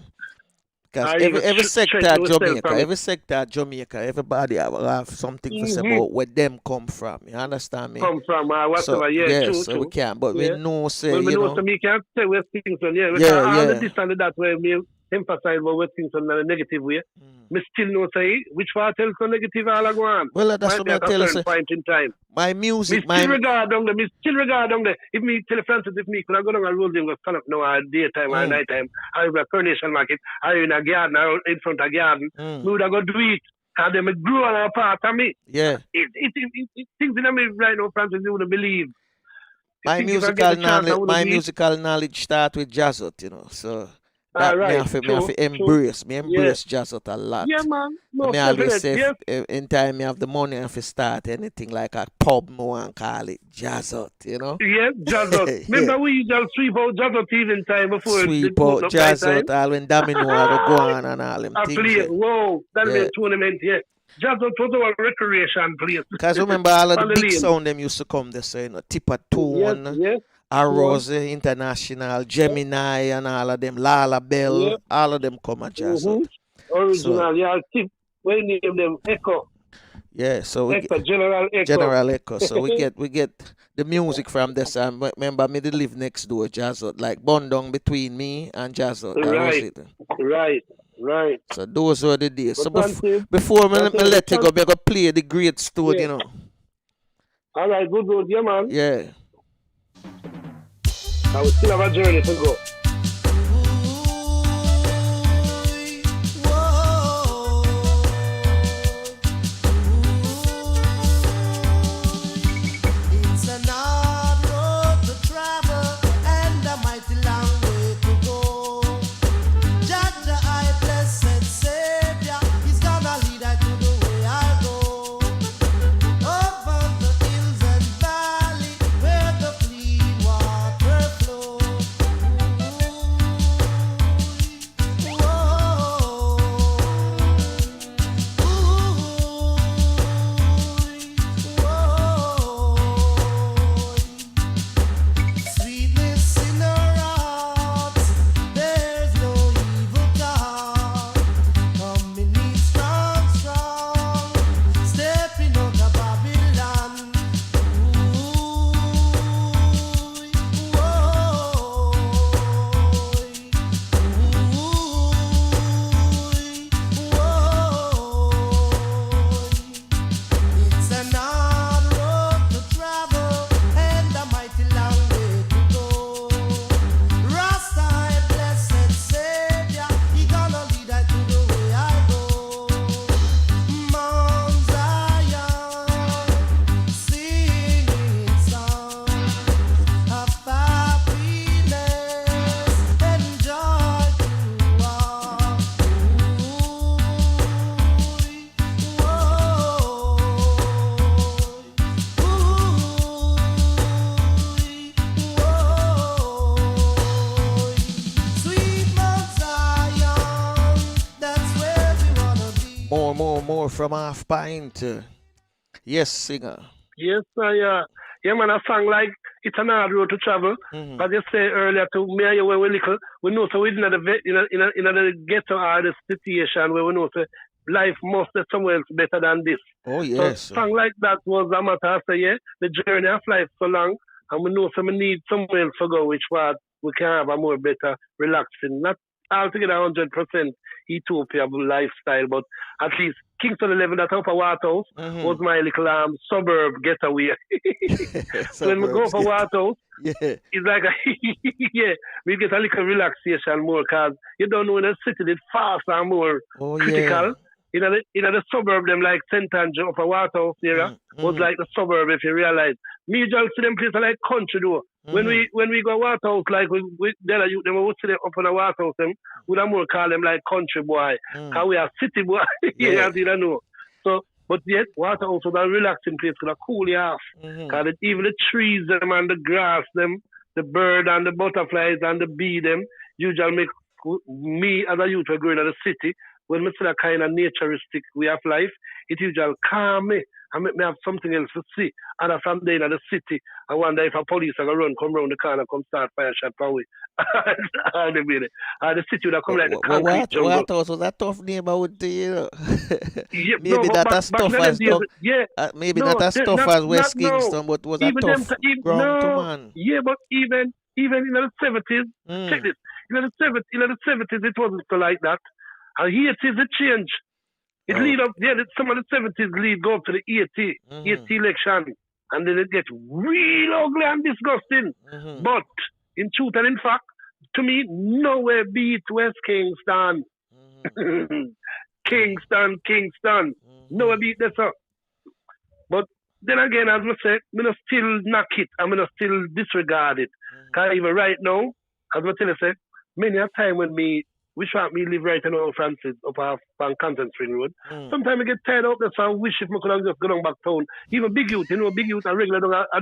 Because every sector of Jamaica, everybody have something to say about where them come from. You understand me? Come from whatever, so we can. But we know, say, we know, so we can't say West Kingston, all the distance that way we emphasize about West Kingston in a negative way. Me still know say which part else so negative all go on. Well, that's what I tell you. Point in time. My music, still regard them. If me tell Francis, if me could I go down and roll them, go stand up now at daytime or nighttime, I have a Coronation Market, I in a garden, or in front of a garden, we would have go do it. And them grow on a part of me. Yeah. It things in me right now, Francis, you wouldn't believe. My musical knowledge start with jazzot, so. That me have to embrace. Me embrace jazzot a lot. Yeah, man. Me always say in time me have the money I have to start anything like a pub, me want call it jazzot, Yeah, jazzot. Remember we just sweep out jazzot even time before. Sweep out jazzot, all when domino go on and all them things. Play. Whoa, that's a tournament, Jazzot was a recreation place. Because remember all of the big sound them used to come there, so Tip a Tone. Yes. Arrows International, Gemini, and all of them, Lala Bell, all of them come at Jazzot. Original, Tip. We name them Echo. Yeah, so we Echo, General Echo. General Echo. So we get the music from this. And remember, me they live next door, Jazzot, like bond between me and Jazzot. Right. So those were the days. So before me let you go, we go play the Great Stone, All right, good, yeah, man. Yeah. I will still have a journey to go. It's an hard road to travel and a mighty long way to go. Jah, I blessed Savior, He's gonna lead I to the way I go. Over the hills and valley where the clean water flows. More from Half Pint. Yes, singer. Yes, yeah, man, a song like it's an hard road to travel. Mm-hmm. As you say earlier to me and you when we little, we know so we in the ghetto or the situation where we know so life must be somewhere else better than this. Oh, So yes. song like that was a matter of say, yeah, the journey of life so long and we know so we need somewhere else to go which part we can have a more better relaxing, not altogether 100% Ethiopia lifestyle, but at least Kingston 11 at Upper Waterhouse was my little suburb getaway. When we go for Waterhouse, Yeah. it's like, yeah, we get a little relaxation more because you don't know in the city it's fast and more critical. Yeah. In the suburb, them like St. Andrew Upper Waterhouse area was like the suburb if you realize. Me just see them places like country though. When we go Waterhouse, like we them would see them up in the Waterhouse, them would have more call them like country boy. Cause we are city boy. Yeah, you don't know. So, but yet Waterhouse was a relaxing place for a cool you off. Cause even the trees them and the grass them, the bird and the butterflies and the bee them, usually make me as a youth growing in the city. When we see that kind of naturistic way of life, it usually calm me and make me have something else to see. And from there in the city, I wonder if a police are going to come around the corner, come start fire shot for we. And the city would have come like the concrete jungle. Waterhouse was a tough neighborhood to you. Yeah, maybe no, not back, as tough as maybe no, not as tough as West no. Kingston, but was a Even tough them, ground to no, man. yeah, but even in the 70s, check this. In the 70s, it wasn't so like that. And here it is a change. It lead up, some of the 70s lead go up to the 80 election. And then it gets real ugly and disgusting. But in truth and in fact, to me, nowhere beats West Kingston. Kingston. Nowhere beat this up. But then again, as I say, I'm not still knock it. I'm not still disregard it. Because even right now, as I tell you, say, many a time when me live right in Old Francis up off on Content Spring Road. Sometimes I get tired out there, so I wish if I could have just gone back town. Even big youth, big youth are regular. I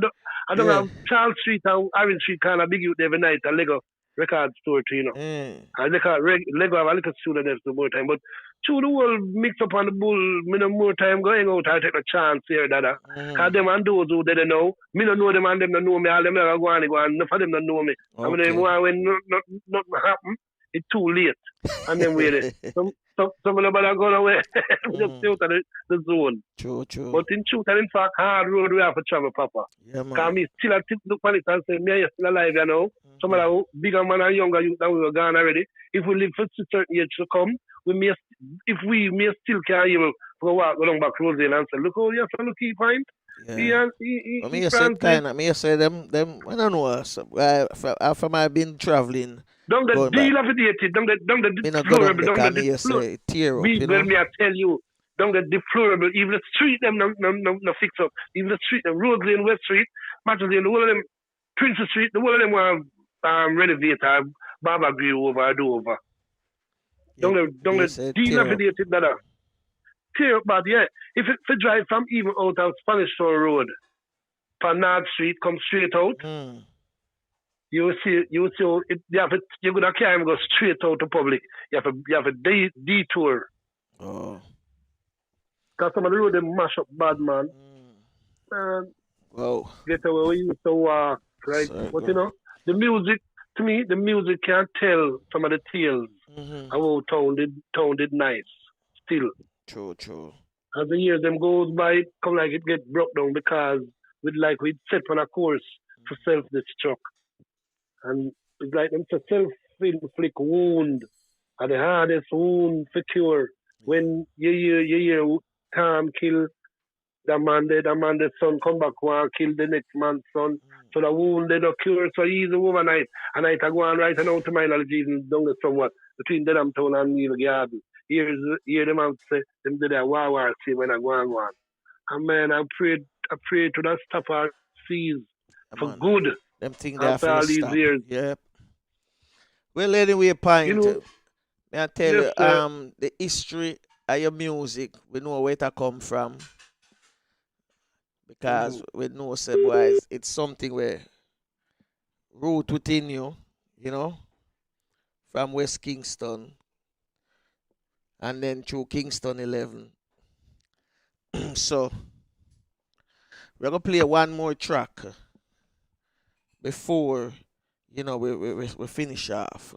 don't have Charles Street and Orange Street kind of big youth every night at Lego record store too, And Lego have a little studio there for more time. But through the whole mix up on the bull, me no more time going out, I take a chance here, dada. Because them and those who didn't know, me don't know them and them don't know me, all them are going, none of them don't know me. I mean, when nothing happen, it's too late. And then wait. Some of them are going away. Just stay out of the zone. True. But in truth and in fact, hard road we have to travel, Papa. Yeah, man. Because me still look on it and say, me are still alive, you know. Some of the bigger man and younger youth that we were gone already. If we live for a certain age to come, we may still can even go along back roads and say, look how you have to look he find. Yeah. Me say them I don't know us. After I've been traveling. Don't get dilapidated, don't get deplorable, don't get deplorable. Me I tell you, don't get deplorable. Even the street them no fix up. Even the street them Road Lane, West Street, Matches Lane, the whole of them Princess Street, the whole of them were renovate Baba Grill over, do over. Don't get dilapidated, brother. Tear up bad, yeah. If it drive from even out of Spanish Store Road, from North Street, come straight out. You will see you gonna carry him go straight out to public. You have a detour. Because some of the road they mash up bad, man. Get away we used to walk, right? But you know, the music to me, the music can't tell some of the tales about town did nice. Still. True. As the years them goes by, come like it get broke down because we'd set on a course for self-destruct. And it's like them to self-inflict wound are the hardest wound for cure. When you hear Tom kill the man the son come back and kill the next man's son. So the wound they don't cure so easy overnight. And I go on right now to my knowledge even down there somewhat between Dedham Town and Neil Garden. Hear them out say them did a war see when I go on. And man, I pray to that stuff our seas for good. Them things after all these years. Yep. Well, anyway, Pint, may I tell you, the history of your music, we know where it come from. Because we know, boys, it's something where root within you, you know, from West Kingston. and then through Kingston 11. So we're gonna play one more track before we finish off.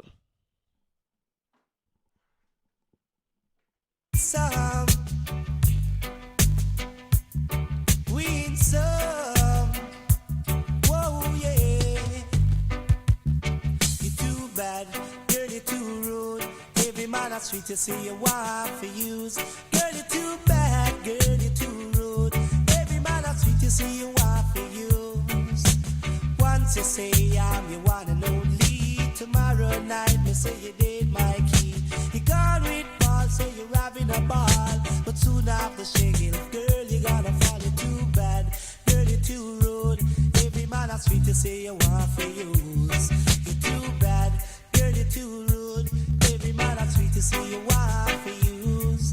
Some win some. Whoa, yeah. You're too bad, girl, you're too rude. Every man that's sweet to see you want for use. Girl, you're too bad, girl, you're too rude. Every man that's sweet to see you want for use. Once you say I'm your one and only. Tomorrow night, me say you did my key. You gone with Paul, so you're having a ball. But soon after shaking, girl, you gotta fall. You're too bad, girl, you're too rude. Every man that's sweet to say you want for use. You're too bad, girl, you're too rude. Every man that's sweet to say you want for use.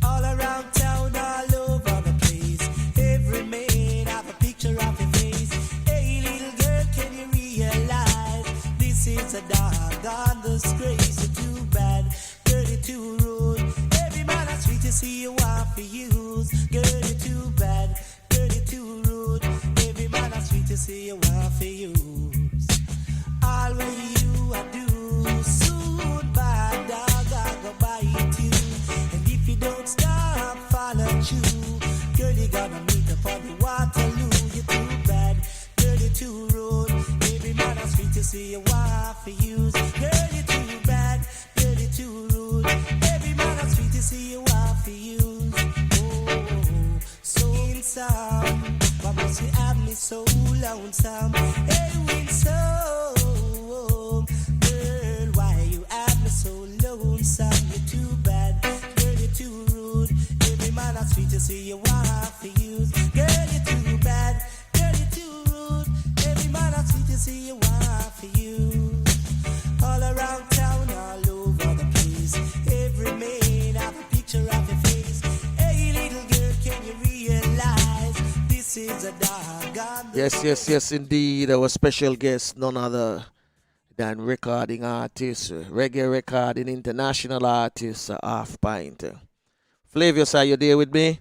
All around town, all over the place. Every man have a picture of your face. Hey, little girl, can you realize this is a doggone disgrace? You're too bad, girl, you're too rude. Every man that's sweet to see you want for use. Girl, you're too bad, girl, you're too rude. Every man that's sweet to see you want for use. All what you I do, soon bad dog I go bite you. And if you don't stop, follow you. Girl, you gonna meet up on the Waterloo. You're too bad, girl, you're too rude. Every man that's sweet to see you want for use. Girl, you're too bad, girl, you're too rude. Every man that's sweet to see you want for use. Oh, so handsome, why must you have me so lonesome? Hey, winsome, girl, why you have me so lonesome? You're too bad, girl, you're too rude. Every man that's sweet to see you want for use. Girl, you're too bad, girl, you're too rude. Every man that's sweet to see you want for use. All around town, all over the place. Every man have a picture of your face. Hey, little girl, can you realize this is a doggone? Yes, indeed. Our special guest, none other than recording artist, reggae recording international artist, Half Pint. Flavius, are you there with me?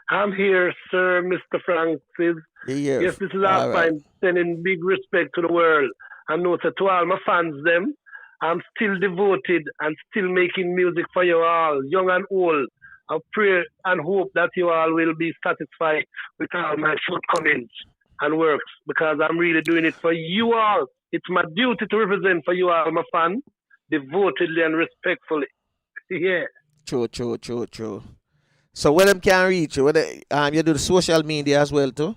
I'm here, sir, Mr. Francis. Yeah. Yes, this is All our right. time, sending big respect to the world. And note that to all my fans, them, I'm still devoted and still making music for you all, young and old. I pray and hope that you all will be satisfied with all my shortcomings and works because I'm really doing it for you all. It's my duty to represent for you all, my fans, devotedly and respectfully. Yeah. True. So where them can reach you? You do the social media as well too?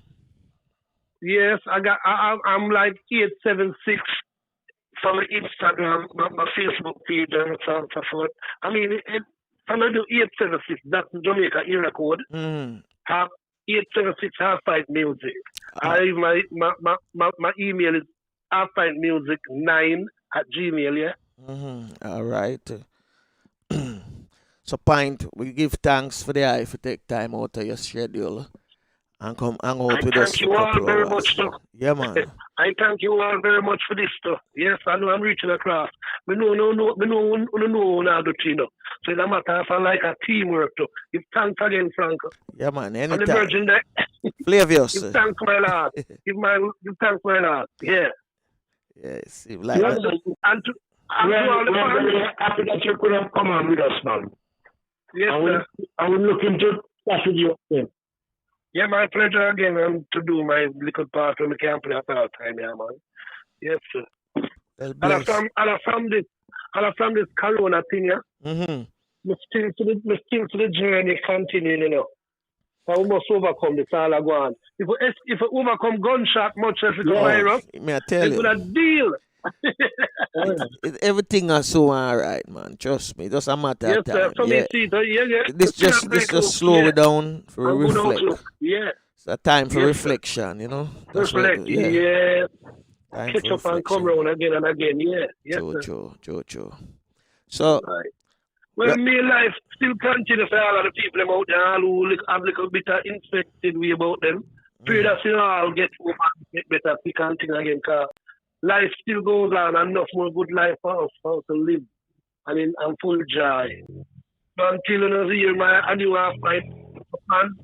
Yes, I'm like 876 for my Instagram, my Facebook feed, and so on and so forth. I mean, I'm going to do 876, that's the Jamaica area code. Mm. 876 Half Pint Music. My email is halfpintmusic9@gmail, yeah? All right. So, Pint, we give thanks for the eye for take time out of your schedule and come hang out with us Thank for you a all couple very hours. much, sir. Yeah, man. I thank you all very much for this stuff. Yes, I know I'm reaching across. Me know now do Chino. So it's a matter of like a teamwork too. Give thanks again, Franco. Yeah, man. On the Anytime. Virgin there. Flavius. Give thanks, my lord. Give thanks, my lord. Yeah. Yes. Like And to all the fans. Happy that you could have come on with us, man. Yes, sir. I will look into that with you again. Yeah, my pleasure again to do my little part when we can play at all time, yeah, man. Yes, sir. well, And bless. from this corona thing, yeah. Mm-hmm. Me still to the journey continuing, you know. And we must overcome this all I go on. If we overcome gunshot much as it's a virus, May I tell it's you? gonna deal. Everything is so alright, man. Trust me. Just a matter Yes, of time. sir. So Yeah. me see it. Yeah. This just slow it down for And good reflect. outlook. Yeah. It's a time for Yes, sir. reflection, you know. That's what- Reflect. Yeah. Time Catch for up and come reflection. round again and again. Yeah. Yes, sir. True. So Right. Well, me life still continues for all of the people them out there all who have a little bit of infected way about them. Pray that you all get over and get better, pick and thing again, because life still goes on and enough more good life for us to live and I'm full joy. So until you hear my and you have my man,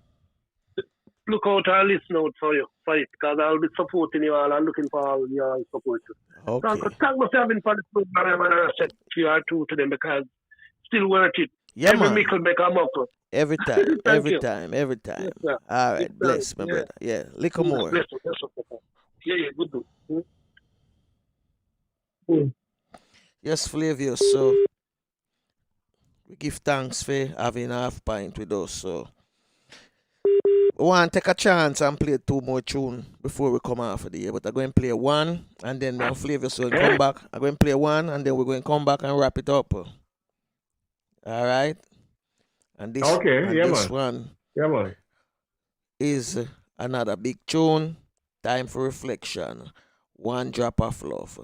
look out and listen out for it because I'll be supporting you all and looking for all your support. Okay. Thank myself having for the program and I said you are true to them because still worth it. Yeah, Every man. mickle make a muckle. Every time, Thank every you. time, every Yes, time. sir. All Yes, right, sir. bless, my Yeah. brother. Yeah, little Yes, more. bless you. Yes, sir. Yeah, good. Mm. Yes, Flavius. So we give thanks for having half pint with us. So we want to take a chance and play two more tunes before we come off of the year. But I'm going to play one and then me and Flavius will come back. I'm going to play one and then we're going to come back and wrap it up. All right. And this Okay, yeah, man. one Yeah, man. is another big tune. Time for reflection. One drop of love.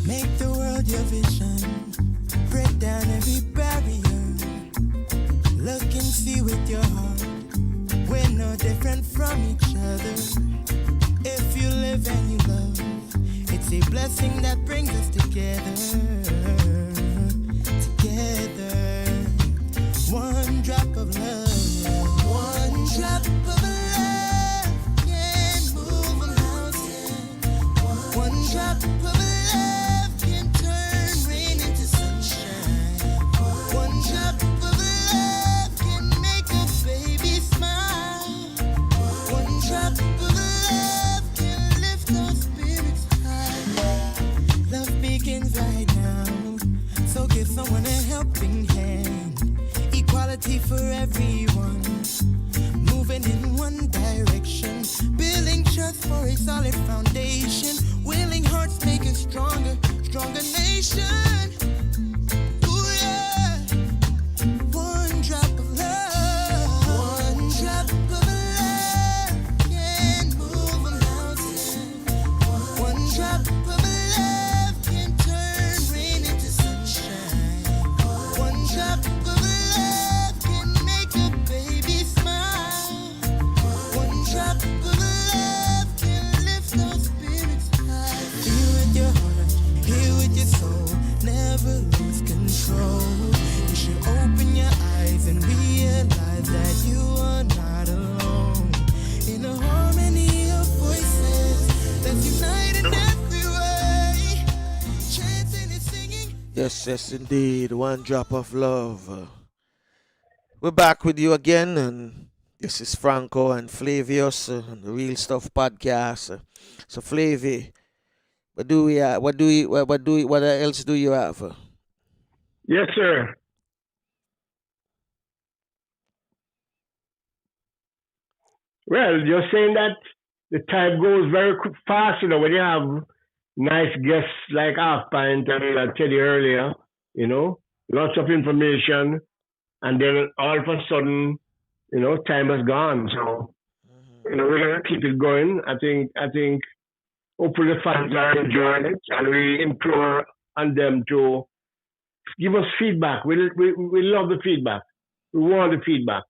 Make the world your vision. Break down every barrier. Look and see with your heart. We're no different from each other. If you live and you love, it's a blessing that brings us together. Together. One drop of love. One drop of love can move a mountain. One drop of love can turn rain into sunshine. One drop of love can make a baby smile. One drop of love can lift our spirits high. Love begins right now, so give someone a helping hand. Equality for everyone, moving in one direction, building trust for a solid foundation. Willing hearts make a stronger nation. Ooh yeah, one drop of love, one drop of love can move a mountain. One drop of love can turn rain into sunshine. One drop of love can make a baby smile. One drop of love can lift our spirits high. Feel with your heart, hear with your soul, never lose control. You should open your eyes and realize that you are not alone. In a harmony of voices that's united every way, chanting and singing. Yes, indeed. One drop of love. We're back with you again, and this is Franco and Flavius on the Real Stuff podcast. So, Flavy, what else do you have? Yes, sir. Well, just saying that the time goes very fast, when you have nice guests like Half Pint and Teddy earlier, lots of information, and then all of a sudden, time has gone. So, we're gonna keep it going. I think hopefully the fans are enjoying it, and we implore on them to give us feedback. We love the feedback. We want the feedback.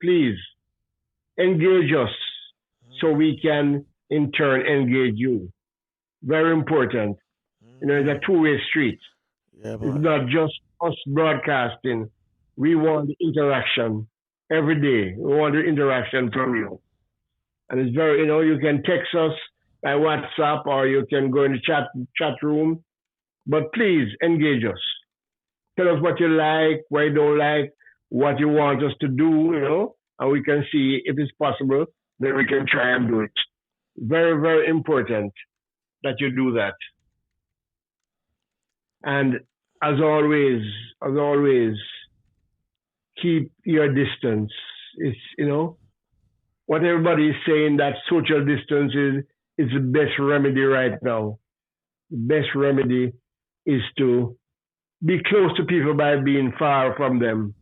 Please engage us so we can in turn engage you. Very important. It's a two-way street. Yeah, It's boy. not just us broadcasting. We want the interaction every day. We want the interaction from you. And it's very, you can text us by WhatsApp or you can go in the chat room. But please engage us. Tell us what you like, what you don't like, what you want us to do, and we can see if it's possible, then we can try and do it. Very, very important that you do that. And as always, keep your distance. It's, what everybody is saying that social distance is the best remedy right now. The best remedy is to be close to people by being far from them.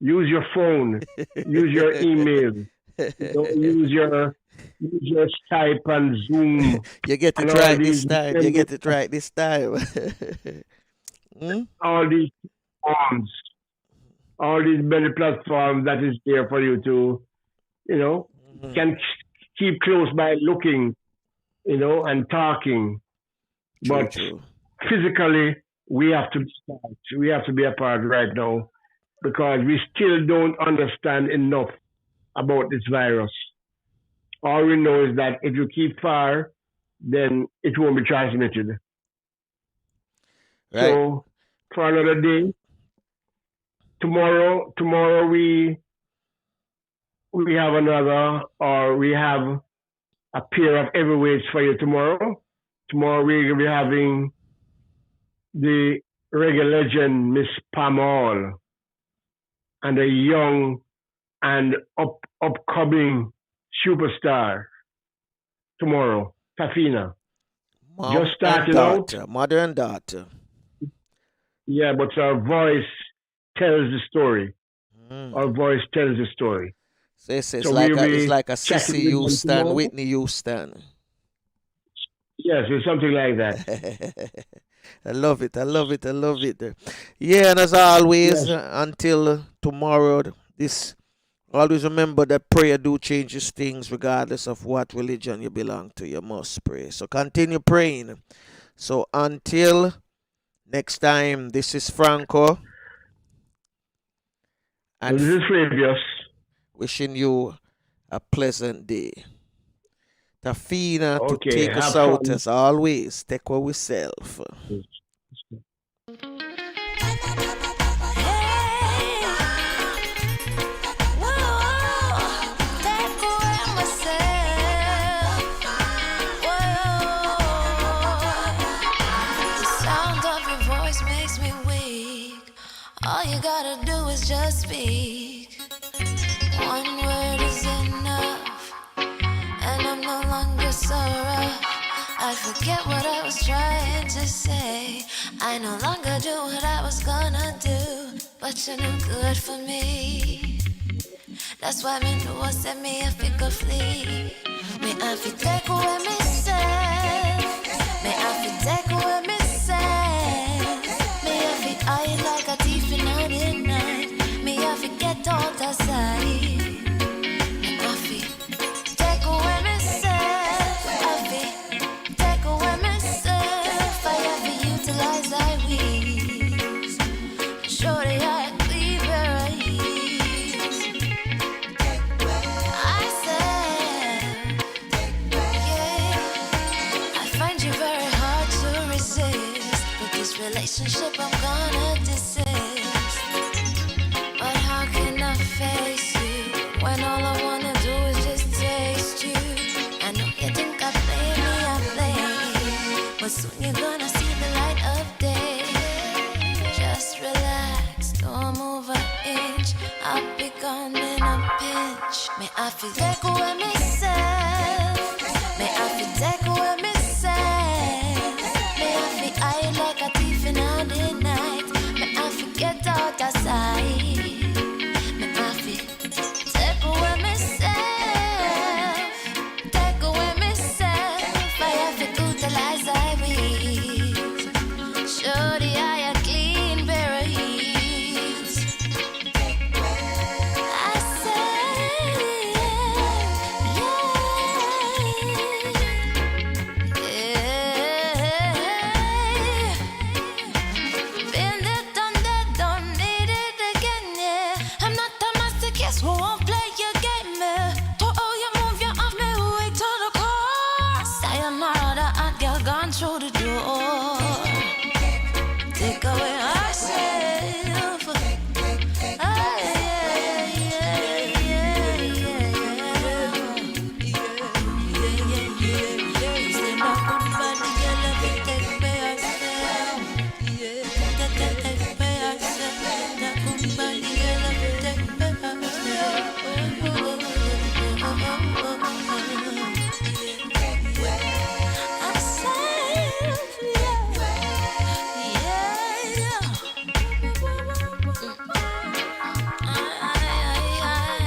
Use your phone, use your email, use your you just type and Zoom You get and it right this time. You get it right this time. Hmm? all these forms, all these many platforms that is there for you to, you know, Mhm. can keep close by looking, and talking. True, But true. physically, we have to start. We have to be apart right now because we still don't understand enough about this virus. All we know is that if you keep far, then it won't be transmitted. Right. So for another day, tomorrow we have another, or we have a pair of heavyweights for you tomorrow. Tomorrow we'll be having the reggae legend Miss Pamal and a young and upcoming superstar tomorrow, Tafina. Just Mom and starting out, daughter. Mother and daughter. yeah, but her voice tells the story. Mm. Our voice tells the story. So it's So like we'll it's be like a chatting Sissy with them Houston, tomorrow. Whitney Houston. Yes, it's something like that. I love it. I love it. I love it. Yeah, and as always, Yes, until tomorrow, this always remember that prayer do changes things regardless of what religion you belong to. You must pray. So continue praying. So until next time, this is Franco and this is Flavius. wishing you a pleasant day. Tafina to Okay, take us have out fun. as always. Take care of yourself. All you gotta do is just speak. One word is enough, and I'm no longer so rough. I forget what I was trying to say. I no longer do what I was gonna do, but you're no good for me. That's why me know set me a figure flee. Me I fi take away me say. Me I fi take away me say. Me I fi hide like a thief in the night. Me I fi get out of sight. Me I fi take away myself. I fi take away myself. I have to utilize I wings. Surely I leave where I is. I said, yeah. I find you very hard to resist. But this relationship I'm gonna desist. But how can I face you when all I wanna do is just taste you? I know you think I play me, I play, but soon you're gonna see the light of day. Just relax, don't move an inch. I'll be gone in a pinch. May I feel take away